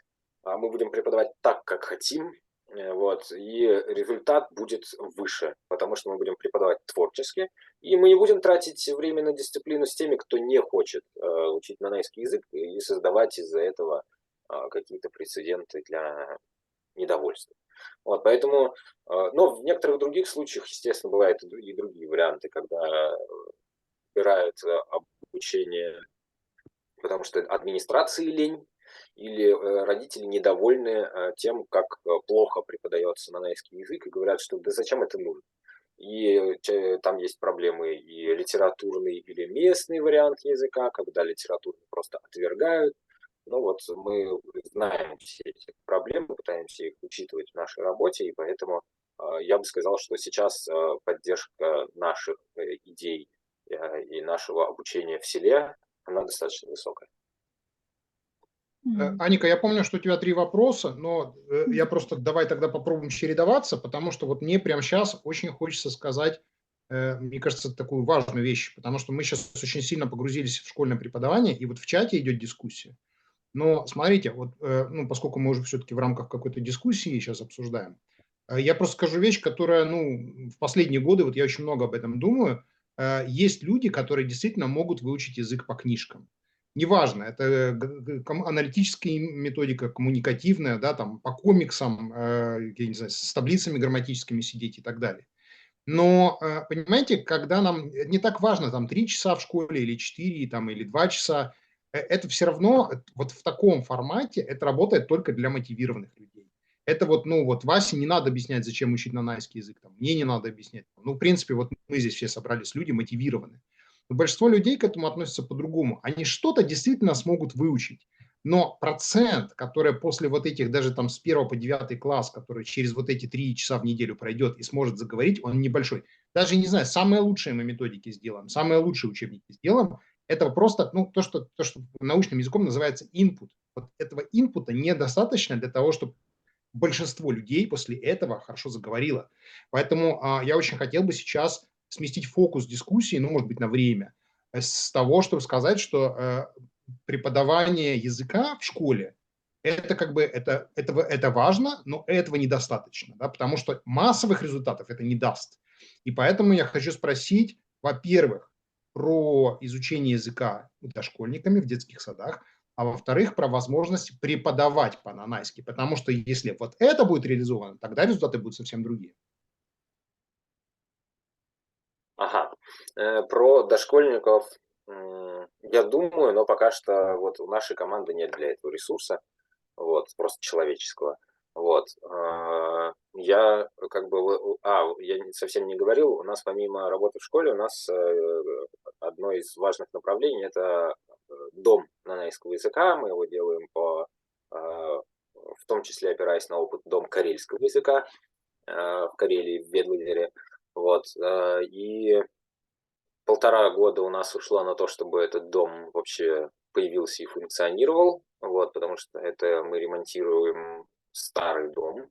[SPEAKER 3] а мы будем преподавать так, как хотим, Вот, и результат будет выше, потому что мы будем преподавать творчески, и мы не будем тратить время на дисциплину с теми, кто не хочет учить нанайский язык, и создавать из-за этого какие-то прецеденты для недовольства. Вот, поэтому, но в некоторых других случаях, естественно, бывают и другие варианты, когда убирают обучение, потому что администрации лень, или родители недовольны тем, как плохо преподается нанайский язык, и говорят, что да зачем это нужно. И там есть проблемы и литературный или местный вариант языка, когда литературный просто отвергают. Ну вот мы знаем все эти проблемы, пытаемся их учитывать в нашей работе, и поэтому я бы сказал, что сейчас поддержка наших идей и нашего обучения в селе, она достаточно высокая.
[SPEAKER 1] Аника, я помню, что у тебя 3 вопроса, но я просто давай тогда попробуем чередоваться, потому что вот мне прямо сейчас очень хочется сказать, мне кажется, такую важную вещь, потому что мы сейчас очень сильно погрузились в школьное преподавание, и вот в чате идет дискуссия. Но смотрите, вот, ну, поскольку мы уже все-таки в рамках какой-то дискуссии сейчас обсуждаем, я просто скажу вещь, которая, ну, в последние годы, вот я очень много об этом думаю, есть люди, которые действительно могут выучить язык по книжкам. Неважно, это аналитическая методика, коммуникативная, да, там, по комиксам, я не знаю, с таблицами грамматическими сидеть и так далее. Но, понимаете, когда нам не так важно, там, 3 часа в школе или 4, там, или 2 часа, это все равно вот в таком формате это работает только для мотивированных людей. Это вот, ну, вот Васе не надо объяснять, зачем учить нанайский язык, там, мне не надо объяснять. Ну, в принципе, вот мы здесь все собрались, люди мотивированы. Но большинство людей к этому относятся по-другому. Они что-то действительно смогут выучить. Но процент, который после вот этих, даже там с 1 по 9 класс, который через вот эти 3 часа в неделю пройдет и сможет заговорить, он небольшой. Даже, не знаю, самые лучшие мы методики сделаем, самые лучшие учебники сделаем, это просто, ну, то, что научным языком называется input. Вот этого инпута недостаточно для того, чтобы большинство людей после этого хорошо заговорило. Поэтому я очень хотел бы сейчас сместить фокус дискуссии, ну, может быть, на время, с того, чтобы сказать, что преподавание языка в школе это как бы это важно, но этого недостаточно, да, потому что массовых результатов это не даст. И поэтому я хочу спросить, во-первых, про изучение языка дошкольниками в детских садах, а во-вторых, про возможность преподавать по-нанайски, потому что если вот это будет реализовано, тогда результаты будут совсем другие.
[SPEAKER 3] Ага. Про дошкольников я думаю, но пока что вот у нашей команды нет для этого ресурса, вот, просто человеческого. Вот. Я как бы... я совсем не говорил, у нас помимо работы в школе, у нас одно из важных направлений – это дом нанайского языка. Мы его делаем в том числе опираясь на опыт дом карельского языка в Карелии, в Ведлгере. Вот. И 1,5 года у нас ушло на то, чтобы этот дом вообще появился и функционировал, вот, потому что это мы ремонтируем старый дом.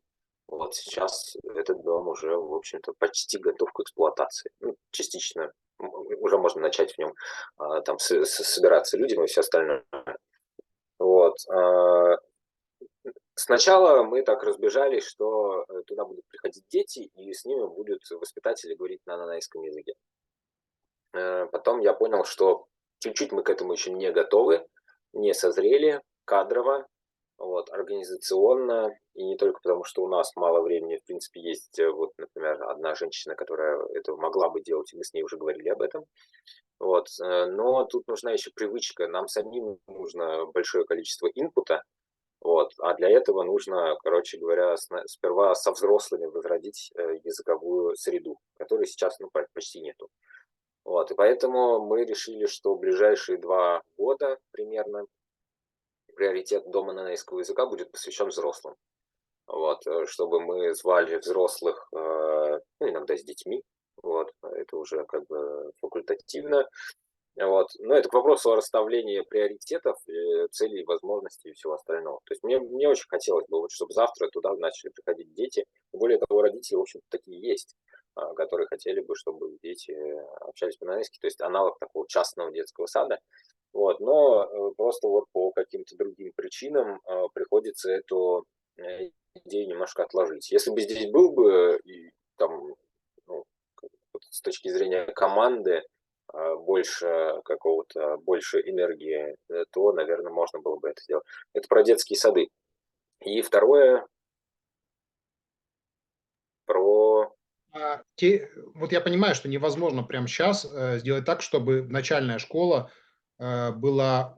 [SPEAKER 3] Вот сейчас этот дом уже, в общем-то, почти готов к эксплуатации. Ну, частично уже можно начать в нем там собираться людям и все остальное. Вот. Сначала мы так разбежались, что туда будут приходить дети, и с ними будут воспитатели говорить на нанайском языке. Потом я понял, что чуть-чуть мы к этому еще не готовы, не созрели кадрово, вот, организационно, и не только потому, что у нас мало времени, в принципе, есть, вот, например, одна женщина, которая это могла бы делать, и мы с ней уже говорили об этом, вот, но тут нужна еще привычка, нам самим нужно большое количество инпута, вот, а для этого нужно, короче говоря, сперва со взрослыми возродить языковую среду, которой сейчас, ну, почти нету. Вот, и поэтому мы решили, что в ближайшие 2 года примерно приоритет дома нанайского языка будет посвящен взрослым. Вот, чтобы мы звали взрослых, ну, иногда с детьми, вот, это уже как бы факультативно. Вот. Но это к вопросу о расставлении приоритетов, целей, возможностей и всего остального. То есть мне очень хотелось бы, вот, чтобы завтра туда начали приходить дети. Более того, родители, в общем-то, такие есть, которые хотели бы, чтобы дети общались по-нанайски. То есть аналог такого частного детского сада. Вот. Но просто вот по каким-то другим причинам приходится эту идею немножко отложить. Если бы здесь был бы и там, ну, вот с точки зрения команды больше больше энергии, то, наверное, можно было бы это сделать. Это про детские сады. И второе про...
[SPEAKER 1] Вот я понимаю, что невозможно прямо сейчас сделать так, чтобы в начальной школе было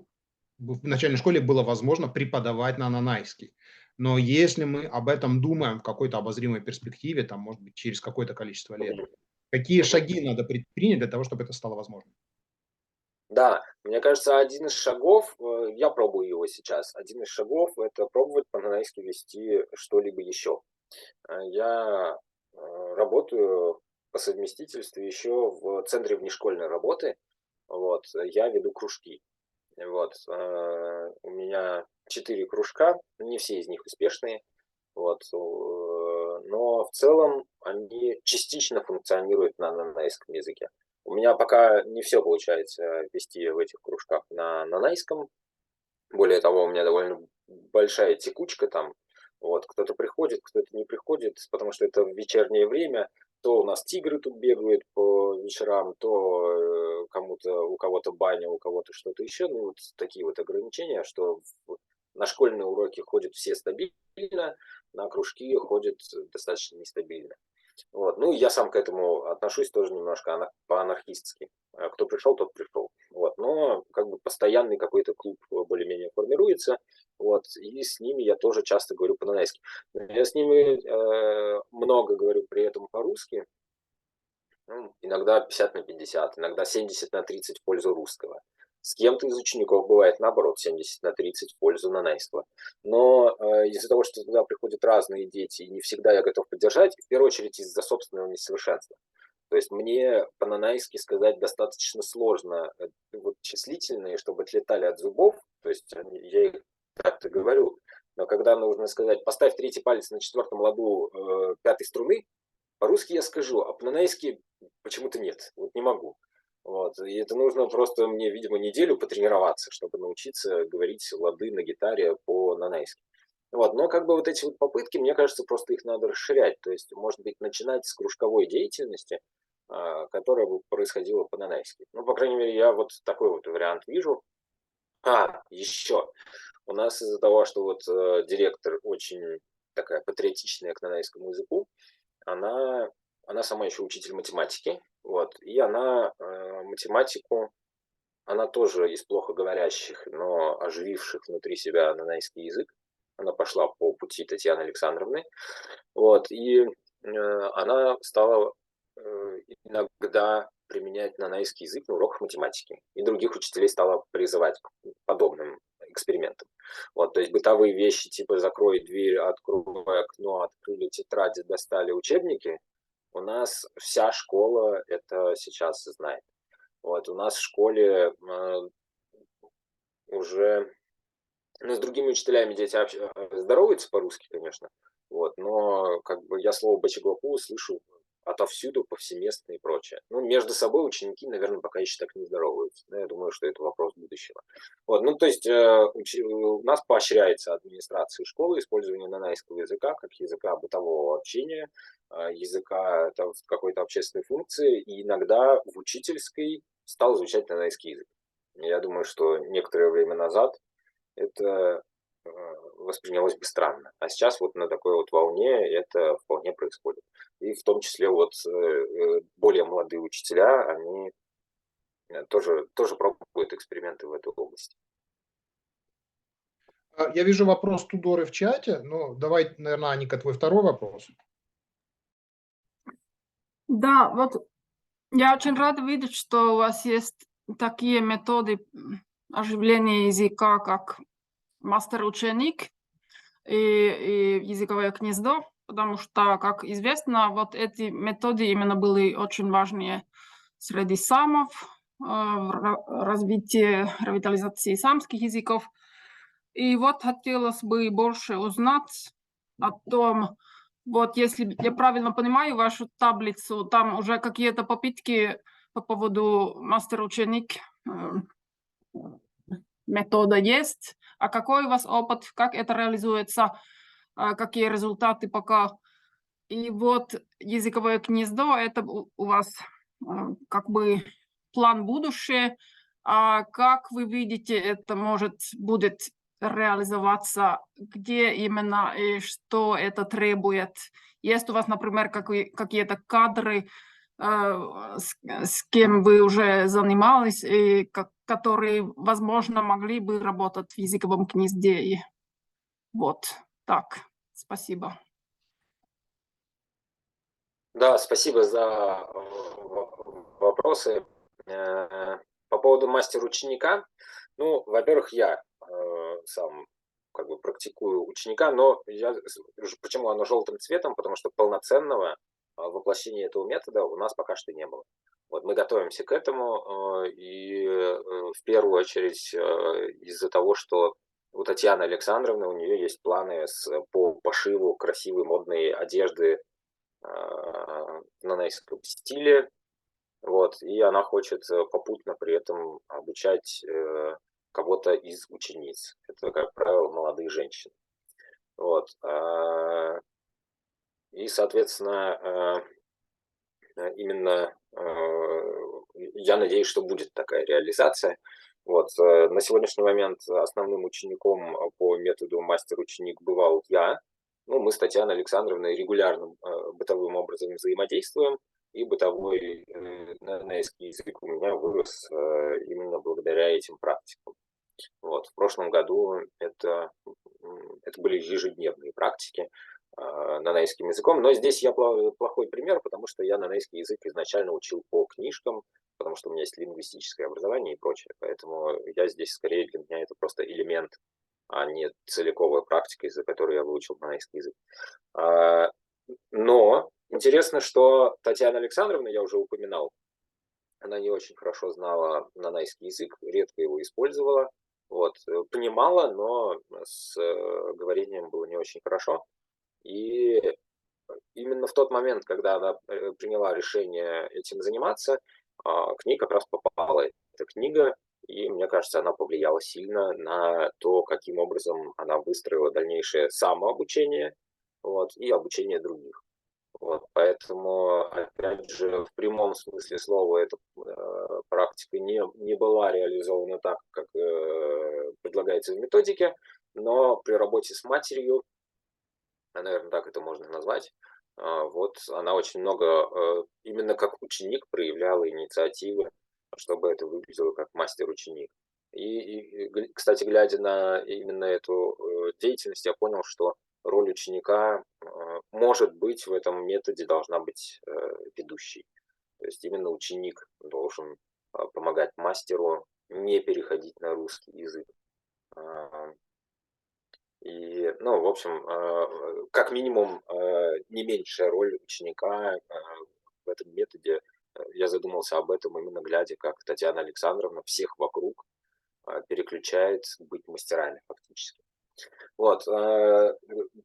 [SPEAKER 1] возможно преподавать на нанайский. Но если мы об этом думаем в какой-то обозримой перспективе, там, может быть, через какое-то количество лет, какие шаги надо предпринять для того, чтобы это стало возможным?
[SPEAKER 3] Да, мне кажется, один из шагов, я пробую его сейчас, один из шагов – это пробовать по-нанайски вести что-либо еще. Я работаю по совместительству еще в центре внешкольной работы. Вот, я веду кружки. Вот, у меня 4 кружка, не все из них успешные. Вот, но в целом они частично функционируют на нанайском языке. У меня пока не все получается вести в этих кружках на нанайском. Более того, у меня довольно большая текучка там. Вот, кто-то приходит, кто-то не приходит, потому что это в вечернее время. То у нас тигры тут бегают по вечерам, то у кого-то баня, у кого-то что-то еще. Ну, вот такие вот ограничения, что на школьные уроки ходят все стабильно, на кружки ходят достаточно нестабильно. Вот. Ну, я сам к этому отношусь тоже немножко по-анархистски. Кто пришел, тот пришел. Вот. Но как бы постоянный какой-то клуб более-менее формируется. Вот. И с ними я тоже часто говорю по-нанайски. Я с ними много говорю при этом по-русски. Ну, иногда 50/50, иногда 70/30 в пользу русского. С кем-то из учеников бывает наоборот 70/30 в пользу нанайского. Но из-за того, что туда приходят разные дети, и не всегда я готов поддержать, в первую очередь из-за собственного несовершенства. То есть мне по-нанайски сказать достаточно сложно вот числительные, чтобы отлетали от зубов. То есть я их так-то говорю. Но когда нужно сказать, поставь третий палец на четвертом ладу пятой струны, по-русски я скажу, а по-нанайски почему-то нет. Вот не могу. Вот. И это нужно просто мне, видимо, неделю потренироваться, чтобы научиться говорить лады на гитаре по-нанайски. Вот. Но как бы вот эти вот попытки, мне кажется, просто их надо расширять. То есть, может быть, начинать с кружковой деятельности, которая бы происходила по-нанайски. Ну, по крайней мере, я вот такой вот вариант вижу. Еще. У нас из-за того, что вот директор очень такая патриотичная к нанайскому языку, она сама еще учитель математики, вот, и она математику, она тоже из плохо говорящих, но ожививших внутри себя нанайский язык. Она пошла по пути Татьяны Александровны, вот, и она стала иногда применять нанайский язык на уроках математики, и других учителей стала призывать к подобным экспериментам. Вот, то есть бытовые вещи типа закрой дверь, открой окно, открыли тетради, достали учебники, у нас вся школа это сейчас знает. Вот, у нас в школе уже, ну, с другими учителями дети здороваются по-русски, конечно, вот, но как бы я слово бачаглапу слышу отовсюду, повсеместно и прочее. Ну, между собой ученики, наверное, пока еще так не здороваются. Но я думаю, что это вопрос будущего. Вот, ну, то есть у нас поощряется администрацией школы использование нанайского языка как языка бытового общения, языка какой-то общественной функции, и иногда в учительской стал звучать нанайский язык. Я думаю, что некоторое время назад это воспринялось бы странно. А сейчас вот на такой вот волне это вполне происходит. И в том числе вот более молодые учителя, они тоже пробуют эксперименты в этой области.
[SPEAKER 1] Я вижу вопрос Тудоры в чате, но давай, наверное, Аника, твой второй вопрос.
[SPEAKER 5] Да, вот я очень рада видеть, что у вас есть такие методы оживления языка, как мастер-ученик и языковое гнездо, потому что, как известно, вот эти методы именно были очень важные среди самов в развитии, ревитализации самских языков. И вот хотелось бы больше узнать о том, вот если я правильно понимаю вашу таблицу, там уже какие-то попытки по поводу мастер-ученик метода есть. А какой у вас опыт, как это реализуется? какие результаты пока. И вот языковое гнездо – это у вас как бы план будущее. А как вы видите, это будет реализоваться, где именно и что это требует? Есть у вас, например, какие-то кадры, с кем вы уже занимались, и которые, возможно, могли бы работать в языковом гнезде? И вот так. Спасибо.
[SPEAKER 3] Да, спасибо за вопросы. По поводу мастер-ученика. Ну, во-первых, я сам как бы практикую ученика, но почему оно желтым цветом? Потому что полноценного воплощения этого метода у нас пока что не было. Вот мы готовимся к этому, и в первую очередь из-за того, что у Татьяны Александровны, у нее есть планы по пошиву красивой модной одежды в нанайском стиле, вот, и она хочет попутно при этом обучать кого-то из учениц. Это, как правило, молодые женщины. Вот. И, соответственно, именно я надеюсь, что будет такая реализация. Вот. На сегодняшний момент основным учеником по методу мастер-ученик бывал я. Ну, мы с Татьяной Александровной регулярным бытовым образом взаимодействуем, и бытовой нанайский язык у меня вырос именно благодаря этим практикам. Вот. В прошлом году это были ежедневные практики нанайским языком, но здесь я плохой пример, потому что я нанайский язык изначально учил по книжкам, потому что у меня есть лингвистическое образование и прочее, поэтому я здесь скорее, для меня это просто элемент, а не целиковая практика, из-за которой я выучил нанайский язык. Но интересно, что Татьяна Александровна, я уже упоминал, она не очень хорошо знала нанайский язык, редко его использовала, вот, понимала, но с говорением было не очень хорошо. И именно в тот момент, когда она приняла решение этим заниматься, к ней как раз попала эта книга, и мне кажется, она повлияла сильно на то, каким образом она выстроила дальнейшее самообучение, вот, и обучение других. Вот, поэтому, опять же, в прямом смысле слова эта практика не была реализована так, как предлагается в методике, но при работе с матерью, наверное, так это можно назвать, вот она очень много, именно как ученик, проявляла инициативы, чтобы это выглядело как мастер-ученик. И, кстати, глядя на именно эту деятельность, я понял, что роль ученика, может быть, в этом методе должна быть ведущей. То есть именно ученик должен помогать мастеру не переходить на русский язык. И, ну, в общем, как минимум, не меньшая роль ученика в этом методе. Я задумался об этом именно глядя, как Татьяна Александровна всех вокруг переключает быть мастерами фактически. Вот.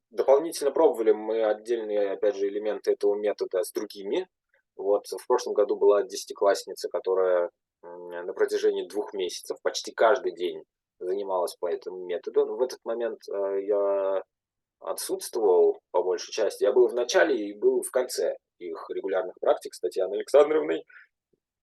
[SPEAKER 3] Дополнительно пробовали мы отдельные, опять же, элементы этого метода с другими. Вот. В прошлом году была 10-классница, которая на протяжении 2 месяцев почти каждый день занималась по этому методу. Но в этот момент я отсутствовал по большей части. Я был в начале и был в конце их регулярных практик с Татьяной Александровной.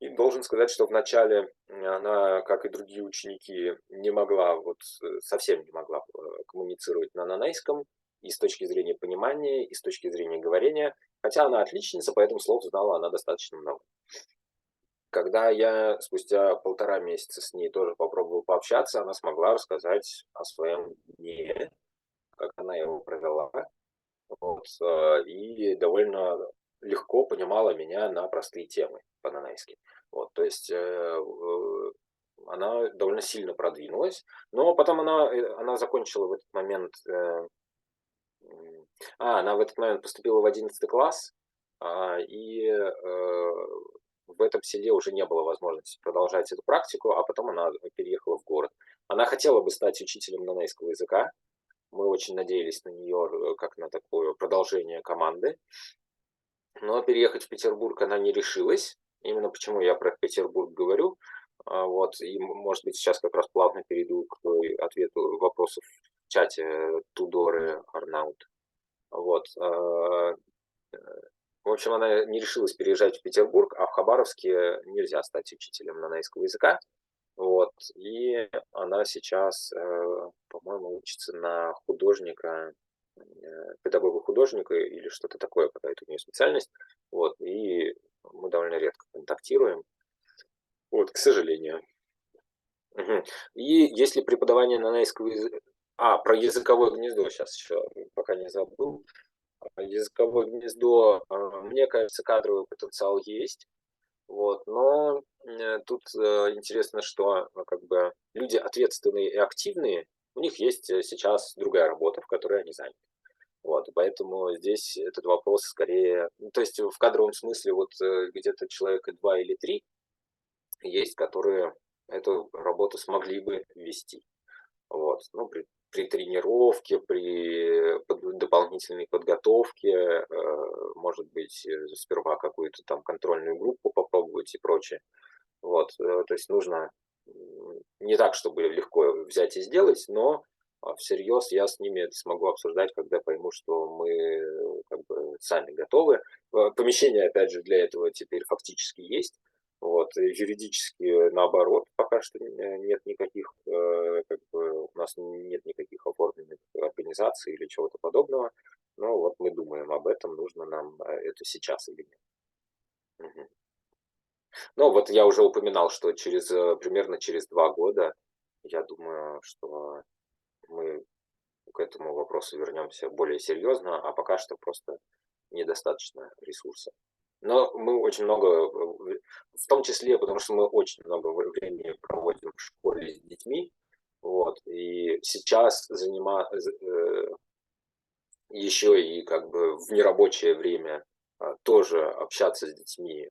[SPEAKER 3] И должен сказать, что вначале она, как и другие ученики, не могла, вот совсем не могла коммуницировать на нанайском и с точки зрения понимания, и с точки зрения говорения. Хотя она отличница, поэтому слов знала она достаточно много. Когда я спустя 1,5 месяца с ней тоже попробовал пообщаться, она смогла рассказать о своем дне, как она его провела. Вот, и довольно легко понимала меня на простые темы по-нанайски. Вот, то есть она довольно сильно продвинулась, но потом она закончила в этот момент, она в этот момент поступила в 11 класс, и в этом селе уже не было возможности продолжать эту практику, а потом она переехала в город. Она хотела бы стать учителем нанайского языка. Мы очень надеялись на нее как на такое продолжение команды. Но переехать в Петербург она не решилась. Именно почему я про Петербург говорю. Вот, и, может быть, сейчас как раз плавно перейду к ответу вопросов в чате Тудоры Арнаут. Вот. В общем, она не решилась переезжать в Петербург, а в Хабаровске нельзя стать учителем нанайского языка. Вот. И она сейчас, по-моему, учится на художника, педагога художника или что-то такое, какая-то у нее специальность. Вот. И мы довольно редко контактируем. Вот, к сожалению. Мгм. И если преподавание нанайского языка... про языковое гнездо сейчас еще, пока не забыл. Языковое гнездо, мне кажется, кадровый потенциал есть. Вот, но тут интересно, что как бы люди ответственные и активные, у них есть сейчас другая работа, в которой они заняты. Вот, поэтому здесь этот вопрос скорее, ну, то есть в кадровом смысле вот где-то человека 2 или 3 есть, которые эту работу смогли бы вести. Вот, ну, при тренировке, при дополнительной подготовке, может быть, сперва какую-то там контрольную группу попробовать и прочее. Вот, то есть нужно не так, чтобы легко взять и сделать, но всерьез я с ними это смогу обсуждать, когда пойму, что мы как бы сами готовы. Помещение, опять же, для этого теперь фактически есть. Вот, и юридически наоборот, пока что нет никаких, как бы, у нас нет никаких оформленных организаций или чего-то подобного. Но вот мы думаем об этом, нужно нам это сейчас или нет. Мгм. Ну, вот я уже упоминал, что примерно через 2 года, я думаю, что мы к этому вопросу вернемся более серьезно, а пока что просто недостаточно ресурсов. Но мы очень много, в том числе, потому что мы очень много времени проводим в школе с детьми, вот, и сейчас еще и как бы в нерабочее время тоже общаться с детьми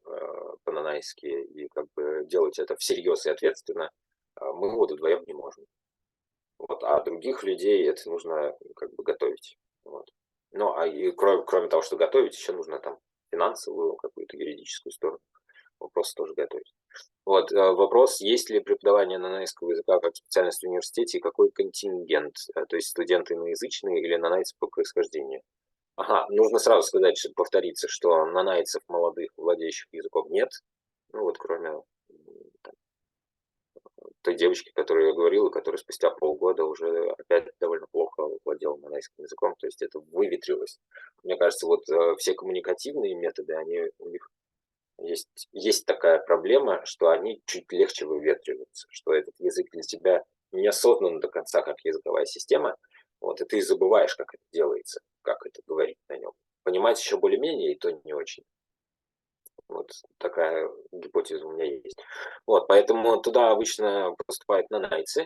[SPEAKER 3] по-нанайски и как бы делать это всерьез и ответственно, мы вот вдвоем не можем. Вот, а других людей это нужно как бы готовить. Вот. Ну, и кроме того, что готовить, еще нужно там финансовую какую-то юридическую сторону вопроса тоже готовить. Вот, вопрос, есть ли преподавание нанайского языка как специальность в университете и какой контингент, то есть студенты иноязычные или нанайцы по происхождению? Ага, нужно сразу сказать, чтобы повториться, что нанайцев молодых, владеющих языком, нет. Ну вот кроме там, той девочки, которую я говорил, и которая спустя полгода уже опять довольно плохо владела нанайским языком, то есть это выветрилось. Мне кажется, вот все коммуникативные методы, у них есть такая проблема, что они чуть легче выветриваются, что этот язык для тебя не осознан до конца как языковая система, вот, и ты забываешь, как это делается, как это говорить на нем. Понимать еще более-менее, и то не очень. Вот такая гипотеза у меня есть. Вот, поэтому туда обычно поступают нанайцы.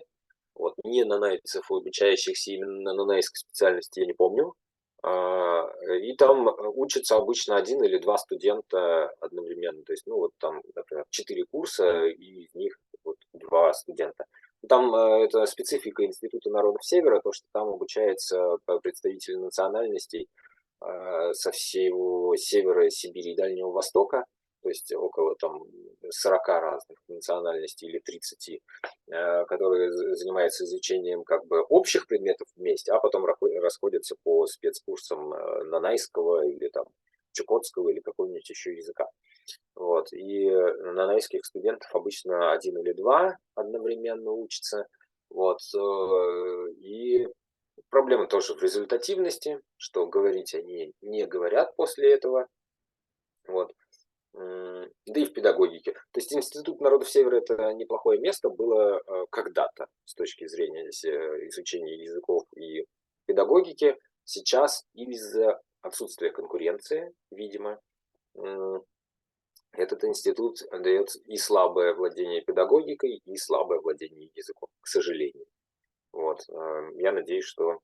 [SPEAKER 3] Вот, не нанайцев, обучающихся именно на нанайской специальности, я не помню. И там учатся обычно 1 или 2 студента одновременно. То есть, ну вот там, например, 4 курса, и из них вот 2 студента. Там это специфика Института народов Севера, то, что там обучается представители национальностей со всего севера Сибири и Дальнего Востока, то есть около там 40 разных национальностей или 30, которые занимаются изучением как бы общих предметов вместе, а потом расходятся по спецкурсам нанайского или там чукотского или какого-нибудь еще языка. Вот. И нанайских студентов обычно 1 или 2 одновременно учатся. Вот. И проблема тоже в результативности, что говорить они не говорят после этого. Вот. Да и в педагогике. То есть Институт народов Севера это неплохое место было когда-то с точки зрения изучения языков и педагогики. Сейчас из-за отсутствия конкуренции, видимо, этот институт дает и слабое владение педагогикой, и слабое владение языком, к сожалению. Вот. Я надеюсь, что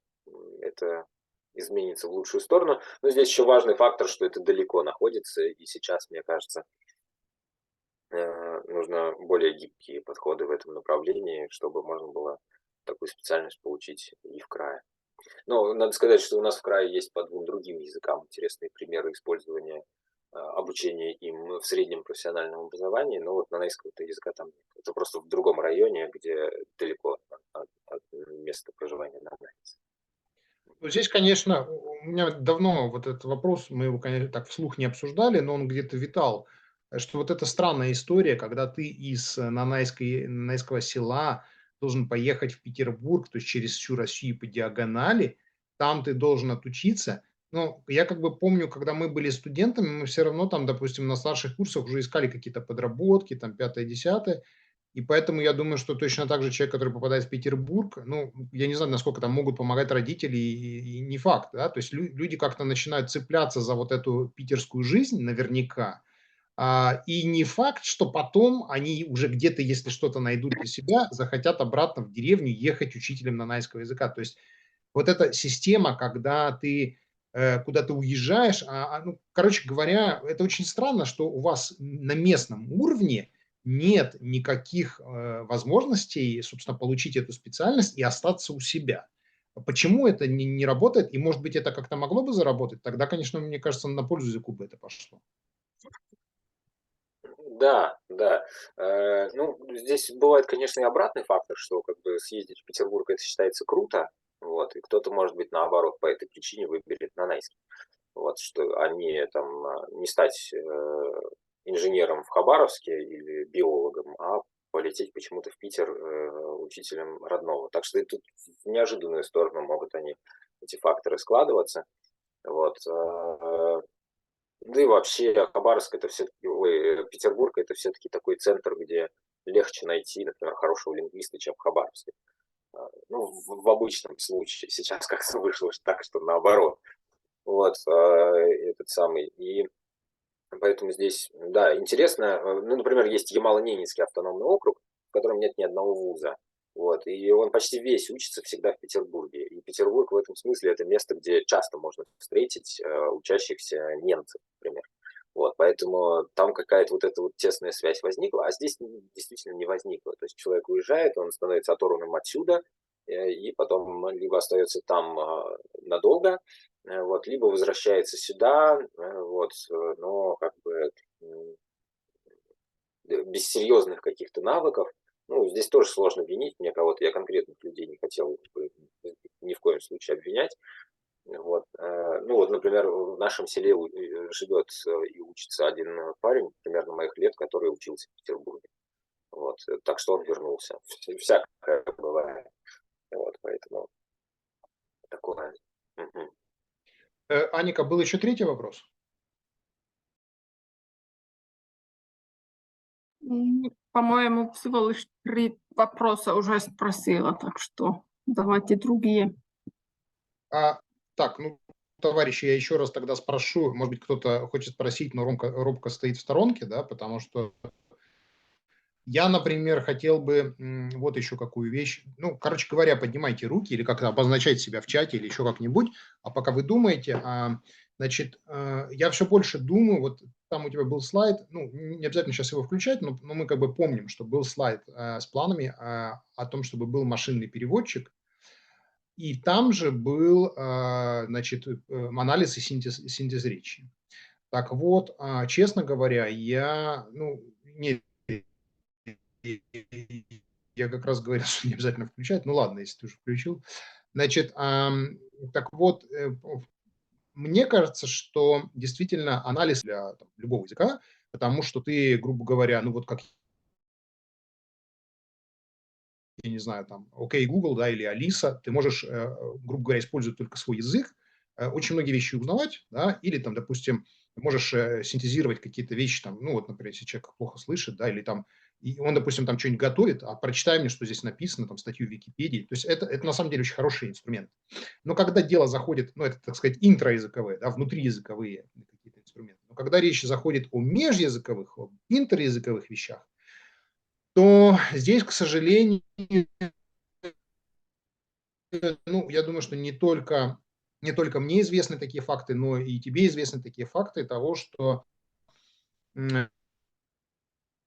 [SPEAKER 3] это изменится в лучшую сторону. Но здесь еще важный фактор, что это далеко находится, и сейчас, мне кажется, нужно более гибкие подходы в этом направлении, чтобы можно было такую специальность получить и в крае. Но надо сказать, что у нас в крае есть по 2 другим языкам интересные примеры использования обучения им в среднем профессиональном образовании, но вот нанайского-то языка там нет. Это просто в другом районе, где далеко от места проживания нанайцев.
[SPEAKER 1] Ну, здесь, конечно, у меня давно вот этот вопрос, мы его, конечно, так вслух не обсуждали, но он где-то витал, что вот эта странная история, когда ты из Нанайского села должен поехать в Петербург, то есть через всю Россию по диагонали, там ты должен отучиться. Но я как бы помню, когда мы были студентами, мы все равно там, допустим, на старших курсах уже искали какие-то подработки, там, пятое, десятое. И поэтому я думаю, что точно так же человек, который попадает в Петербург, ну, я не знаю, насколько там могут помогать родители, и не факт, да, то есть люди как-то начинают цепляться за вот эту питерскую жизнь наверняка, и не факт, что потом они уже где-то, если что-то найдут для себя, захотят обратно в деревню ехать учителем нанайского языка. То есть вот эта система, когда ты куда-то уезжаешь, ну, короче говоря, это очень странно, что у вас на местном уровне нет никаких возможностей, собственно, получить эту специальность и остаться у себя. Почему это не работает? И, может быть, это как-то могло бы заработать? Тогда, конечно, мне кажется, на пользу языку бы это пошло.
[SPEAKER 3] Да, да. Ну, здесь бывает, конечно, и обратный фактор, что как бы съездить в Петербург это считается круто, вот, и кто-то, может быть, наоборот, по этой причине выберет Нанайский. Вот, что они там не стать инженером в Хабаровске или биологом, а полететь почему-то в Питер учителем родного. Так что и тут в неожиданную сторону могут они, эти факторы складываться. Вот. Да и вообще Хабаровск это все-таки, Петербург это все-таки такой центр, где легче найти, например, хорошего лингвиста, чем в Хабаровске. Ну, в обычном случае. Сейчас как-то вышло так, что наоборот. Вот, этот самый. И поэтому здесь, да, интересно. Ну, например, есть Ямало-Ненецкий автономный округ, в котором нет ни одного вуза. Вот, и он почти весь учится всегда в Петербурге. И Петербург в этом смысле это место, где часто можно встретить учащихся немцев, например. Вот, поэтому там какая-то вот эта вот тесная связь возникла, а здесь действительно не возникла. То есть человек уезжает, он становится оторванным отсюда, и потом либо остается там надолго, вот, либо возвращается сюда, вот, но как бы без серьезных каких-то навыков. Ну, здесь тоже сложно винить мне кого-то, я конкретных людей не хотел бы ни в коем случае обвинять. Вот. Ну вот, например, в нашем селе живет и учится один парень примерно моих лет, который учился в Петербурге. Вот. Так что он вернулся. Всякое бывает. Вот, поэтому такое. Мгм.
[SPEAKER 1] Аника, был еще третий вопрос?
[SPEAKER 5] По-моему, всего лишь 3 вопроса уже спросила, так что давайте другие.
[SPEAKER 1] Так, ну, товарищи, я еще раз тогда спрошу, может быть, кто-то хочет спросить, но робко стоит в сторонке, да, потому что я, например, хотел бы вот еще какую вещь. Ну, короче говоря, поднимайте руки или как-то обозначайте себя в чате или еще как-нибудь. А пока вы думаете, значит, я все больше думаю, вот там у тебя был слайд, ну, не обязательно сейчас его включать, но мы как бы помним, что был слайд с планами о том, чтобы был машинный переводчик, и там же был, значит, анализ и синтез речи. Так вот, честно говоря, я, ну, не я как раз говорил, что не обязательно включать. Ну ладно, если ты уже включил. Значит, так вот, мне кажется, что действительно анализ для там, любого языка, потому что ты, грубо говоря, ну вот как, я не знаю, там, окей, Google, да, или Алиса, ты можешь, грубо говоря, использовать только свой язык, очень многие вещи узнавать, да, или там, допустим, можешь синтезировать какие-то вещи, там, ну вот, например, если человек плохо слышит, да, или там, и он, допустим, там что-нибудь готовит, а прочитай мне, что здесь написано, там, статью в Википедии. То есть это на самом деле очень хороший инструмент. Но когда дело заходит, ну, это, так сказать, интроязыковые, да, внутриязыковые какие-то инструменты, но когда речь заходит о межязыковых, о интерязыковых вещах, то здесь, к сожалению, ну, я думаю, что не только мне известны такие факты, но и тебе известны такие факты того, что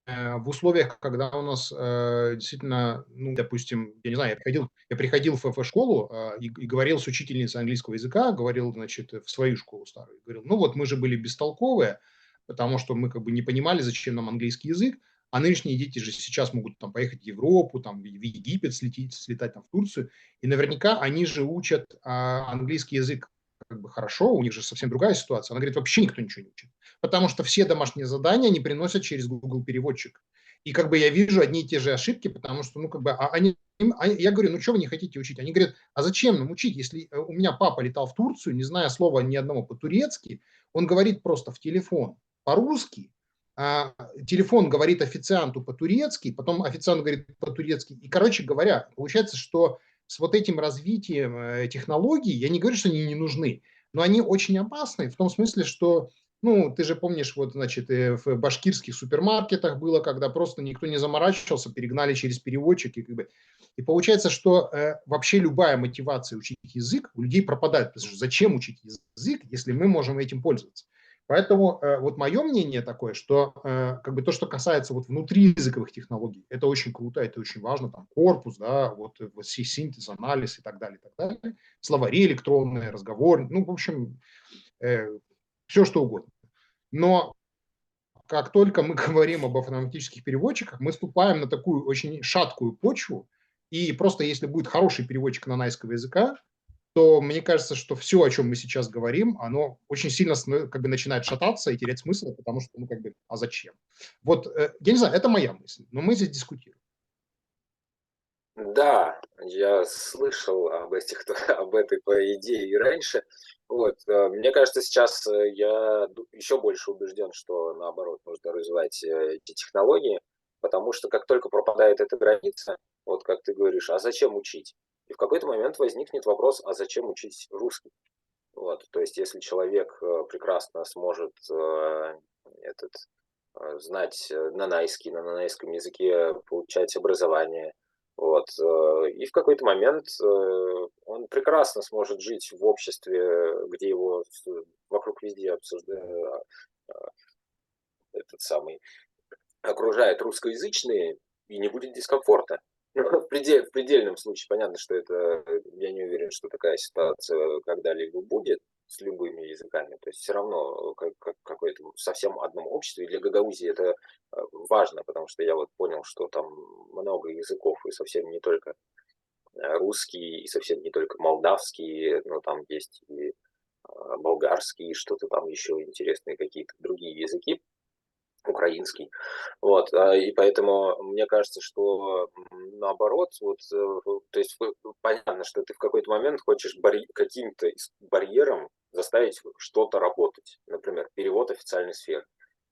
[SPEAKER 1] в условиях, когда у нас действительно, ну, допустим, я не знаю, я приходил в ФФ-школу и говорил с учительницей английского языка, говорил, значит, в свою школу старую, говорил, ну вот мы же были бестолковые, потому что мы как бы не понимали, зачем нам английский язык, а нынешние дети же сейчас могут там поехать в Европу, там, в Египет слетать там, в Турцию, и наверняка они же учат английский язык как бы хорошо, у них же совсем другая ситуация. Она говорит, вообще никто ничего не учит, потому что все домашние задания они приносят через Google переводчик. И как бы я вижу одни и те же ошибки, потому что, ну, как бы, я говорю, ну, что вы не хотите учить? Они говорят, а зачем нам учить, если у меня папа летал в Турцию, не зная слова ни одного по-турецки, он говорит просто в телефон по-русски, телефон говорит официанту по-турецки, потом официант говорит по-турецки. И, короче говоря, получается, что с вот этим развитием технологий, я не говорю, что они не нужны, но они очень опасны в том смысле, что, ну, ты же помнишь, вот, значит, в башкирских супермаркетах было, когда просто никто не заморачивался, перегнали через переводчик. И, как бы, и получается, что вообще любая мотивация учить язык у людей пропадает. Потому что зачем учить язык, если мы можем этим пользоваться? Поэтому вот мое мнение такое, что как бы то, что касается вот внутриязыковых технологий, это очень круто, это очень важно, там корпус, да, вот синтез, анализ и так далее, словари электронные, разговор, ну, в общем, все что угодно. Но как только мы говорим об автоматических переводчиках, мы ступаем на такую очень шаткую почву, и просто если будет хороший переводчик нанайского языка, то мне кажется, что все, о чем мы сейчас говорим, оно очень сильно как бы начинает шататься и терять смысл, потому что, ну, как бы, а зачем? Вот, я не знаю, это моя мысль, но мы здесь дискутируем.
[SPEAKER 3] Да, я слышал об этой по идее и раньше. Вот, мне кажется, сейчас я еще больше убежден, что наоборот нужно развивать эти технологии, потому что как только пропадает эта граница, вот как ты говоришь, а зачем учить? И в какой-то момент возникнет вопрос, а зачем учить русский? Вот, то есть если человек прекрасно сможет знать нанайский, на нанайском языке получать образование, вот. И в какой-то момент он прекрасно сможет жить в обществе, где его вокруг везде обсуждают, этот самый, окружают русскоязычные, и не будет дискомфорта. Ну, в предельном случае понятно, что это, я не уверен, что такая ситуация когда-либо будет с любыми языками. То есть все равно какое-то совсем одном обществе. Для Гагаузии это важно, потому что я вот понял, что там много языков, и совсем не только русский, и совсем не только молдавский, но там есть и болгарский, что-то там еще интересные какие-то другие языки, украинский. Вот, и поэтому мне кажется, что наоборот, вот, то есть понятно, что ты в какой-то момент хочешь каким-то барьером заставить что-то работать, например, перевод официальной сферы.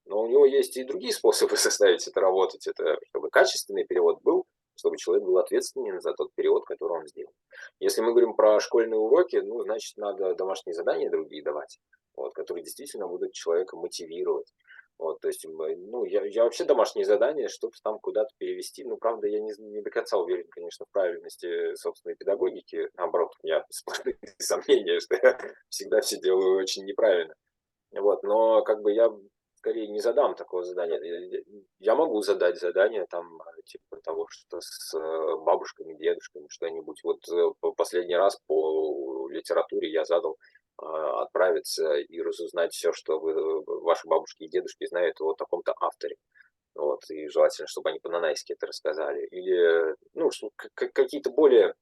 [SPEAKER 3] Но у него есть и другие способы заставить это работать, это чтобы качественный перевод был, чтобы человек был ответственен за тот перевод, который он сделал. Если мы говорим про школьные уроки, ну, значит, надо домашние задания другие давать, вот, которые действительно будут человека мотивировать. Вот, то есть, ну, я вообще домашние задания, что-то там куда-то перевести, ну, правда, я не до конца уверен, конечно, в правильности собственной педагогики, наоборот, у меня сплошные сомнения, что я всегда все делаю очень неправильно. Вот, но как бы я скорее не задам такого задания. Я могу задать задание там, типа того, что с бабушками, дедушками, что-нибудь. Вот последний раз по литературе я задал отправиться и разузнать все, что ваши бабушки и дедушки знают о таком-то авторе. Вот, и желательно, чтобы они по-нанайски это рассказали. Или, ну, какие-то более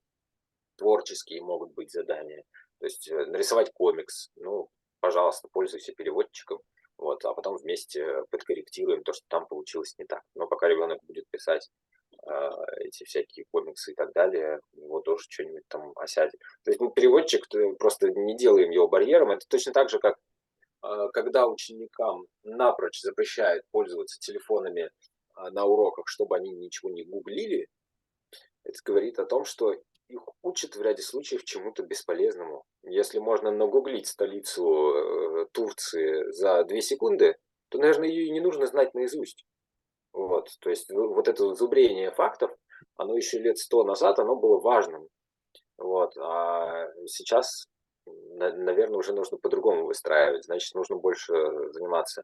[SPEAKER 3] творческие могут быть задания. То есть нарисовать комикс, ну, пожалуйста, пользуйся переводчиком, вот, а потом вместе подкорректируем то, что там получилось не так. Но пока ребенок будет писать эти всякие комиксы и так далее, у него тоже что-нибудь там осядет. То есть мы переводчик, просто не делаем его барьером. Это точно так же, как когда ученикам напрочь запрещают пользоваться телефонами на уроках, чтобы они ничего не гуглили, это говорит о том, что их учат в ряде случаев чему-то бесполезному. Если можно нагуглить столицу Турции за 2 секунды, то, наверное, ее и не нужно знать наизусть. Вот, то есть вот это зубрение фактов, оно еще лет 100 назад, оно было важным. Вот, а сейчас, наверное, уже нужно по-другому выстраивать. Значит, нужно больше заниматься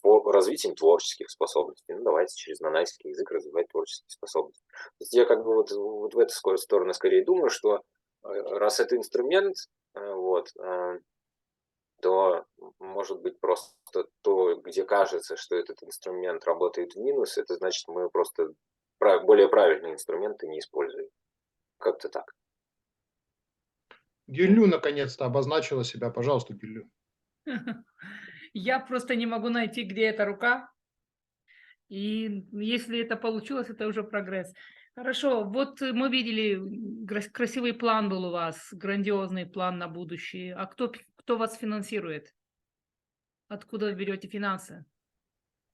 [SPEAKER 3] развитием творческих способностей. Ну, давайте через нанайский язык развивать творческие способности. То есть я как бы вот в эту сторону скорее думаю, что раз это инструмент, вот, то, может быть, просто то, где кажется, что этот инструмент работает в минус, это значит, мы просто более правильные инструменты не используем. Как-то так.
[SPEAKER 1] Гюлю наконец-то обозначила себя. Пожалуйста, Гюлю.
[SPEAKER 2] Я просто не могу найти, где эта рука. И если это получилось, это уже прогресс. Хорошо, вот мы видели, красивый план был у вас, грандиозный план на будущее. А кто вас финансирует? Откуда вы берете финансы?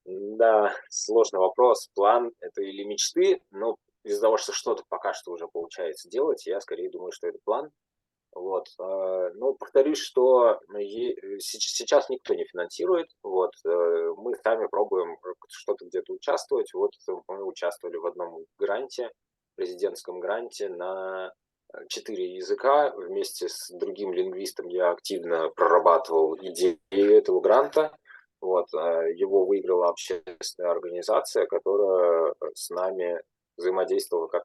[SPEAKER 3] Да, сложный вопрос. План – это или мечты, но из-за того, что что-то пока что уже получается делать, я скорее думаю, что это план. Вот. Но повторюсь, что сейчас никто не финансирует. Вот. Мы сами пробуем что-то где-то участвовать. Вот мы участвовали в одном гранте, президентском гранте на 4 языка. Вместе с другим лингвистом я активно прорабатывал идею этого гранта. Вот. Его выиграла общественная организация, которая с нами взаимодействовала как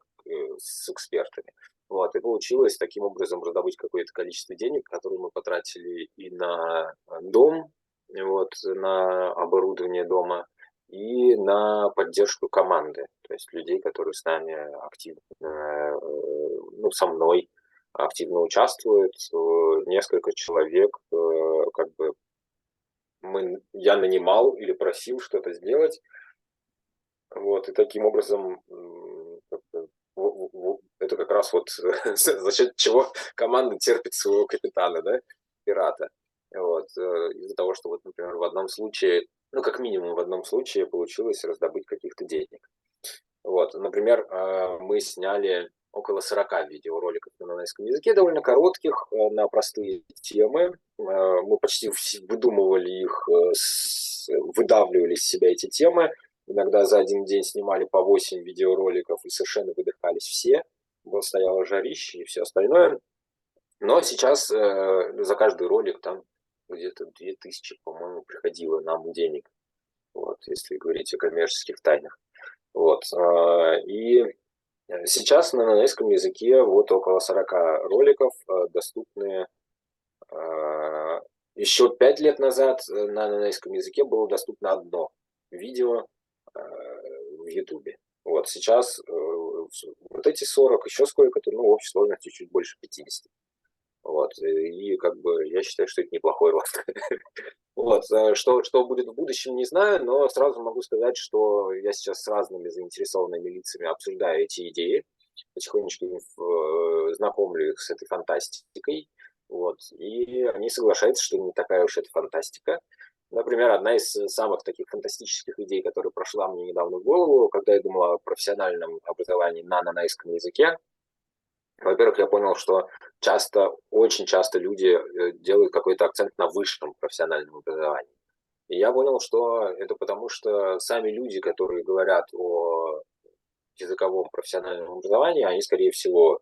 [SPEAKER 3] с экспертами. Вот, и получилось таким образом раздобыть какое-то количество денег, которые мы потратили и на дом, вот, на оборудование дома, и на поддержку команды, то есть людей, которые с нами активно, ну, со мной активно участвуют, несколько человек, как бы я нанимал или просил что-то сделать, вот, и таким образом это как раз вот за счет чего команда терпит своего капитана, да, пирата. Вот. Из-за того, что вот, например, в одном случае, ну, как минимум в одном случае получилось раздобыть каких-то денег. Вот. Например, мы сняли около 40 видеороликов на нанайском языке, довольно коротких, на простые темы. Мы почти выдумывали их, выдавливали из себя эти темы. Иногда за один день снимали по 8 видеороликов и совершенно выдыхались все. Стояло жарище и все остальное. Но сейчас за каждый ролик там где-то 2000, по-моему, приходило нам денег. Вот, если говорить о коммерческих тайнах. Вот. И сейчас на нанайском языке вот около 40 роликов доступны. Еще 5 лет назад на нанайском языке было доступно одно видео в Ютубе. Вот сейчас вот эти 40, еще сколько-то, ну, в общей сложности чуть больше 50. Вот, и как бы я считаю, что это неплохой рост. Вот, что будет в будущем, не знаю, но сразу могу сказать, что я сейчас с разными заинтересованными лицами обсуждаю эти идеи, потихонечку знакомлю их с этой фантастикой, вот, и они соглашаются, что не такая уж это фантастика. Например, одна из самых таких фантастических идей, которая прошла мне недавно в голову, когда я думал о профессиональном образовании на нанайском языке. Во-первых, я понял, что очень часто люди делают какой-то акцент на высшем профессиональном образовании. И я понял, что это потому, что сами люди, которые говорят о языковом профессиональном образовании, они, скорее всего,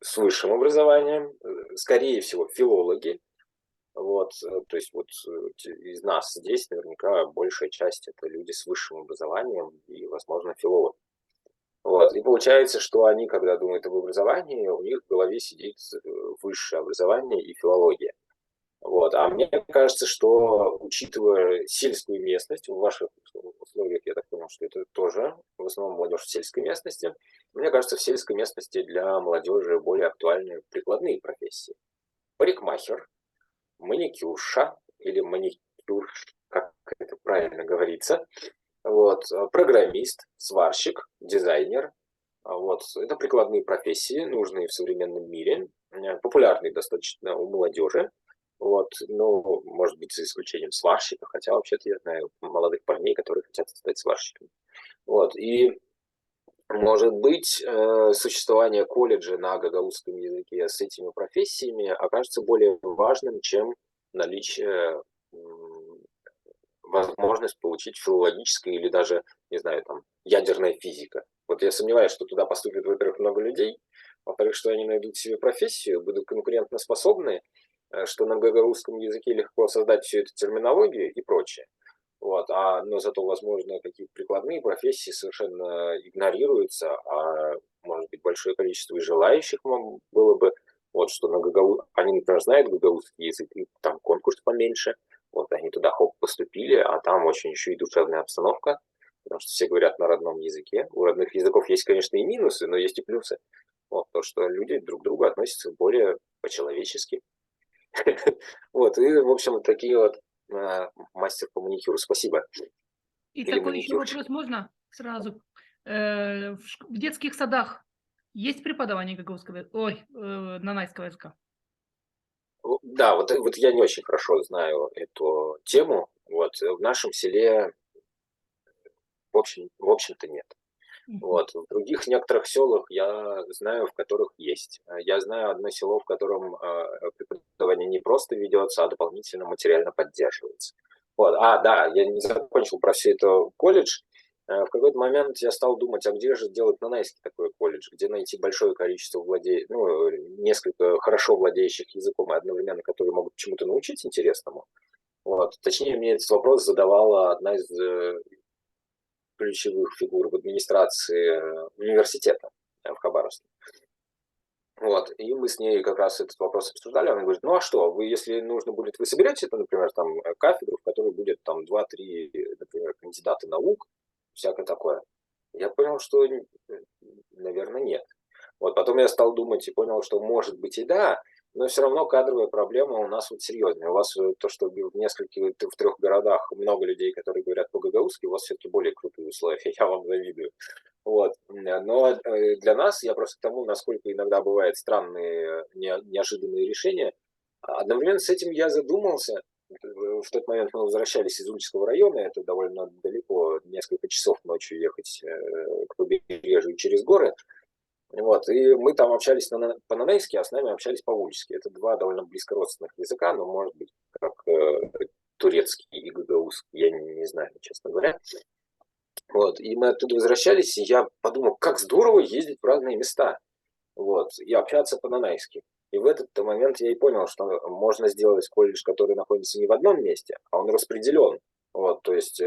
[SPEAKER 3] с высшим образованием, скорее всего, филологи. Вот, то есть вот из нас здесь наверняка большая часть это люди с высшим образованием и, возможно, филологи. Вот, и получается, что они, когда думают об образовании, у них в голове сидит высшее образование и филология. Вот. А мне кажется, что, учитывая сельскую местность, в ваших условиях, я так понял, что это тоже в основном молодежь в сельской местности, мне кажется, в сельской местности для молодежи более актуальны прикладные профессии. Парикмахер, маникюрша или маникюрш, как это правильно говорится, вот, программист, сварщик, дизайнер. Вот, это прикладные профессии, нужные в современном мире, популярные достаточно у молодежи. Вот, ну, может быть, за исключением сварщика, хотя вообще-то я знаю молодых парней, которые хотят стать сварщиками. Вот, и может быть, существование колледжа на гагаузском языке с этими профессиями окажется более важным, чем наличие возможность получить филологическое или даже, не знаю, там, ядерная физика. Вот я сомневаюсь, что туда поступит, во-первых, много людей, во-вторых, что они найдут себе профессию, будут конкурентоспособны, что на гагаузском языке легко создать всю эту терминологию и прочее. Вот, но зато, возможно, какие-то прикладные профессии совершенно игнорируются, а может быть большое количество и желающих было бы вот, что на ГГУ, они, например, знают гагаузский язык, и там конкурс поменьше, вот, они туда хоп поступили, а там очень еще и душевная обстановка, потому что все говорят на родном языке. У родных языков есть, конечно, и минусы, но есть и плюсы. Вот, то, что люди друг к другу относятся более по-человечески. Вот, и, в общем, вот такие вот мастер по маникюру. Спасибо.
[SPEAKER 2] И
[SPEAKER 3] Или
[SPEAKER 2] такой еще
[SPEAKER 3] маникюрщик.
[SPEAKER 2] вопрос можно сразу? В детских садах есть преподавание гагаузского, нанайского языка?
[SPEAKER 3] Да, вот я не очень хорошо знаю эту тему. Вот, в нашем селе, в общем-то, нет. Вот. В других некоторых селах я знаю, в которых есть. Я знаю одно село, в котором преподавание не просто ведется, а дополнительно материально поддерживается. Вот. Да, я не закончил про все это колледж. В какой-то момент я стал думать, а где же делать нанайский такой колледж, где найти большое количество несколько хорошо владеющих языком и одновременно, которые могут чему-то научить интересному. Вот. Точнее, мне этот вопрос задавала одна из ключевых фигур в администрации университета в Хабаровске. Вот, и мы с ней как раз этот вопрос обсуждали. Она говорит, ну а что, вы, если нужно будет, вы соберете, например, там кафедру, в которой будет там 2-3, например, кандидата наук, всякое такое. Я понял, что, наверное, нет. Вот, потом я стал думать и понял, что может быть и да, но все равно кадровая проблема у нас вот серьезная. У вас то, что в 3 городах много людей, которые говорят по-гагаузски, у вас все-таки более крутые условия, я вам завидую. Вот. Но для нас, я просто к тому, насколько иногда бывают странные, неожиданные решения, одновременно с этим я задумался. В тот момент мы возвращались из Ульчского района, это довольно далеко, несколько часов ночью ехать к побережью через горы. Вот, и мы там общались по-нанайски, а с нами общались по-ульчески. Это два довольно близко родственных языка, но, может быть, как турецкий и гагаузский, я не знаю, честно говоря. Вот, и мы оттуда возвращались, и я подумал, как здорово ездить в разные места, вот, и общаться по-нанайски. И в этот момент я и понял, что можно сделать колледж, который находится не в одном месте, а он распределен. Вот, то есть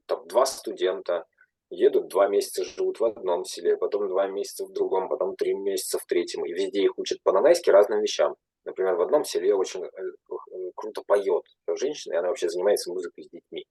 [SPEAKER 3] там 2 студента едут, 2 месяца живут в одном селе, потом 2 месяца в другом, потом 3 месяца в третьем, и везде их учат по-нанайски разным вещам. Например, в одном селе очень круто поет женщина, и она вообще занимается музыкой с детьми.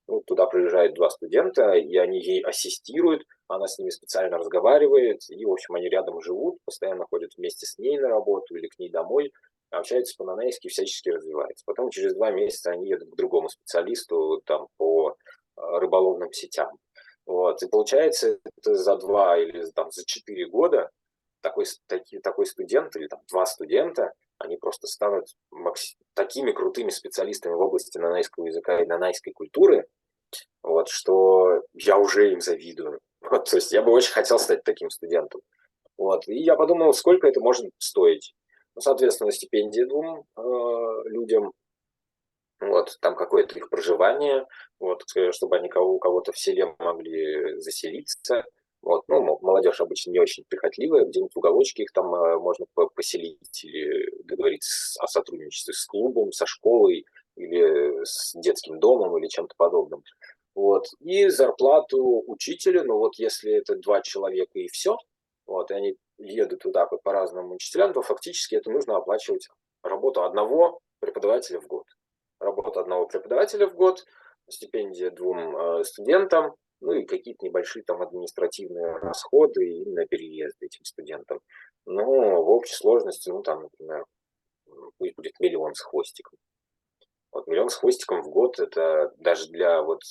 [SPEAKER 3] Ну, туда приезжают 2 студента, и они ей ассистируют, она с ними специально разговаривает, и, в общем, они рядом живут, постоянно ходят вместе с ней на работу или к ней домой, общаются по-нанайски, всячески развиваются. Потом через 2 месяца они едут к другому специалисту там, по рыболовным сетям. Вот. И получается, это за 2 или там, за 4 года такой студент или там 2 студента, они просто станут такими крутыми специалистами в области нанайского языка и нанайской культуры, вот, что я уже им завидую. Вот, то есть я бы очень хотел стать таким студентом. Вот, и я подумал, сколько это может стоить. Ну, соответственно, стипендия 2 людям, вот, там какое-то их проживание, вот, чтобы они у кого-то в селе могли заселиться. Вот, ну, молодежь обычно не очень прихотливая, где-нибудь в уголочке их там можно поселить или договориться о сотрудничестве с клубом, со школой или с детским домом или чем-то подобным. Вот, и зарплату учителя, ну вот если это 2 человека и все, вот, и они едут туда по разным учителям, то фактически это нужно оплачивать работу одного преподавателя в год. Работа одного преподавателя в год, стипендия 2 студентам, ну и какие-то небольшие там административные расходы и на переезд этим студентам. Но в общей сложности, ну там, например, пусть будет 1 000 000 с хвостиком. Вот 1 000 000 с хвостиком в год, это даже для вот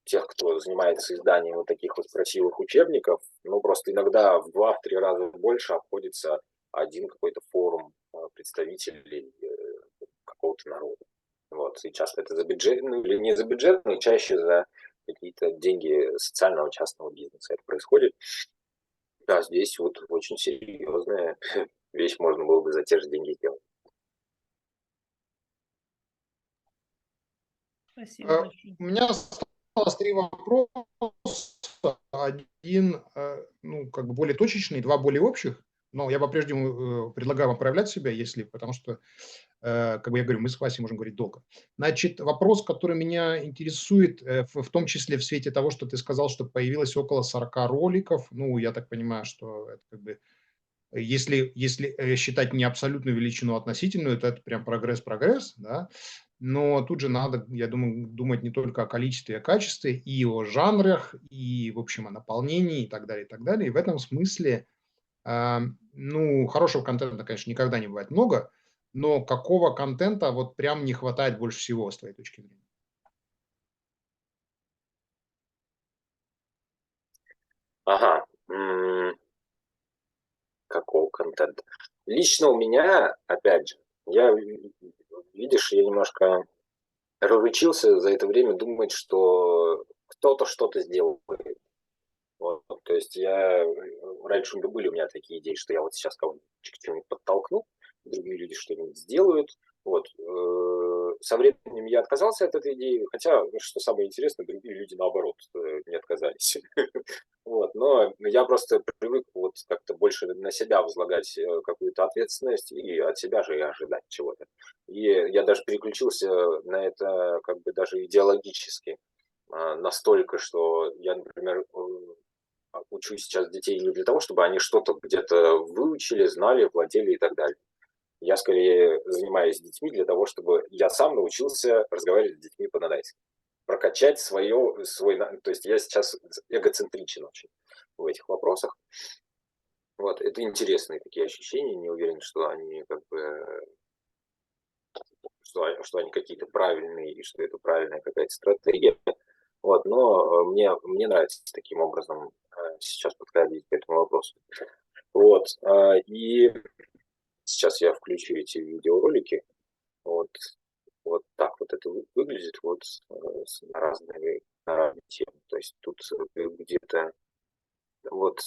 [SPEAKER 3] тех, кто занимается изданием вот таких вот красивых учебников, ну просто иногда в 2-3 раза больше обходится один какой-то форум представителей какого-то народа. Вот, и часто это за бюджет, ну или не за бюджет, но чаще за какие-то деньги социального частного бизнеса это происходит. Да, здесь вот очень серьезная вещь можно было бы за те же деньги сделать.
[SPEAKER 2] Спасибо большое.
[SPEAKER 1] У меня осталось 3 вопроса. Один, ну, как бы более точечный, 2 более общих. Но я по-прежнему предлагаю вам проявлять себя, потому что, как бы я говорю, мы с Васей можем говорить долго. Значит, вопрос, который меня интересует, в том числе в свете того, что ты сказал, что появилось около 40 роликов. Ну, я так понимаю, что это как бы Если считать не абсолютную величину, а относительную, то это прям прогресс, да. Но тут же надо, я думаю, думать не только о количестве, а о качестве, и о жанрах, и, в общем, о наполнении, и так далее, и так далее. И в этом смысле, ну, хорошего контента, конечно, никогда не бывает много, но какого контента вот прям не хватает больше всего, с твоей точки зрения?
[SPEAKER 3] Ага. Какого контента? Лично у меня, опять же, видишь, я немножко разучился за это время думать, что кто-то что-то сделает. Вот, то есть раньше были у меня такие идеи, что я вот сейчас кого-нибудь к чему-нибудь подтолкну, другие люди что-нибудь сделают. Вот. Со временем я отказался от этой идеи, хотя, что самое интересное, другие люди, наоборот, не отказались. Вот. Но я просто привык вот как-то больше на себя возлагать какую-то ответственность и от себя же и ожидать чего-то. И я даже переключился на это как бы даже идеологически. Настолько, что я, например, учу сейчас детей не для того, чтобы они что-то где-то выучили, знали, владели и так далее. Я скорее занимаюсь с детьми для того, чтобы я сам научился разговаривать с детьми по-нанайски. Прокачать свой... То есть я сейчас эгоцентричен очень в этих вопросах. Вот, это интересные такие ощущения. Не уверен, что они как бы... Что они какие-то правильные и что это правильная какая-то стратегия. Вот, но мне нравится таким образом сейчас подходить к этому вопросу. Вот, и сейчас я включу эти видеоролики. Вот так вот это выглядит вот на разные темы. То есть тут где-то вот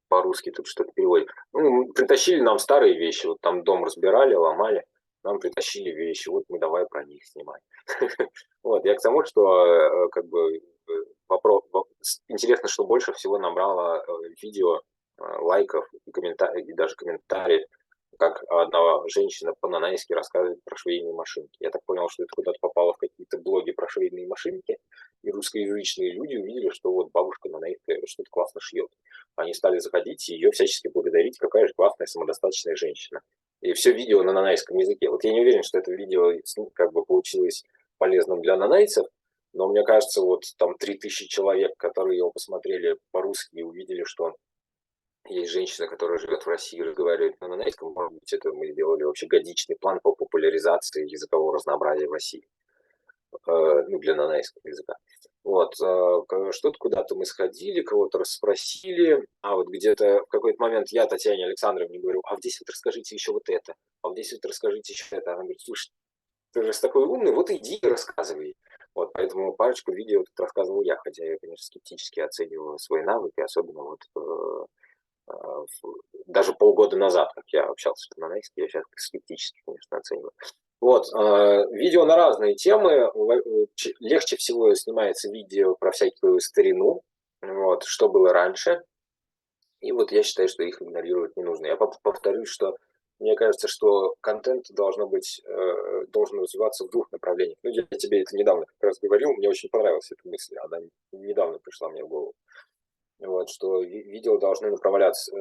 [SPEAKER 3] по-русски тут что-то переводит. Ну, притащили нам старые вещи, вот там дом разбирали, ломали, нам притащили вещи, вот мы давай про них снимать. Вот, я к тому, что как бы интересно, что больше всего набрало видео лайков и даже комментариев, как одна женщина по-нанайски рассказывает про швейные машинки. Я так понял, что это куда-то попало в какие-то блоги про швейные машинки, и русскоязычные люди увидели, что вот бабушка нанайская что-то классно шьет. Они стали заходить и ее всячески благодарить, какая же классная самодостаточная женщина. И все видео на нанайском языке. Вот я не уверен, что это видео как бы получилось полезным для нанайцев, но мне кажется, вот там 3000 человек, которые его посмотрели по-русски и увидели, что есть женщина, которая живет в России и разговаривает на нанайском, может быть, это мы сделали вообще годичный план по популяризации языкового разнообразия в России, ну, для нанайского языка. Вот, что-то куда-то мы сходили, кого-то расспросили, а вот где-то в какой-то момент я Татьяне Александровне говорю, а вот здесь вот расскажите еще вот это, а вот здесь вот расскажите еще это. Она говорит, слушай, ты же такой умный, вот иди и рассказывай. Вот, поэтому парочку видео тут рассказывал я, хотя я, конечно, скептически оцениваю свои навыки, особенно вот даже полгода назад, как я общался с нанайским, я сейчас скептически, конечно, оцениваю. Вот, видео на разные темы. Легче всего снимается видео про всякую старину, вот, что было раньше. И вот я считаю, что их игнорировать не нужно. Я повторюсь, что мне кажется, что контент должен развиваться в двух направлениях. Ну, я тебе это недавно как раз говорил, мне очень понравилась эта мысль, она недавно пришла мне в голову. Вот, что видео должны направляться,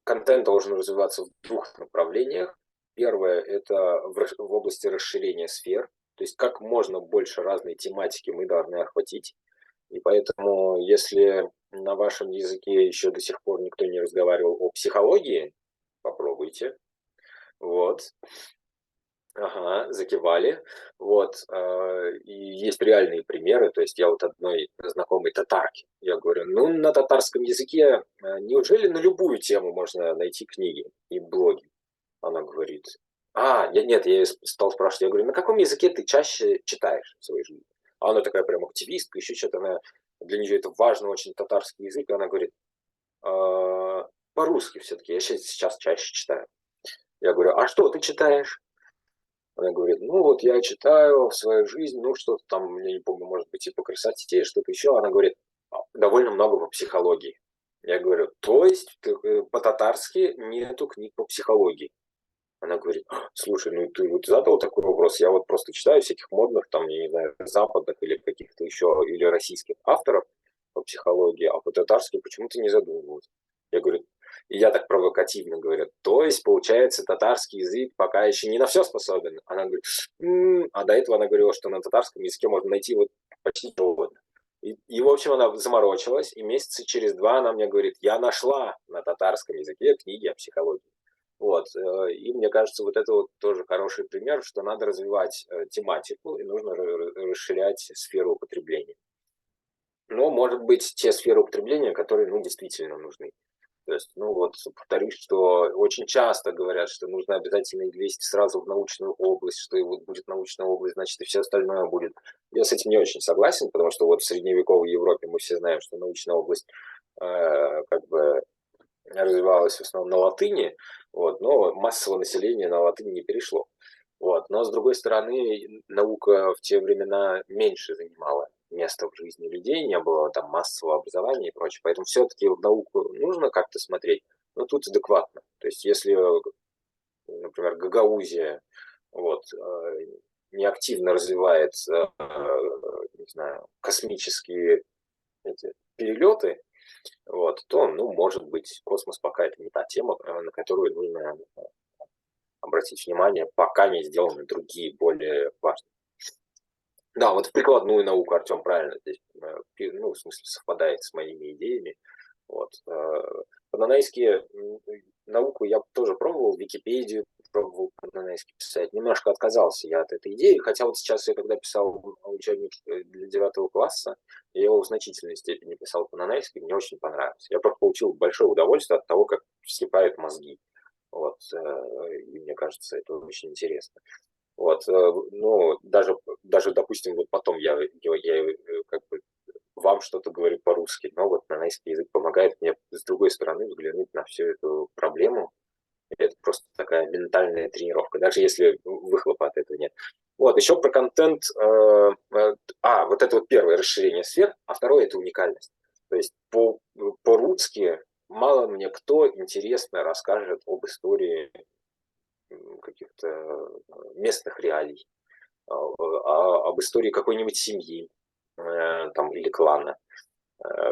[SPEAKER 3] контент должен развиваться в двух направлениях. Первое – это в области расширения сфер, то есть как можно больше разной тематики мы должны охватить. И поэтому, если на вашем языке еще до сих пор никто не разговаривал о психологии, попробуйте. Вот. Ага, закивали. Вот. И есть реальные примеры. То есть я вот одной знакомой татарке, я говорю, ну, на татарском языке неужели на любую тему можно найти книги и блоги? Она говорит, нет, я ее стал спрашивать, я говорю, на каком языке ты чаще читаешь в своей жизни? А она такая прям активистка, еще что-то, для нее это важно очень татарский язык, и она говорит, по-русски все-таки, я сейчас чаще читаю. Я говорю, а что ты читаешь? Она говорит, ну вот я читаю в свою жизнь, ну что-то там, я не помню, может быть и по красоте, что-то еще. Она говорит, довольно много по психологии. Я говорю, то есть по-татарски нету книг по психологии? Она говорит, слушай, ну ты вот задал такой вопрос, я вот просто читаю всяких модных, там, я не знаю, западных или каких-то еще, или российских авторов по психологии, а по-татарски почему-то не задумывалась. Я говорю, И я так провокативно говорю, то есть, получается, татарский язык пока еще не на все способен. Она говорит, а до этого она говорила, что на татарском языке можно найти вот почти что угодно. И, в общем, она заморочилась, и месяца через 2 она мне говорит, я нашла на татарском языке книги о психологии. Вот. И мне кажется, вот это вот тоже хороший пример, что надо развивать тематику, и нужно расширять сферу употребления. Но, может быть, те сферы употребления, которые, ну, действительно нужны. То есть, ну вот, повторюсь, что очень часто говорят, что нужно обязательно их вести сразу в научную область, что и вот будет научная область, значит, и все остальное будет. Я с этим не очень согласен, потому что вот в средневековой Европе мы все знаем, что научная область как бы развивалась в основном на латыни, вот, но массовое население на латынь не перешло. Вот. Но, с другой стороны, наука в те времена меньше занимала место в жизни людей, не было там массового образования и прочее. Поэтому все-таки в науку нужно как-то смотреть, но тут адекватно. То есть если, например, Гагаузия вот, неактивно развивает не знаю, космические эти перелеты, вот, то, ну, может быть, космос пока это не та тема, на которую нужно обратить внимание, пока не сделаны другие, более важные. Да, вот в прикладную науку Артем правильно здесь, ну, в смысле, совпадает с моими идеями. Вот. По-нанайски науку я тоже пробовал, Википедию пробовал по-нанайски писать. Немножко отказался я от этой идеи, хотя вот сейчас я когда писал учебник для 9 класса, я его в значительной степени писал по-нанайски, мне очень понравилось. Я просто получил большое удовольствие от того, как вскипают мозги. Вот. И мне кажется, это очень интересно. Вот, ну, даже, допустим, вот потом я как бы вам что-то говорю по-русски, но вот нанайский язык помогает мне с другой стороны взглянуть на всю эту проблему. И это просто такая ментальная тренировка, даже если выхлопа от этого нет. Вот, еще про контент. Вот это вот первое расширение сфер, а второе это уникальность. То есть по-русски мало мне кто интересно расскажет об истории каких-то местных реалий, об истории какой-нибудь семьи там, или клана.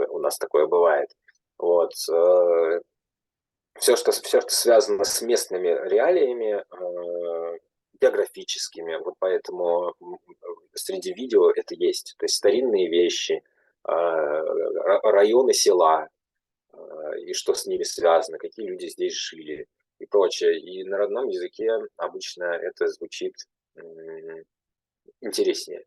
[SPEAKER 3] У нас такое бывает. Вот. Все, что связано с местными реалиями, географическими, вот поэтому среди видео это есть. То есть старинные вещи, районы села, и что с ними связано, какие люди здесь жили и прочее. И на родном языке обычно это звучит интереснее.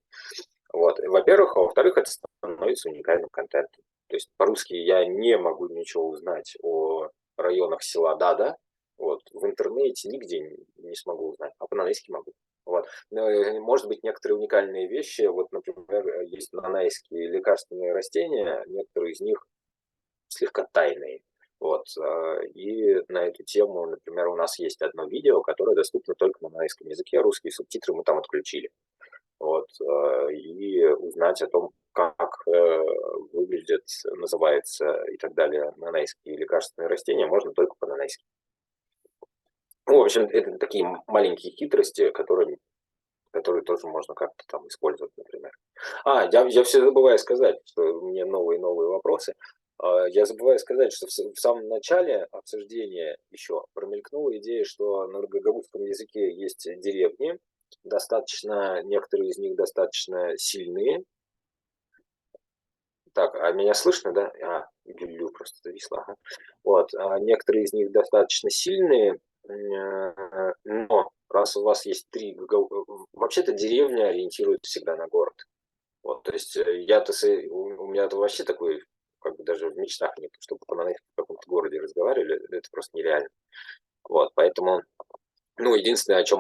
[SPEAKER 3] Вот. Во-первых, а во-вторых, это становится уникальным контентом. То есть по-русски я не могу ничего узнать о районах села Дада, вот, в интернете нигде не смогу узнать, а по-нанайски могу. Вот. Может быть, некоторые уникальные вещи, вот, например, есть нанайские лекарственные растения, некоторые из них слегка тайные. Вот. И на эту тему, например, у нас есть одно видео, которое доступно только на нанайском языке, русские субтитры мы там отключили. Вот. И узнать о том, как выглядит, называется и так далее нанайские лекарственные растения, можно только по-нанайски. Ну, в общем, это такие маленькие хитрости, которые тоже можно как-то там использовать, например. Я все забываю сказать, что у меня новые вопросы. Я забываю сказать, что в самом начале обсуждения еще промелькнула идея, что на гагаузском языке есть деревни, некоторые из них достаточно сильные. Так, а меня слышно, да? Люлю просто зависла. Ага. Вот, некоторые из них достаточно сильные, но раз у вас есть 3 вообще-то деревня ориентирует всегда на город. Вот, то есть у меня это вообще такой, как бы даже в мечтах нет, чтобы в каком-то городе разговаривали, это просто нереально. Вот, поэтому, ну, единственное, чего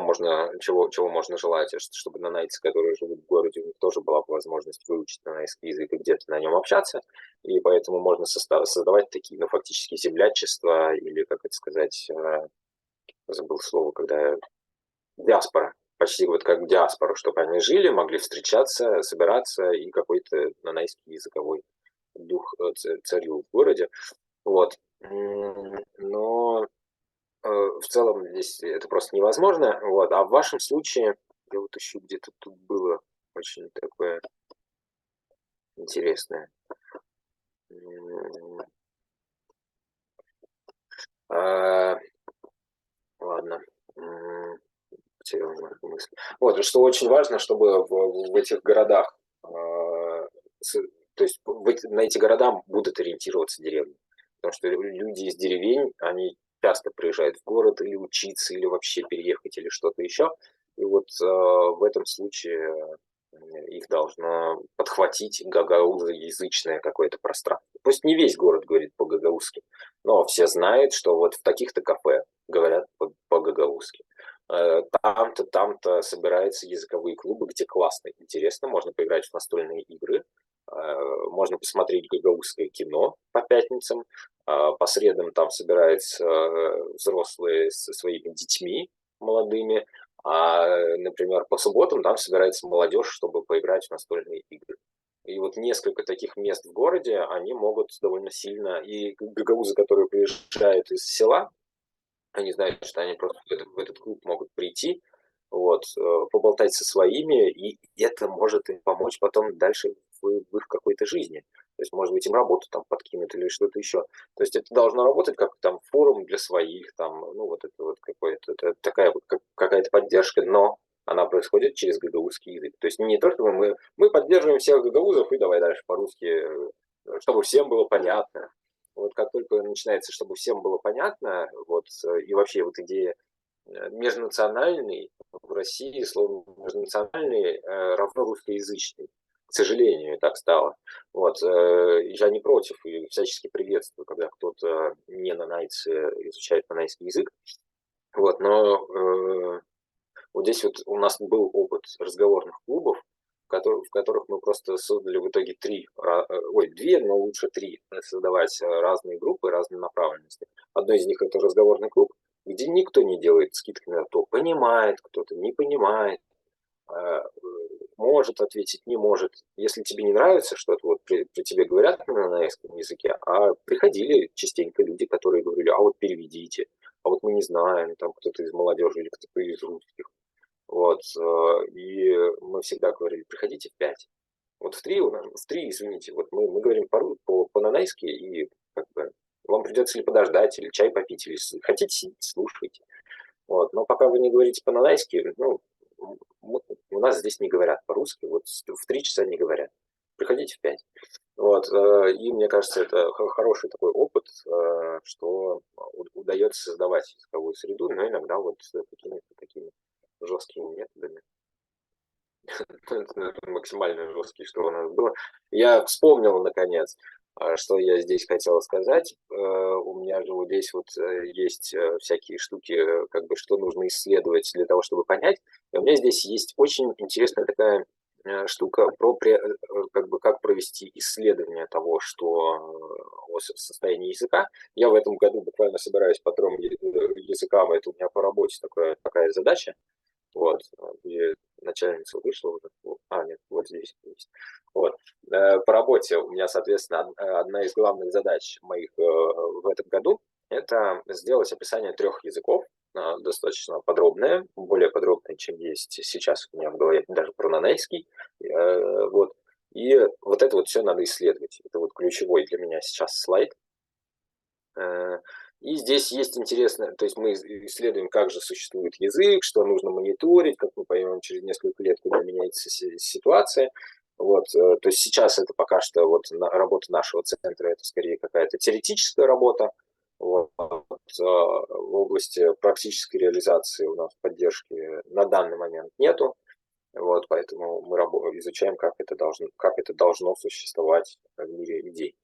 [SPEAKER 3] можно желать, чтобы нанайцы, которые живут в городе, у них тоже была бы возможность выучить нанайский язык и где-то на нем общаться, и поэтому можно создавать такие, ну, фактически землячества, или, как это сказать, забыл слово, когда диаспора, почти вот как диаспора, чтобы они жили, могли встречаться, собираться, и какой-то нанайский языковой дух царил в городе. Вот. Но в целом здесь это просто невозможно. Вот. А в вашем случае, я вот ищу, где-то тут было очень такое интересное. Ладно. Потерял мысль. Вот, что очень важно, чтобы в этих городах, то есть на эти города будут ориентироваться деревни. Потому что люди из деревень, они часто приезжают в город или учиться, или вообще переехать, или что-то еще. И вот в этом случае их должно подхватить гагаузоязычное какое-то пространство. Пусть не весь город говорит по-гагаузски, но все знают, что вот в таких-то кафе говорят по-гагаузски. Там-то, там-то собираются языковые клубы, где классно, интересно, можно поиграть в настольные игры, можно посмотреть гагаузское кино по пятницам, по средам там собираются взрослые со своими детьми молодыми, например, по субботам там собирается молодежь, чтобы поиграть в настольные игры. И вот несколько таких мест в городе, они могут довольно сильно, и гагаузы, которые приезжают из села, они знают, что они просто в этот клуб могут прийти, вот, поболтать со своими, и это может им помочь потом дальше в их какой-то жизни. То есть, может быть, им работу там подкинут или что-то еще. То есть это должно работать как там форум для своих, там, ну вот это вот какое-то, это такая вот какая-то поддержка, но она происходит через гагаузский язык. То есть не только мы поддерживаем всех гагаузов и давай дальше по-русски, чтобы всем было понятно. Вот как только начинается, чтобы всем было понятно, вот, и вообще вот идея межнациональный, в России слово межнациональный равно русскоязычный. К сожалению, так стало. Вот, я не против и всячески приветствую, когда кто-то не нанайцы изучает нанайский язык. Вот, но вот здесь вот у нас был опыт разговорных клубов, в которых мы просто создали в итоге две, но лучше три, создавать разные группы, разные направленности. Одно из них это разговорный клуб, где никто не делает скидки на то, понимает кто-то, не понимает, может ответить, не может. Если тебе не нравится что-то, вот при тебе говорят на нанайском языке, а приходили частенько люди, которые говорили, а вот переведите, а вот мы не знаем, там кто-то из молодежи или кто-то из русских. Вот, и мы всегда говорили, приходите в 5. Вот в 3, извините, вот мы говорим по-нанайски, и как бы вам придется или подождать, или чай попить, или хотите сидите, слушайте. Вот, но пока вы не говорите по-нанайски, ну, у нас здесь не говорят по-русски, вот в 3 часа не говорят. Приходите в 5. Вот, и мне кажется, это хороший такой опыт, что удается создавать языковую среду, но иногда вот такими жесткими методами. Максимально жесткие, что у нас было. Я вспомнил, наконец, что я здесь хотел сказать. У меня же вот здесь вот есть всякие штуки, как бы, что нужно исследовать для того, чтобы понять. И у меня здесь есть очень интересная такая штука про как бы как провести исследование того, что о состоянии языка. Я в этом году буквально собираюсь по 3 языкам, это у меня по работе такая задача. Вот, и начальница вышла уже. Нет, вот здесь есть. Вот. По работе у меня, соответственно, одна из главных задач моих в этом году – это сделать описание 3 языков, достаточно подробное, более подробное, чем есть сейчас у меня в голове, даже про нанайский. Вот. И вот это вот все надо исследовать. Это вот ключевой для меня сейчас слайд. И здесь есть интересно, то есть мы исследуем, как же существует язык, что нужно мониторить, как мы поймем через несколько лет, куда меняется ситуация. Вот, то есть сейчас это пока что вот работа нашего центра, это скорее какая-то теоретическая работа. Вот, в области практической реализации у нас поддержки на данный момент нету. Вот, поэтому мы изучаем, как это должно существовать в мире идей.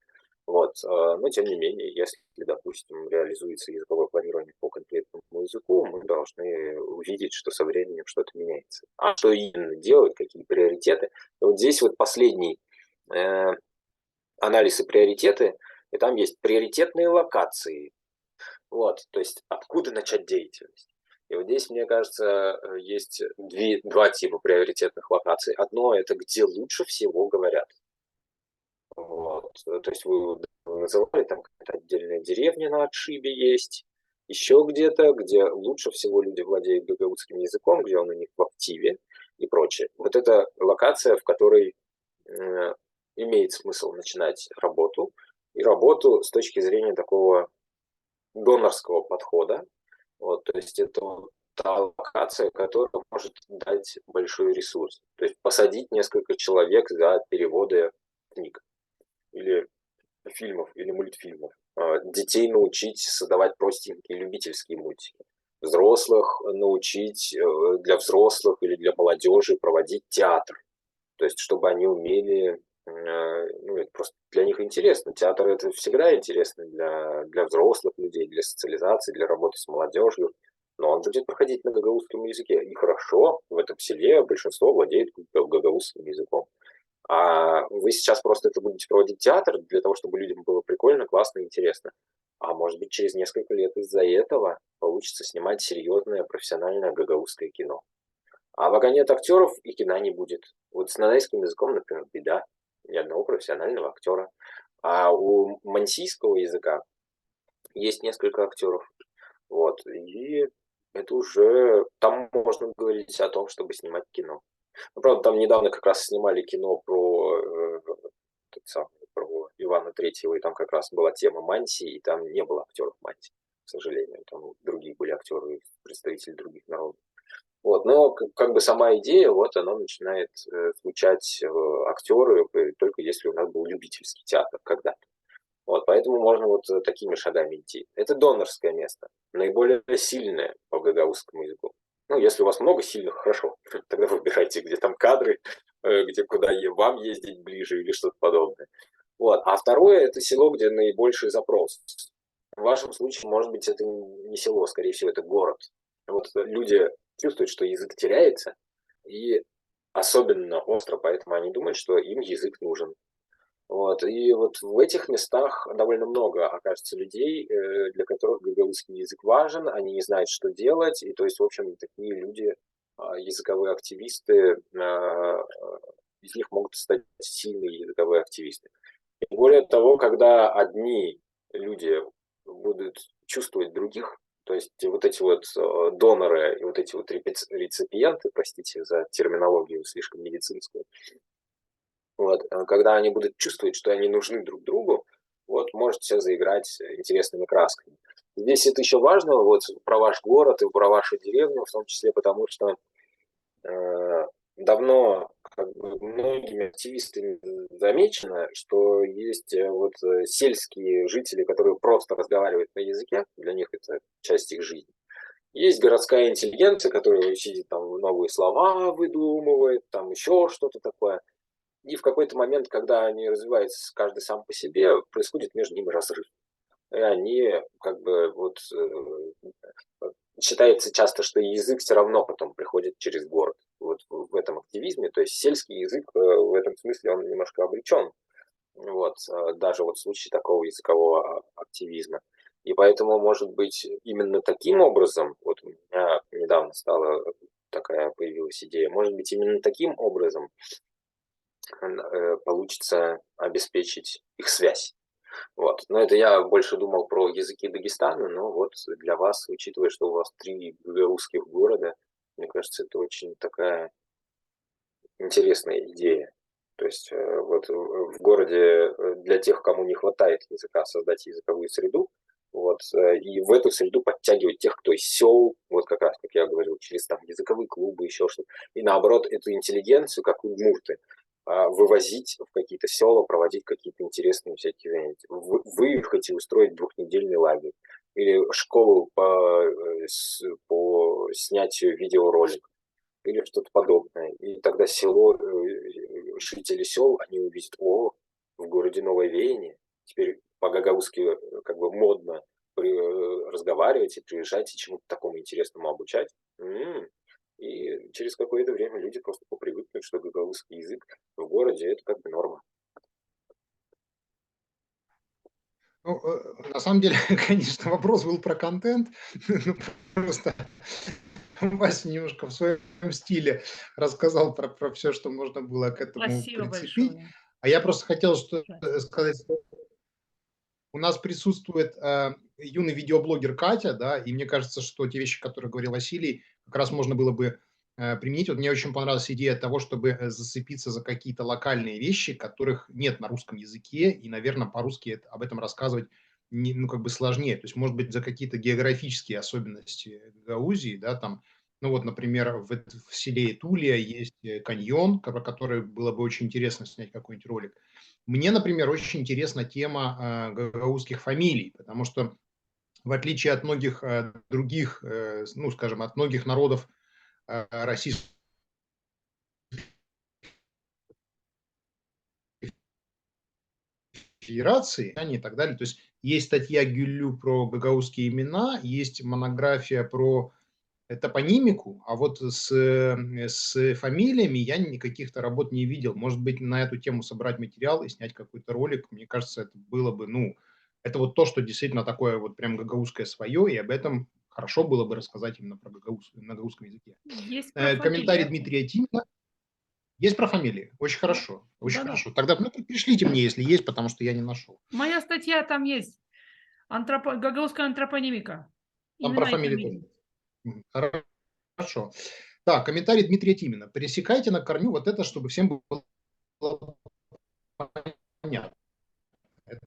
[SPEAKER 3] Вот. Но, тем не менее, если, допустим, реализуется языковое планирование по конкретному языку, мы должны увидеть, что со временем что-то меняется. А что именно делать, какие приоритеты? И вот здесь вот последний анализ и приоритеты, и там есть приоритетные локации. Вот, то есть откуда начать деятельность. И вот здесь, мне кажется, есть два типа приоритетных локаций. Одно – это где лучше всего говорят. Вот. То есть вы называли, там какая-то отдельная деревня на отшибе есть, еще где-то, где лучше всего люди владеют гагаузским языком, где он у них в активе и прочее. Вот это локация, в которой имеет смысл начинать работу, и работу с точки зрения такого донорского подхода. Вот, то есть это вот та локация, которая может дать большой ресурс. То есть посадить несколько человек за переводы книг или фильмов, или мультфильмов. Детей научить создавать простенькие любительские мультики. Взрослых научить для взрослых или для молодежи проводить театр. То есть чтобы они умели, ну, это просто для них интересно. Театр это всегда интересно для взрослых людей, для социализации, для работы с молодежью. Но он будет проходить на гагаузском языке. И хорошо, в этом селе большинство владеет гагаузским языком. А вы сейчас просто это будете проводить театр для того, чтобы людям было прикольно, классно, интересно. А может быть, через несколько лет из-за этого получится снимать серьезное профессиональное гагаузское кино. А пока нет актеров, и кино не будет. Вот с нанайским языком, например, беда. Ни одного профессионального актера. А у мансийского языка есть несколько актеров. Вот. И это уже... Там можно говорить о том, чтобы снимать кино. Ну, правда, там недавно как раз снимали кино про Ивана Третьего, и там как раз была тема Мансии, и там не было актеров Мансии, к сожалению. Там другие были актеры, представители других народов. Вот, но как бы сама идея, вот она начинает звучать актеры, только если у нас был любительский театр когда-то. Вот, поэтому можно вот такими шагами идти. Это донорское место, наиболее сильное по гагаузскому языку. Ну, если у вас много сильных, хорошо, тогда выбирайте, где там кадры, где куда вам ездить ближе или что-то подобное. Вот. А второе – это село, где наибольший запрос. В вашем случае, может быть, это не село, скорее всего, это город. Вот люди чувствуют, что язык теряется, и особенно остро, поэтому они думают, что им язык нужен. Вот. И вот в этих местах довольно много окажется людей, для которых гагаузский язык важен, они не знают, что делать, и то есть, в общем, такие люди, языковые активисты, из них могут стать сильные языковые активисты. И более того, когда одни люди будут чувствовать других, то есть вот эти вот доноры и вот эти вот реципиенты, простите за терминологию слишком медицинскую, вот, когда они будут чувствовать, что они нужны друг другу, вот, может все заиграть интересными красками. Здесь это еще важно, вот, про ваш город и про вашу деревню, в том числе потому, что давно как бы, многими активистами замечено, что есть вот сельские жители, которые просто разговаривают на языке, для них это часть их жизни. Есть городская интеллигенция, которая сидит там новые слова выдумывает, там еще что-то такое. И в какой-то момент, когда они развиваются каждый сам по себе, происходит между ними разрыв. И они как бы вот считается часто, что язык все равно потом приходит через город. Вот в этом активизме, то есть сельский язык в этом смысле он немножко обречен. Вот, даже вот в случае такого языкового активизма. И поэтому, может быть, именно таким образом, вот у меня недавно появилась идея, может быть, именно таким образом получится обеспечить их связь. Вот. Но это я больше думал про языки Дагестана, но вот для вас, учитывая, что у вас 3 гагаузских города, мне кажется, это очень такая интересная идея. То есть вот в городе для тех, кому не хватает языка, создать языковую среду, вот, и в эту среду подтягивать тех, кто из сел, вот как раз, как я говорил, через там языковые клубы, еще что-то. И наоборот, эту интеллигенцию, как удмурты, вывозить в какие-то села, проводить какие-то интересные всякие, выехать и устроить 2-недельный лагерь. Или школу по снятию видеороликов. Или что-то подобное. И тогда село, жители сел, они увидят, в городе новое веяние. Теперь по-гагаузски как бы модно разговаривать и приезжать и чему-то такому интересному обучать. И через какое-то время люди просто попривыкнут, что гагаузский язык в городе это как бы норма.
[SPEAKER 1] Ну, на самом деле, конечно, вопрос был про контент, но просто Вася немножко в своем стиле рассказал про все, что можно было к этому
[SPEAKER 2] Спасибо
[SPEAKER 1] прицепить.
[SPEAKER 2] большое.
[SPEAKER 1] А я просто хотел
[SPEAKER 2] Ужасно.
[SPEAKER 1] сказать, что у нас присутствует юный видеоблогер Катя, да, и мне кажется, что те вещи, которые говорил Василий, как раз можно было бы применить. Вот мне очень понравилась идея того, чтобы зацепиться за какие-то локальные вещи, которых нет на русском языке, и, наверное, по-русски об этом рассказывать ну, как бы сложнее. То есть, может быть, за какие-то географические особенности Гагаузии, да, там, ну вот, например, в селе Тулия есть каньон, про который было бы очень интересно снять какой-нибудь ролик. Мне, например, очень интересна тема гагаузских фамилий, потому что в отличие от многих других, ну, скажем, от многих народов Российской Федерации и так далее. То есть есть статья Гюллю про гагаузские имена, есть монография про топонимику, а вот с фамилиями я никаких-то работ не видел. Может быть, на эту тему собрать материал и снять какой-то ролик. Мне кажется, это было бы, ну, это вот то, что действительно такое вот прям гагаузское свое, и об этом хорошо было бы рассказать именно про на гагаузском языке.
[SPEAKER 2] Есть про
[SPEAKER 1] Комментарий
[SPEAKER 2] фамилии.
[SPEAKER 1] Дмитрия Тимина. Есть про фамилии? Очень
[SPEAKER 2] Да,
[SPEAKER 1] хорошо. Очень
[SPEAKER 2] да.
[SPEAKER 1] хорошо. Тогда пришлите мне, если есть, потому что я не нашел.
[SPEAKER 2] Моя статья там есть. Гагаузская антропонимика.
[SPEAKER 1] Там про
[SPEAKER 2] Имена и
[SPEAKER 1] фамилии
[SPEAKER 2] фамилии.
[SPEAKER 1] тоже. Хорошо. Так, комментарий Дмитрия Тимина. Пересекайте на корню вот это, чтобы всем было понятно. Это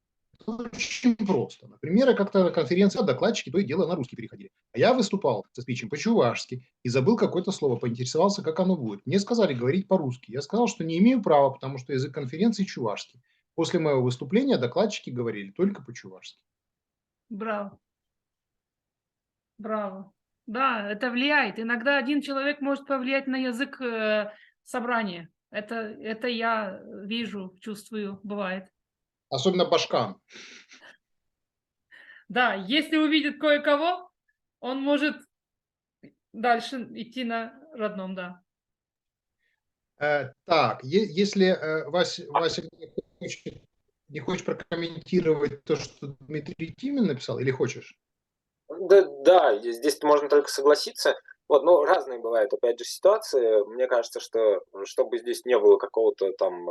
[SPEAKER 1] очень просто. Например, я как-то на конференции докладчики то и дело на русский переходили. А я выступал со спичем по-чувашски и забыл какое-то слово, поинтересовался, как оно будет. Мне сказали говорить по-русски. Я сказал, что не имею права, потому что язык конференции чувашский. После моего выступления докладчики говорили только по-чувашски.
[SPEAKER 2] Браво. Браво. Да, это влияет. Иногда один человек может повлиять на язык собрания. Это я вижу, чувствую, бывает.
[SPEAKER 1] Особенно башкан.
[SPEAKER 2] Да, если увидит кое-кого, он может дальше идти на родном, да.
[SPEAKER 1] Так, если Вася не хочешь прокомментировать то, что Дмитрий Тимин написал, или хочешь?
[SPEAKER 3] Да, здесь можно только согласиться. Вот, ну, разные бывают, опять же, ситуации. Мне кажется, что чтобы здесь не было какого-то там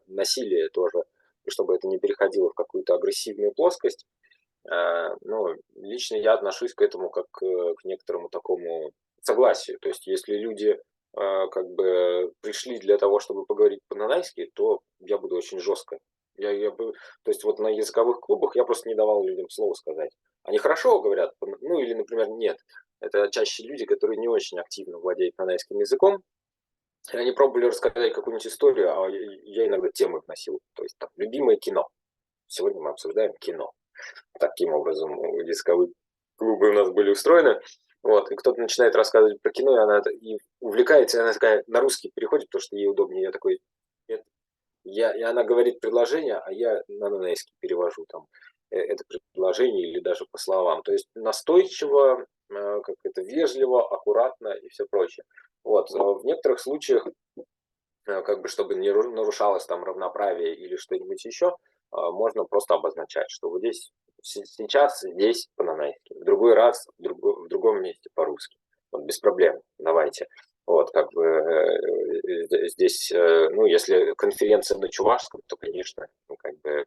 [SPEAKER 3] насилия тоже, и чтобы это не переходило в какую-то агрессивную плоскость, ну, лично я отношусь к этому как к некоторому такому согласию. То есть, если люди как бы пришли для того, чтобы поговорить по-нанайски, то я буду очень жестко. То есть, вот на языковых клубах я просто не давал людям слова сказать. Они хорошо говорят, ну или, например, нет. Это чаще люди, которые не очень активно владеют нанайским языком. И они пробовали рассказать какую-нибудь историю, а я иногда темы вносил. То есть, там, любимое кино. Сегодня мы обсуждаем кино. Таким образом, языковые клубы у нас были устроены. Вот, и кто-то начинает рассказывать про кино, и она и увлекается, и она такая на русский переходит, потому что ей удобнее. Я такой, и она говорит предложение, а я на нанайский перевожу там это предложение или даже по словам. То есть настойчиво, как это, вежливо, аккуратно и все прочее. Вот. В некоторых случаях, как бы, чтобы не нарушалось там равноправие или что-нибудь еще, можно просто обозначать, что вот здесь сейчас здесь по-нанайски, в другой раз в другом месте по-русски. Вот, без проблем, давайте. Вот, как бы здесь, ну, если конференция на чувашском, то, конечно, ну, как бы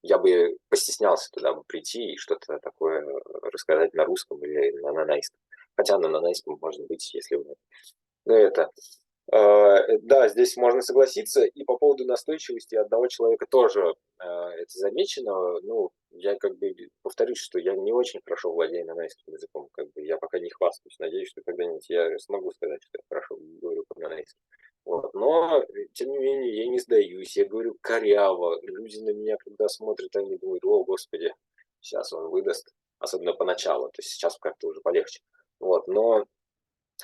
[SPEAKER 3] я бы постеснялся туда бы прийти и что-то такое рассказать на русском или на нанайском. Хотя на нанайском может быть, если вы... Ну, это... Да, здесь можно согласиться. И по поводу настойчивости одного человека тоже это замечено. Ну, я как бы повторюсь, что я не очень хорошо владею нанайским языком. Как бы я пока не хвастаюсь. Надеюсь, что когда-нибудь я смогу сказать, что я хорошо говорю по-нанайски. Вот. Но, тем не менее, я не сдаюсь. Я говорю коряво. Люди на меня, когда смотрят, они думают: о, Господи, сейчас он выдаст. Особенно поначалу. То есть сейчас как-то уже полегче. Вот. Но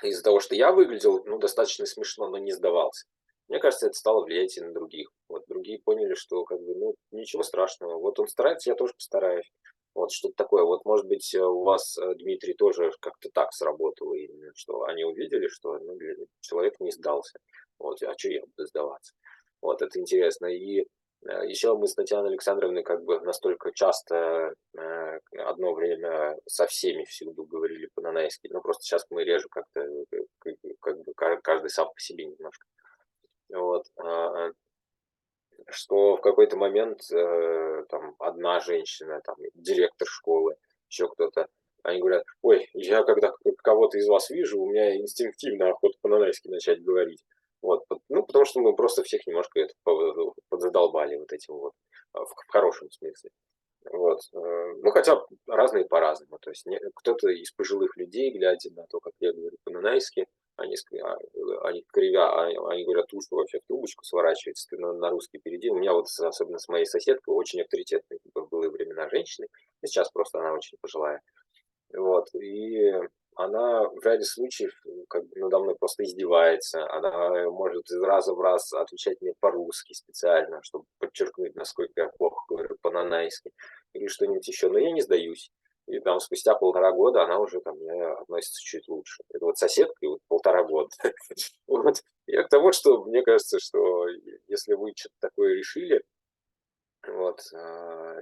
[SPEAKER 3] из-за того, что я выглядел, ну, достаточно смешно, но не сдавался. Мне кажется, это стало влиять и на других. Вот другие поняли, что как бы, ну, ничего страшного. Вот он старается, я тоже постараюсь. Вот что-то такое. Вот, может быть, у вас, Дмитрий, тоже как-то так сработало именно, что они увидели, что, ну, блин, человек не сдался. Вот, а что я буду сдаваться? Вот, это интересно. И еще мы с Татьяной Александровной как бы настолько часто одно время со всеми всюду говорили по-нанайски. Ну, просто сейчас мы реже как-то, как бы каждый сам по себе немножко. Вот. Что в какой-то момент там одна женщина, там директор школы, еще кто-то, они говорят: ой, я когда кого-то из вас вижу, у меня инстинктивно охота по-нанайски начать говорить. Вот. Ну, потому что мы просто всех немножко это подзадолбали вот этим вот, в хорошем смысле. Вот. Ну, хотя разные по-разному. То есть кто-то из пожилых людей, глядя на то, как я говорю по-нанайски, они кривя, они говорят, уши вообще в трубочку сворачивается, ты на русский перейди. У меня вот, особенно с моей соседкой, очень авторитетной в былые времена женщины, сейчас просто она очень пожилая. Вот. И она в ряде случаев как бы надо мной просто издевается. Она может из раза в раз отвечать мне по-русски специально, чтобы подчеркнуть, насколько я плохо говорю по-нанайски или что-нибудь еще. Но я не сдаюсь. И там спустя 1,5 года она уже ко мне относится чуть лучше. Это вот соседка, и вот 1,5 года. Вот. Я к тому, что мне кажется, что если вы что-то такое решили, вот,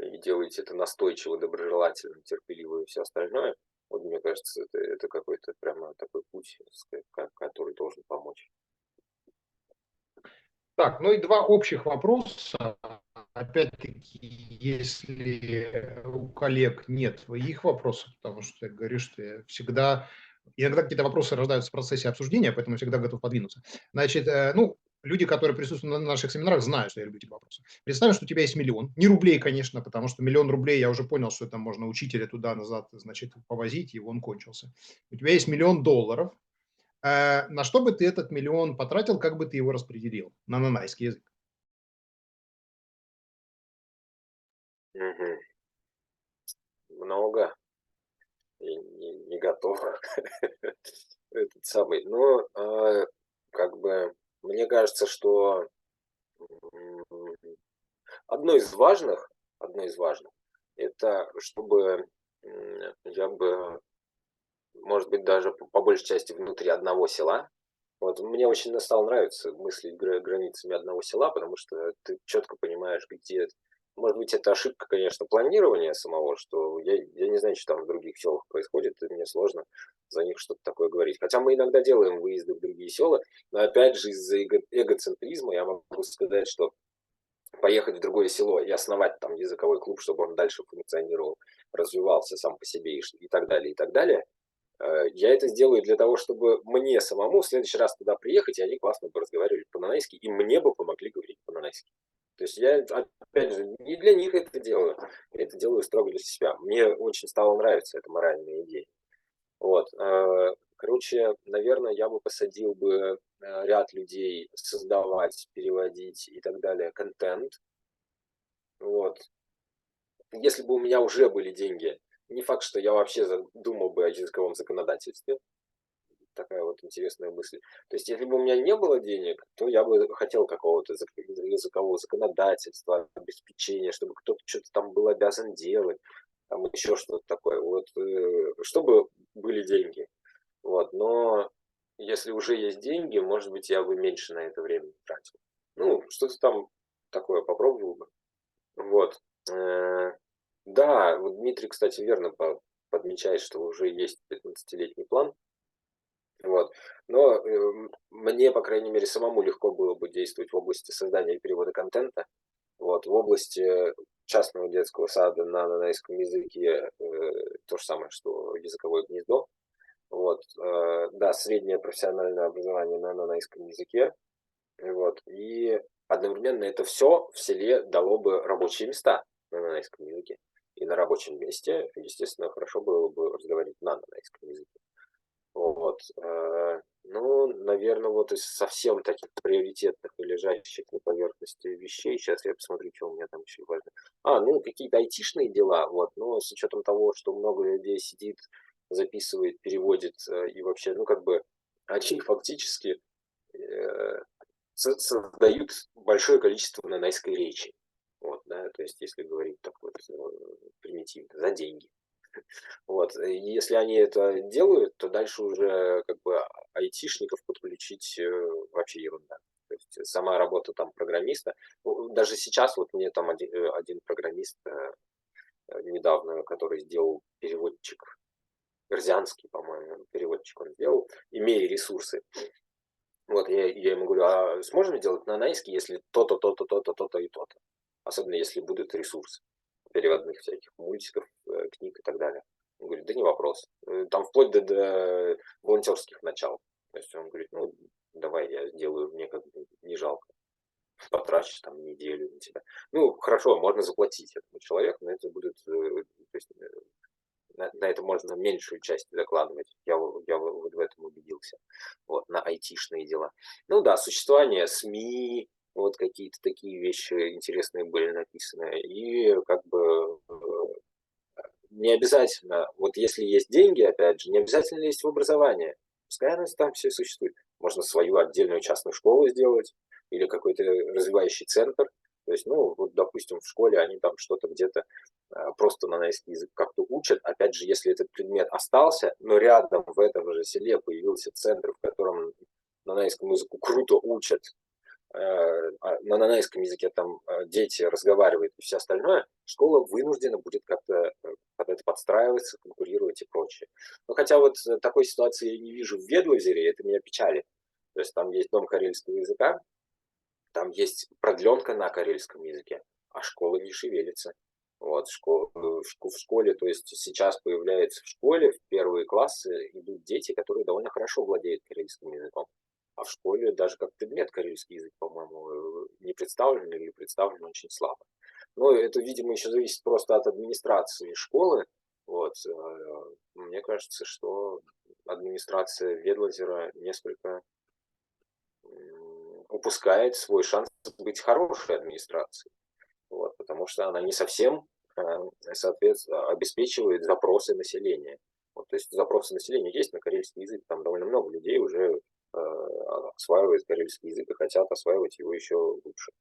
[SPEAKER 3] и делаете это настойчиво, доброжелательно, терпеливо и все остальное, вот мне кажется, это какой-то прямо такой путь, который должен помочь.
[SPEAKER 1] Так, ну и два общих вопроса. Опять-таки, если у коллег нет своих вопросов, потому что я говорю, что я всегда... Иногда какие-то вопросы рождаются в процессе обсуждения, поэтому я всегда готов подвинуться. Значит, ну, люди, которые присутствуют на наших семинарах, знают, что я люблю эти вопросы. Представим, что у тебя есть миллион. Не рублей, конечно, потому что 1 000 000 рублей, я уже понял, что это можно учителя туда-назад, значит, повозить, и он кончился. У тебя есть $1 000 000. На что бы ты этот 1 000 000 потратил, как бы ты его распределил на нанайский язык?
[SPEAKER 3] Мгм. Много. И не готов. Этот самый. Но как бы мне кажется, что м, одно из важных, это чтобы я бы, может быть, даже по большей части внутри одного села. Вот мне очень стало нравиться мыслить границами одного села, потому что ты четко понимаешь, где... Может быть, это ошибка, конечно, планирования самого, что я не знаю, что там в других селах происходит, и мне сложно за них что-то такое говорить. Хотя мы иногда делаем выезды в другие села, но опять же из-за эгоцентризма я могу сказать, что поехать в другое село и основать там языковой клуб, чтобы он дальше функционировал, развивался сам по себе и так далее, и так далее, я это сделаю для того, чтобы мне самому в следующий раз туда приехать, и они классно бы разговаривали по-нанайски, и мне бы помогли говорить по-нанайски. То есть я, опять же, не для них это делаю, я это делаю строго для себя. Мне очень стало нравиться эта моральная идея. Вот. Короче, наверное, я бы посадил бы ряд людей создавать, переводить и так далее контент. Вот. Если бы у меня уже были деньги, не факт, что я вообще думал бы о языковом законодательстве. Такая вот интересная мысль. То есть, если бы у меня не было денег, то я бы хотел какого-то языкового законодательства, обеспечения, чтобы кто-то что-то там был обязан делать, там еще что-то такое. Вот, чтобы были деньги. Вот, но если уже есть деньги, может быть, я бы меньше на это время тратил. Ну, что-то там такое попробовал бы. Вот. Да, вот Дмитрий, кстати, верно подмечает, что уже есть 15-летний план. Вот. Но мне, по крайней мере, самому легко было бы действовать в области создания и перевода контента. Вот. В области частного детского сада на нанайском языке то же самое, что языковое гнездо. Вот. Да, среднее профессиональное образование на нанайском языке. Вот. И одновременно это все в селе дало бы рабочие места на нанайском языке. И на рабочем месте, естественно, хорошо было бы разговаривать на нанайском языке. Вот. Ну, наверное, вот из совсем таких приоритетных и лежащих на поверхности вещей, сейчас я посмотрю, что у меня там еще важно. Ну, какие-то айтишные дела, вот, но с учетом того, что много людей сидит, записывает, переводит, и вообще, ну, как бы, они фактически создают большое количество нанайской речи. Вот, да, то есть, если говорить так вот примитивно, за деньги. Вот. И если они это делают, то дальше уже как бы айтишников подключить вообще ерунда. То есть сама работа там программиста. Даже сейчас вот мне там один программист недавно, который сделал переводчик, Рзянский, по-моему, переводчик он сделал, имея ресурсы. Вот я ему говорю, а сможем делать на нанайский, если то-то, то-то, то-то, то-то и то-то. Особенно если будут ресурсы переводных всяких мультиков, книг и так далее. Он говорит, да не вопрос. Там вплоть до волонтерских начал. То есть он говорит, ну, давай я сделаю, мне как бы не жалко. потрачу там неделю на тебя. Ну, хорошо, можно заплатить этому человеку, но это будет, то есть, на это можно меньшую часть закладывать. Я вот в этом убедился. Вот, на айтишные дела. Ну да, существование СМИ, вот какие-то такие вещи интересные были написаны. И как бы не обязательно, вот если есть деньги, опять же, не обязательно есть в образование. Пускай оно там все существует. Можно свою отдельную частную школу сделать или какой-то развивающий центр. То есть, ну, вот, допустим, в школе они там что-то где-то просто нанайский язык как-то учат. Опять же, если этот предмет остался, но рядом в этом же селе появился центр, в котором нанайскому языку круто учат, на нанайском языке там дети разговаривают и все остальное, школа вынуждена будет как-то под это подстраиваться, конкурировать и прочее. Но хотя вот такой ситуации я не вижу в Ведлозере, это меня печалит. То есть там есть дом карельского языка, там есть продленка на карельском языке, а школа не шевелится. Вот, в школе, то есть сейчас появляется в школе, в первые классы идут дети, которые довольно хорошо владеют карельским языком. А в школе даже как предмет карельский язык, по-моему, не представлен или представлен очень слабо. Но это, видимо, еще зависит просто от администрации школы. Вот. Мне кажется, что администрация Ведлозера несколько упускает свой шанс быть хорошей администрацией. Вот, потому что она не совсем, соответственно, обеспечивает запросы населения. Вот, то есть запросы населения есть на карельский язык, там довольно много людей уже осваивают карельский язык и хотят осваивать его еще лучше.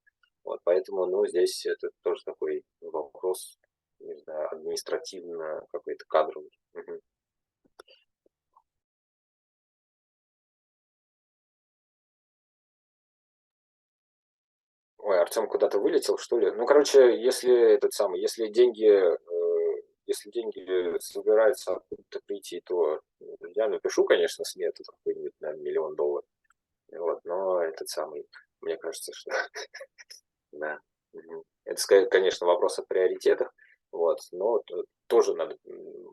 [SPEAKER 3] Вот, поэтому, ну, здесь это тоже такой вопрос, не знаю, административно какой-то кадровый. Угу. Ой, Артем куда-то вылетел, что ли? Ну, короче, если деньги собираются откуда-то прийти, то я напишу, конечно, смету какой-нибудь на $1 000 000. Вот, но мне кажется, что да. Это, конечно, вопрос о приоритетах, вот, но тоже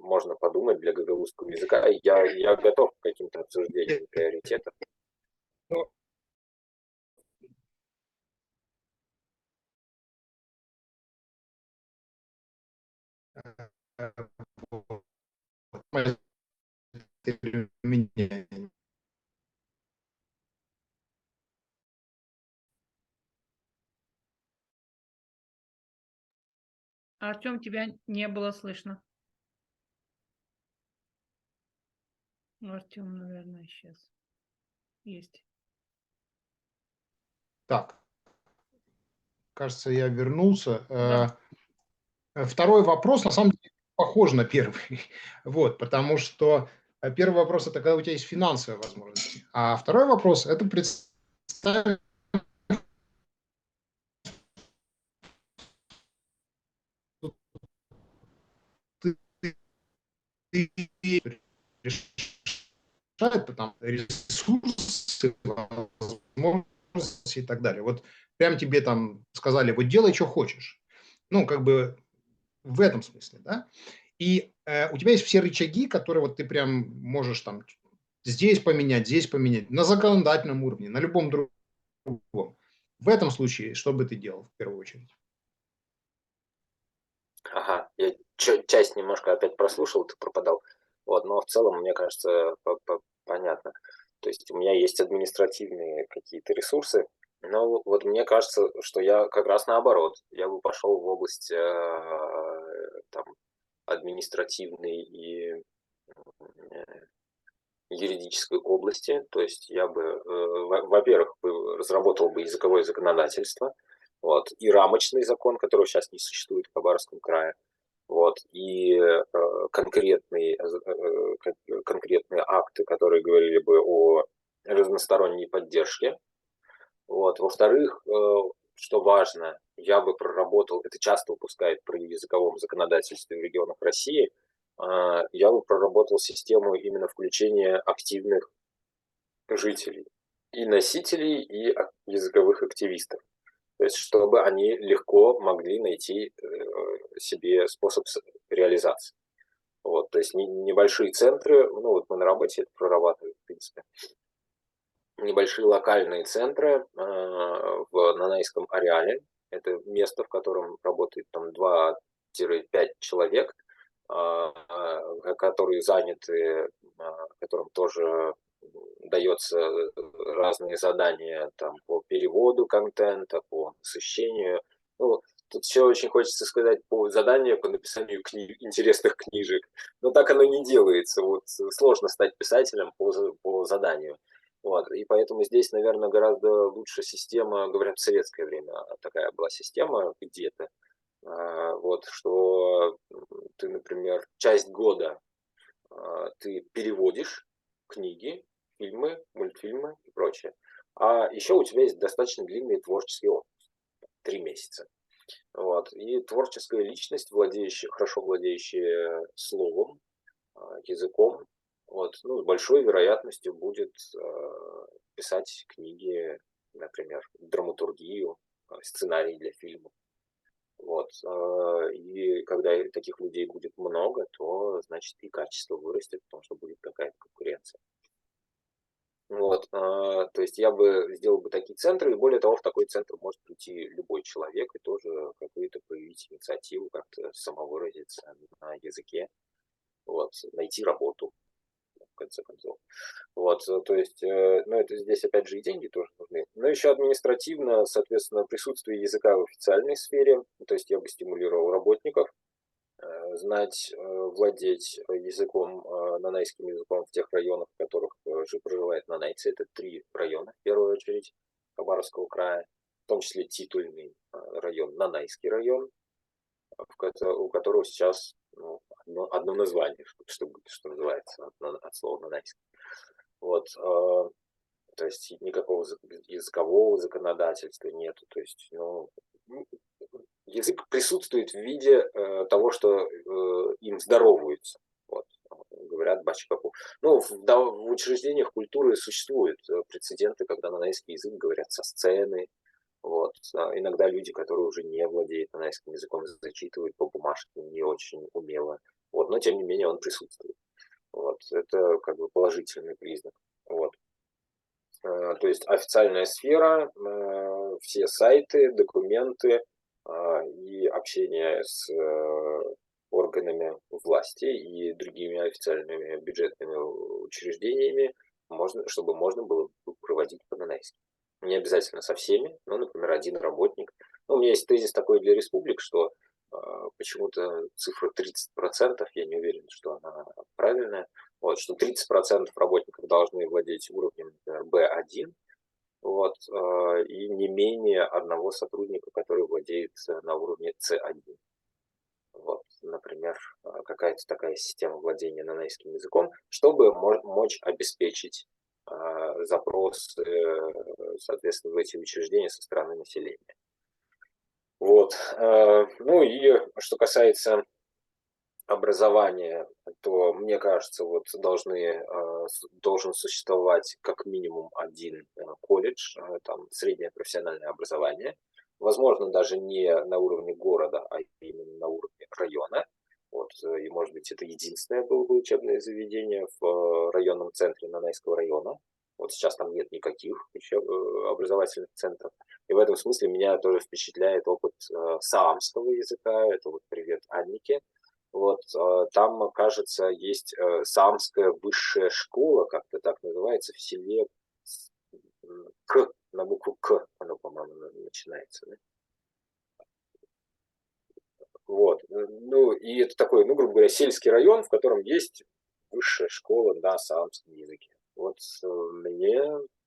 [SPEAKER 3] можно подумать для гагаузского языка. Я готов к каким-то обсуждениям приоритетов.
[SPEAKER 2] Артем, тебя не было слышно. Артем, наверное, исчез. Есть.
[SPEAKER 1] Так, кажется, я вернулся.
[SPEAKER 2] Да.
[SPEAKER 1] Второй вопрос, на самом деле, похож на первый. Вот, потому что первый вопрос – это когда у тебя есть финансовые возможности. А второй вопрос – это представить, решает, потому ресурсы, возможности и так далее. Вот прям тебе там сказали, вот делай, что хочешь. Ну, как бы в этом смысле, да. И у тебя есть все рычаги, которые вот ты прям можешь там здесь поменять, на законодательном уровне, на любом другом. В этом случае, что бы ты делал в первую очередь?
[SPEAKER 3] Ага, я часть немножко опять прослушал, ты пропадал. Вот, но в целом, мне кажется, понятно. То есть у меня есть административные какие-то ресурсы, но вот мне кажется, что я как раз наоборот. Я бы пошел в область там, административной и юридической области. То есть я бы, во-первых, разработал бы языковое законодательство, вот, и рамочный закон, которого сейчас не существует в Хабаровском крае, вот, и конкретные акты, которые говорили бы о разносторонней поддержке. Вот. Во-вторых, что важно, я бы проработал, это часто упускает при языковом законодательстве в регионах России, я бы проработал систему именно включения активных жителей, и носителей, и языковых активистов. То есть, чтобы они легко могли найти себе способ реализации. Вот, то есть небольшие центры, ну вот мы на работе это прорабатываем, в принципе. небольшие локальные центры в Нанайском ареале. Это место, в котором работает там 2-5 человек, которые заняты, которым тоже дается разные задания там, по переводу контента, по насыщению. Ну, тут все очень хочется сказать по заданию, по написанию интересных книжек, но так оно не делается. Вот сложно стать писателем по заданию. Вот. И поэтому здесь, наверное, гораздо лучше система, говорят, в советское время такая была система где-то, вот, что ты, например, часть года ты переводишь книги, фильмы, мультфильмы и прочее. А еще у тебя есть достаточно длинный творческий опыт, 3 месяца. Вот. И творческая личность, хорошо владеющая словом, языком, вот, ну, с большой вероятностью будет писать книги, например, драматургию, сценарий для фильмов. Вот. И когда таких людей будет много, то, значит, и качество вырастет, потому что будет какая-то конкуренция. Вот. То есть я бы сделал бы такие центры, и более того, в такой центр может прийти любой человек и тоже какую-то проявить инициативу, как-то самовыразиться на языке, вот, найти работу, в конце концов. Вот, то есть, ну, это здесь, опять же, и деньги тоже нужны. Но еще административно, соответственно, присутствие языка в официальной сфере, то есть я бы стимулировал работников знать, владеть языком, нанайским языком в тех районах, в которых же проживают нанайцы. Это 3 района, в первую очередь, Хабаровского края, в том числе титульный район, Нанайский район, у которого сейчас ну, одно название, что называется, от слова нанайский. Вот, то есть никакого языкового законодательства нету. То есть, ну, язык присутствует в виде того, что им здороваются. Вот, говорят бачкаку. Ну, в учреждениях культуры существуют прецеденты, когда нанайский язык говорят со сцены. Вот. Иногда люди, которые уже не владеют нанайским языком, зачитывают по бумажке не очень умело. Вот. Но, тем не менее, он присутствует. Вот. Это как бы положительный признак. Вот. То есть официальная сфера, все сайты, документы и общение с органами власти и другими официальными бюджетными учреждениями, чтобы можно было проводить по-нанайски. Не обязательно со всеми, но, например, один работник. Ну, у меня есть тезис такой для республик, что почему-то цифра 30%, я не уверен, что она правильная, вот, что 30% работников должны владеть уровнем, например, B1, вот, и не менее одного сотрудника, который владеет на уровне C1. Вот, например, какая-то такая система владения нанайским языком, чтобы мочь обеспечить запрос, соответственно, в эти учреждения со стороны населения. Вот. Ну и что касается образования, то, мне кажется, вот должен существовать как минимум один колледж, там среднее профессиональное образование, возможно, даже не на уровне города, а именно на уровне района. Вот, и, может быть, это единственное было бы учебное заведение в районном центре Нанайского района. Вот сейчас там нет никаких образовательных центров. И в этом смысле меня тоже впечатляет опыт саамского языка. Это вот привет Аннике. Вот, там, кажется, есть саамская высшая школа, как-то так называется, в селе К, на букву К, оно, по-моему, начинается. Да? Вот, ну, и это такой, ну, грубо говоря, сельский район, в котором есть высшая школа на саамском языке. Вот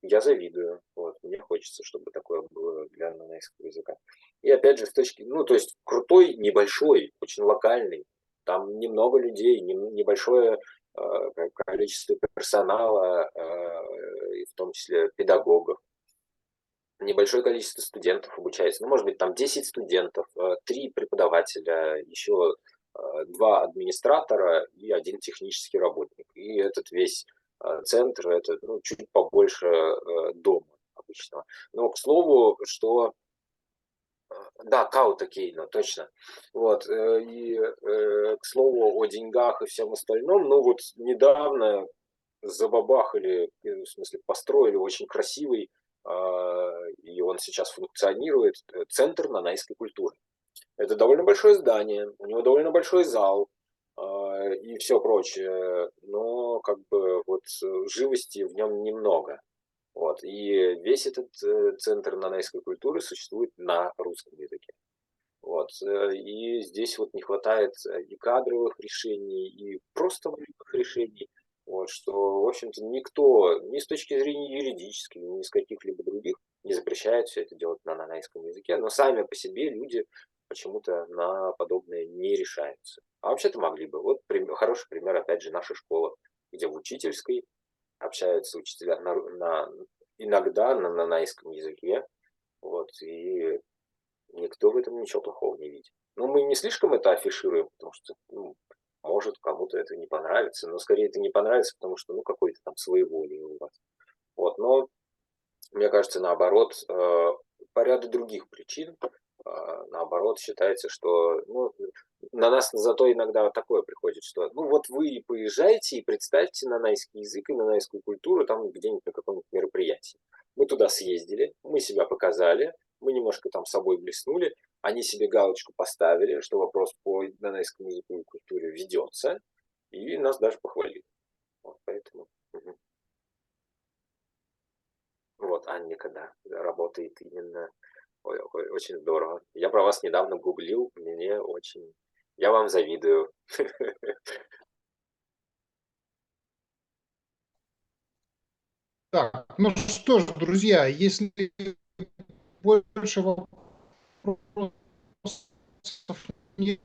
[SPEAKER 3] я завидую, вот, мне хочется, чтобы такое было для нанайского языка. И опять же, ну, то есть крутой, небольшой, очень локальный, там немного людей, небольшое количество персонала, и в том числе педагогов. Небольшое количество студентов обучается. Ну, может быть, там 10 студентов, 3 преподавателя, еще 2 администратора и 1 технический работник. И этот весь центр, это ну, чуть побольше дома обычного. Но, к слову, что да, Каута Кейна, точно. Вот. И, к слову, о деньгах и всем остальном, ну вот недавно забабахали, в смысле построили очень красивый, и он сейчас функционирует, центр нанайской культуры. Это довольно большое здание, у него довольно большой зал и все прочее, но как бы вот живости в нем немного. Вот. И весь этот центр нанайской культуры существует на русском языке. Вот. И здесь вот не хватает и кадровых решений, и просто волевых решений, вот, что, в общем-то, никто, ни с точки зрения юридической, ни с каких-либо других, не запрещает все это делать на нанайском языке, но сами по себе люди почему-то на подобное не решаются. А вообще-то могли бы. Вот хороший пример, опять же, наша школа, где в учительской общаются учителя иногда на нанайском языке, вот, и никто в этом ничего плохого не видит. Ну, мы не слишком это афишируем, потому что, ну, может, кому-то это не понравится, но скорее это не понравится, потому что, ну, какой-то там своеволие у вас. Вот, но мне кажется, наоборот, по ряду других причин, наоборот, считается, что, ну, на нас зато иногда такое приходит, что, ну, вот вы поезжайте и представьте нанайский язык и нанайскую культуру там где-нибудь на каком-нибудь мероприятии. Мы туда съездили, мы себя показали, мы немножко там собой блеснули, они себе галочку поставили, что вопрос по нанайскому языку и культуре ведется, и нас даже похвалили. Вот поэтому... Вот Анника, да, работает именно очень здорово. Я про вас недавно гуглил, мне очень... Я вам завидую.
[SPEAKER 1] Так, ну что ж, друзья, если больше вопросов нет,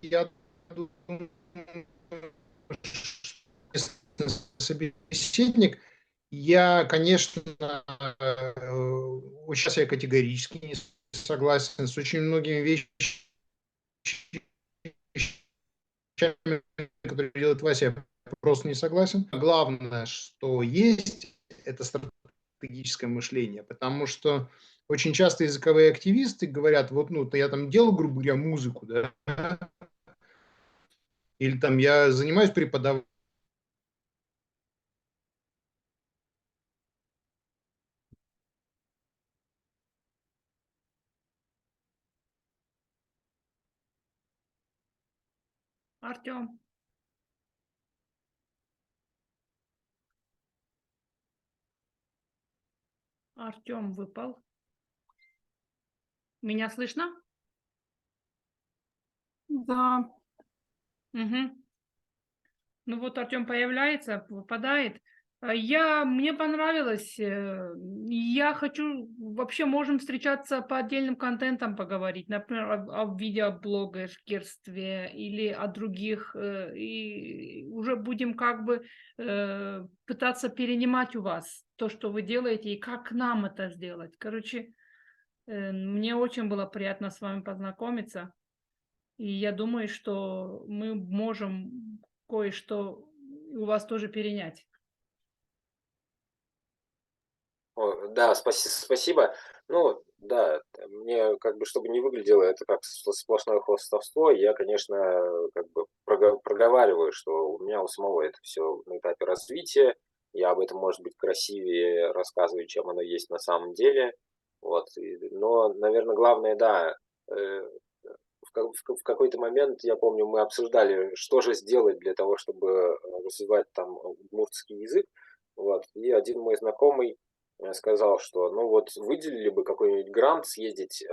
[SPEAKER 1] я думаю, собеседник, я, конечно, сейчас я категорически не согласен с очень многими вещами, которые делает Вася, я просто не согласен. Главное, что есть, это стратегическое мышление, потому что очень часто языковые активисты говорят, вот, ну, то я там делал, грубо говоря, музыку, да, или там я занимаюсь преподаванием.
[SPEAKER 2] Артем, Артем выпал. Меня слышно?
[SPEAKER 5] Да,
[SPEAKER 2] Угу. Ну вот Артем появляется, выпадает. Мне понравилось. Я хочу, вообще можем встречаться по отдельным контентам поговорить, например, о видеоблогерстве или о других, и уже будем как бы пытаться перенимать у вас то, что вы делаете, и как нам это сделать. Короче, мне очень было приятно с вами познакомиться. И я думаю, что мы можем кое-что у вас тоже перенять.
[SPEAKER 3] Да, спасибо. Ну, да, мне как бы, чтобы не выглядело это как сплошное хвастовство, я, конечно, как бы проговариваю, что у меня у самого это все на этапе развития, я об этом, может быть, красивее рассказываю, чем оно есть на самом деле, вот, но, наверное, главное, да, в какой-то момент, я помню, мы обсуждали, что же сделать для того, чтобы развивать там удмуртский язык, вот, и один мой знакомый сказал, что ну вот выделили бы какой-нибудь грант съездить,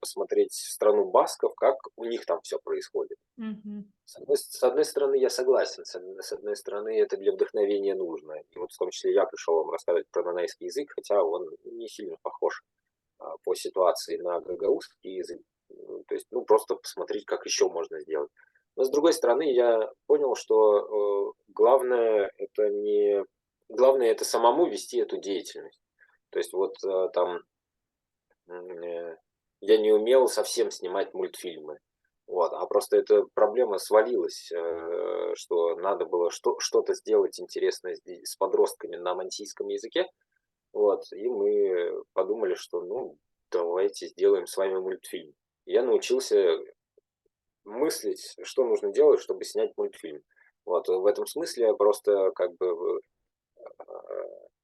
[SPEAKER 3] посмотреть страну басков, как у них там все происходит.
[SPEAKER 2] Мгм.
[SPEAKER 3] С одной стороны, я согласен, с одной стороны, это для вдохновения нужно. И вот в том числе я пришел вам рассказывать про нанайский язык, хотя он не сильно похож по ситуации на гагаузский язык. То есть, ну, просто посмотреть, как еще можно сделать. Но с другой стороны, я понял, что главное это не... Главное это самому вести эту деятельность. То есть вот там я не умел совсем снимать мультфильмы. Вот, а просто эта проблема свалилась, что надо было что-то сделать интересное с подростками на мансийском языке. Вот, и мы подумали, что ну давайте сделаем с вами мультфильм. Я научился мыслить, что нужно делать, чтобы снять мультфильм. Вот, в этом смысле просто как бы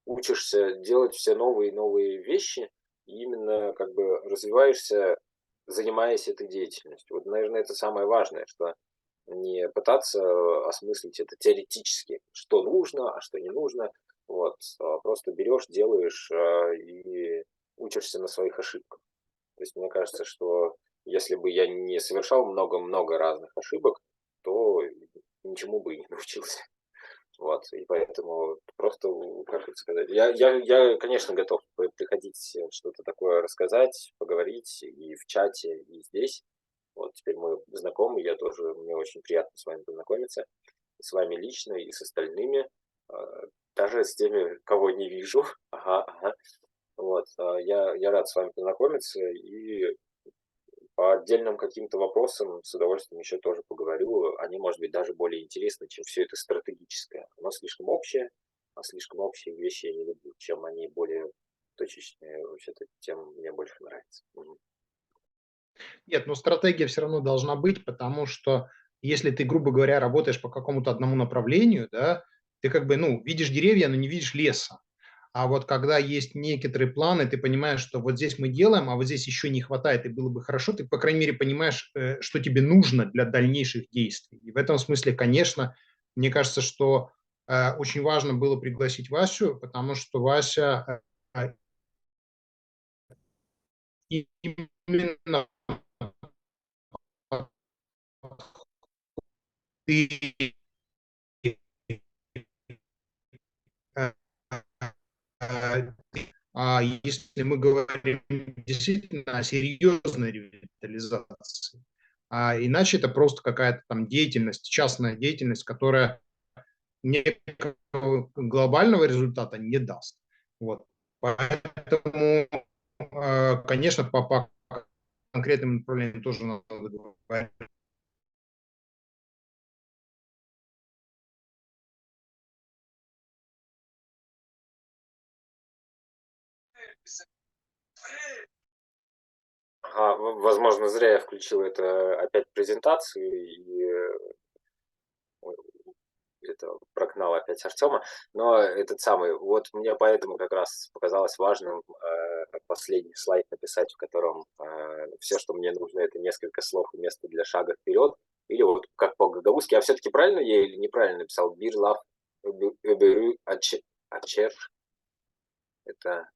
[SPEAKER 3] учишься делать все новые и новые вещи, и именно как бы развиваешься, занимаясь этой деятельностью. Вот, наверное, это самое важное, что не пытаться осмыслить это теоретически, что нужно, а что не нужно. Вот, просто берешь, делаешь и учишься на своих ошибках. То есть мне кажется, что если бы я не совершал много-много разных ошибок, то ничему бы и не научился. Вот, и поэтому просто, как это сказать, я, конечно, готов приходить что-то такое рассказать, поговорить и в чате, и здесь. Вот теперь мы знакомы, я тоже, мне очень приятно с вами познакомиться, и с вами лично, и с остальными, даже с теми, кого не вижу. Ага, ага. Вот, я рад с вами познакомиться, и по отдельным каким-то вопросам с удовольствием еще тоже поговорю. Они, может быть, даже более интересны, чем все это стратегическое. Оно слишком общее, а слишком общие вещи я не люблю. Чем они более точечные, вообще-то, тем мне больше нравится. Мгм.
[SPEAKER 1] Нет, но стратегия все равно должна быть, потому что если ты, грубо говоря, работаешь по какому-то одному направлению, да, ты как бы, ну, видишь деревья, но не видишь леса. А вот когда есть некоторые планы, ты понимаешь, что вот здесь мы делаем, а вот здесь еще не хватает, и было бы хорошо, ты, по крайней мере, понимаешь, что тебе нужно для дальнейших действий. И в этом смысле, конечно, мне кажется, что очень важно было пригласить Васю, потому что Вася именно ты э, если мы говорим действительно о серьезной ревитализации, иначе это просто какая-то там деятельность, частная деятельность, которая никакого глобального результата не даст. Вот. Поэтому, конечно, по конкретным направлениям тоже надо говорить.
[SPEAKER 3] Ага, возможно, зря я включил это опять презентацию и ой, это прогнал опять Артема, но этот самый, вот мне поэтому как раз показалось важным последний слайд написать, в котором все, что мне нужно, это несколько слов и место для шага вперед, или вот как по-гагаузски, а все-таки правильно я или неправильно написал? Бир, лав, öbürü, açer. Это...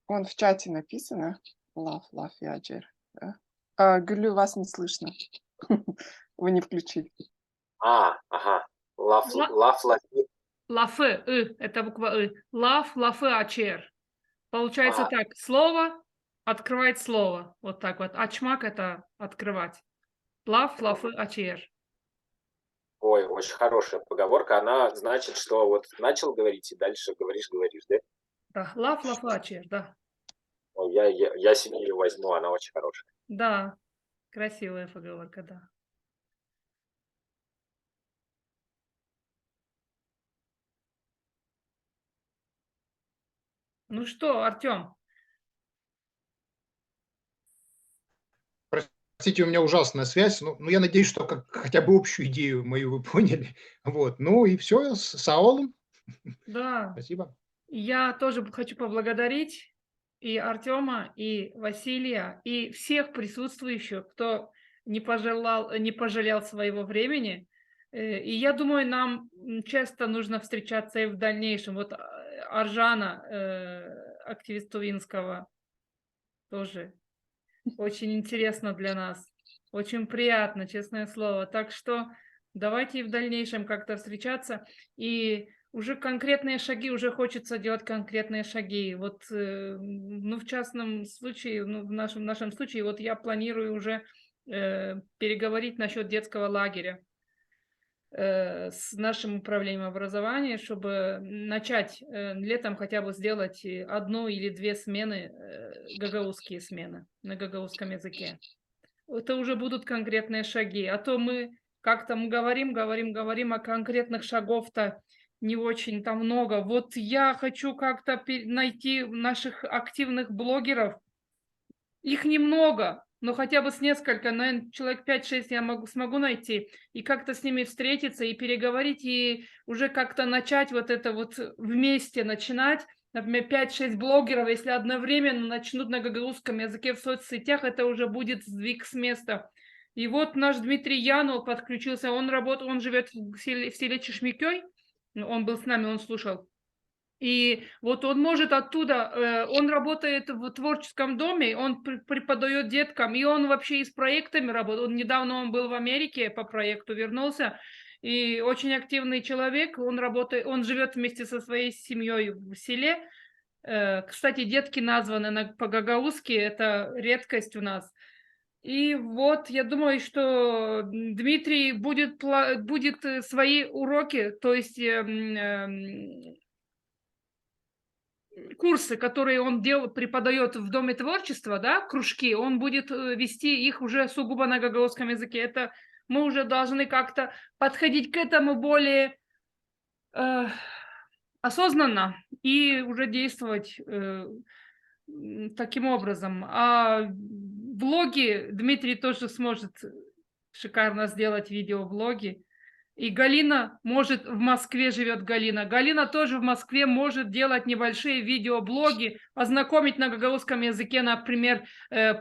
[SPEAKER 6] Он в чате написано. Лав и Аджер. Да? Гулю, вас не слышно. Вы не включили.
[SPEAKER 3] Ага. Лав,
[SPEAKER 2] Лафы, это буква Лав, лафы, ачер. Получается так, слово открывает слово. Вот так вот. Ачмак это открывать. Лав, лафы, ачер.
[SPEAKER 3] Ой, очень хорошая поговорка. Она значит, что вот начал говорить и дальше говоришь, да?
[SPEAKER 2] Да, лав, лафы, ачер, да.
[SPEAKER 3] Ой, я себе ее возьму, она очень хорошая.
[SPEAKER 2] Да, красивая поговорка, да. Ну что, Артем?
[SPEAKER 1] Простите, у меня ужасная связь, но я надеюсь, что хотя бы общую идею мою вы поняли. Вот. Ну и все, с Аолом.
[SPEAKER 2] Да.
[SPEAKER 1] Спасибо.
[SPEAKER 2] Я тоже хочу поблагодарить и Артема, и Василия, и всех присутствующих, кто не пожалел своего времени. И я думаю, нам часто нужно встречаться и в дальнейшем. Вот Аржана, активист Тувинского, тоже очень интересно для нас. Очень приятно, честное слово. Так что давайте и в дальнейшем как-то встречаться. И уже конкретные шаги, уже хочется делать конкретные шаги. Вот, ну, в частном случае, ну, в нашем случае, вот я планирую уже переговорить насчет детского лагеря с нашим управлением образования, чтобы начать летом хотя бы сделать 1 или 2 смены, гагаузские смены на гагаузском языке. Это уже будут конкретные шаги. А то мы как-то говорим, а конкретных шагов-то не очень там много. Вот я хочу как-то найти наших активных блогеров. Их немного, но хотя бы с несколько, наверное, человек 5-6 я смогу найти, и как-то с ними встретиться, и переговорить, и уже как-то начать вот это вот вместе начинать. Например, 5-6 блогеров, если одновременно начнут на гагаузском языке в соцсетях, это уже будет сдвиг с места. И вот наш Дмитрий Янул подключился, он живет в селе Чешмикёй, он был с нами, он слушал. И вот он может оттуда, он работает в творческом доме, он преподает деткам, и он вообще и с проектами работает. Недавно он был в Америке по проекту, вернулся, и очень активный человек, он живет вместе со своей семьей в селе. Кстати, детки названы по-гагаузски, это редкость у нас. И вот я думаю, что Дмитрий будет свои уроки, то есть курсы, которые он преподает в Доме творчества, да, кружки, он будет вести их уже сугубо на гагаузском языке. Это мы уже должны как-то подходить к этому более осознанно и уже действовать таким образом. А блоги Дмитрий тоже сможет шикарно сделать видеоблоги. И Галина может, в Москве живет Галина. Галина тоже в Москве может делать небольшие видеоблоги, ознакомить на гагаузском языке, например,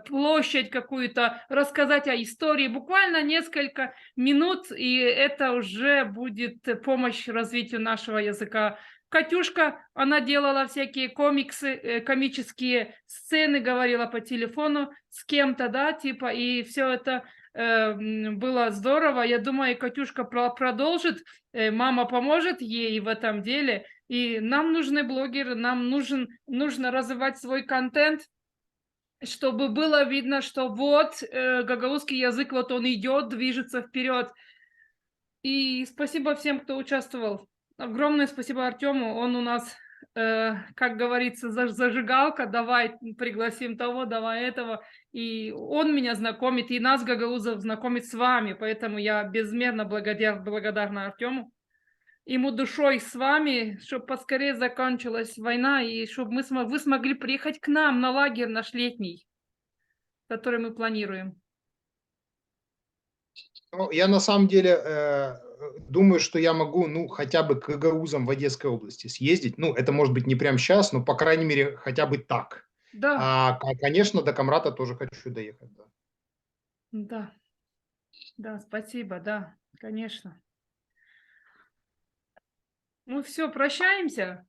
[SPEAKER 2] площадь какую-то, рассказать о истории. Буквально несколько минут, и это уже будет помощь развитию нашего языка. Катюшка, она делала всякие комиксы, комические сцены, говорила по телефону с кем-то, да, типа, и все это было здорово. Я думаю, Катюшка продолжит, мама поможет ей в этом деле. И нам нужны блогеры, нам нужно развивать свой контент, чтобы было видно, что вот гагаузский язык, вот он идет, движется вперед. И спасибо всем, кто участвовал. Огромное спасибо Артему. Он у нас, как говорится, зажигалка. Давай пригласим того, давай этого. И он меня знакомит, и нас, гагаузов, знакомит с вами. Поэтому я безмерно благодарна Артему. Ему душой с вами, чтобы поскорее закончилась война, и чтобы вы смогли приехать к нам на лагерь наш летний, который мы планируем.
[SPEAKER 1] Ну, я на самом деле думаю, что я могу, ну, хотя бы к гагаузам в Одесской области съездить. Ну, это может быть не прямо сейчас, но, по крайней мере, хотя бы так.
[SPEAKER 2] Да,
[SPEAKER 1] Конечно, до Камрата тоже хочу доехать. Да.
[SPEAKER 2] да, спасибо, да, конечно. Мы все, прощаемся.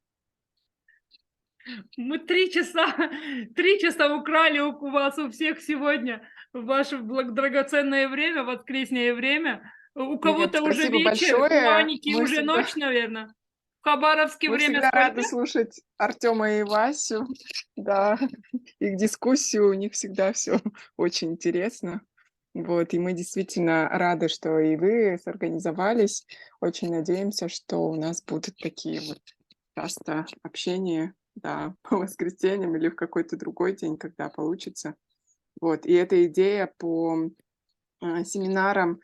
[SPEAKER 2] Мы 3 часа украли у вас у всех сегодня в ваше драгоценное время, воскреснее время. У кого-то уже
[SPEAKER 6] спасибо
[SPEAKER 2] вечер, у
[SPEAKER 6] большое.
[SPEAKER 2] Аники
[SPEAKER 6] Мы
[SPEAKER 2] уже
[SPEAKER 6] всегда-
[SPEAKER 2] ночь, наверное. В Хабаровске
[SPEAKER 6] Мы
[SPEAKER 2] время
[SPEAKER 6] всегда
[SPEAKER 2] сколько?
[SPEAKER 6] рады слушать Артема и Васю, да, их дискуссию, у них всегда все очень интересно. Вот, и мы действительно рады, что и вы сорганизовались. Очень надеемся, что у нас будут такие вот часто общения, да, по воскресеньям или в какой-то другой день, когда получится. Вот, и эта идея по семинарам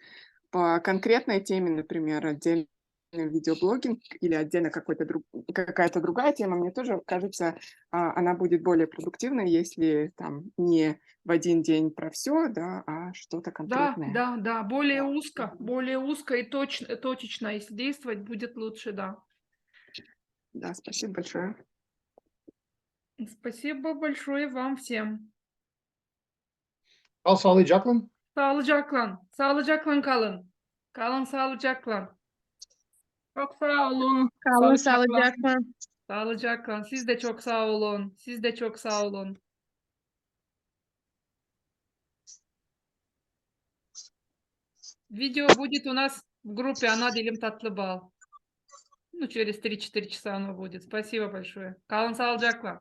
[SPEAKER 6] по конкретной теме, например, отдельно видеоблогинг или отдельно какая-то другая тема, мне тоже кажется, она будет более продуктивной, если там не в один день про все, да, а что-то конкретное.
[SPEAKER 2] Да, более узко и точечно, если действовать, будет лучше, да.
[SPEAKER 6] Да, спасибо большое.
[SPEAKER 2] Спасибо большое вам всем.
[SPEAKER 1] Sağlıcakla.
[SPEAKER 2] Sağlıcakla kalın. Kalın sağlıcakla.
[SPEAKER 5] Çok sağ olun.
[SPEAKER 7] Kalın
[SPEAKER 5] Sağlıcakla.
[SPEAKER 7] sağlıcakla.
[SPEAKER 2] Sağlıcakla. Siz de çok sağ olun. Siz de çok sağ olun. Видео будет у нас в группе «Она делим Татлыбал». Ну, через 3-4 часа оно будет. Спасибо большое. Kalın sağlıcakla.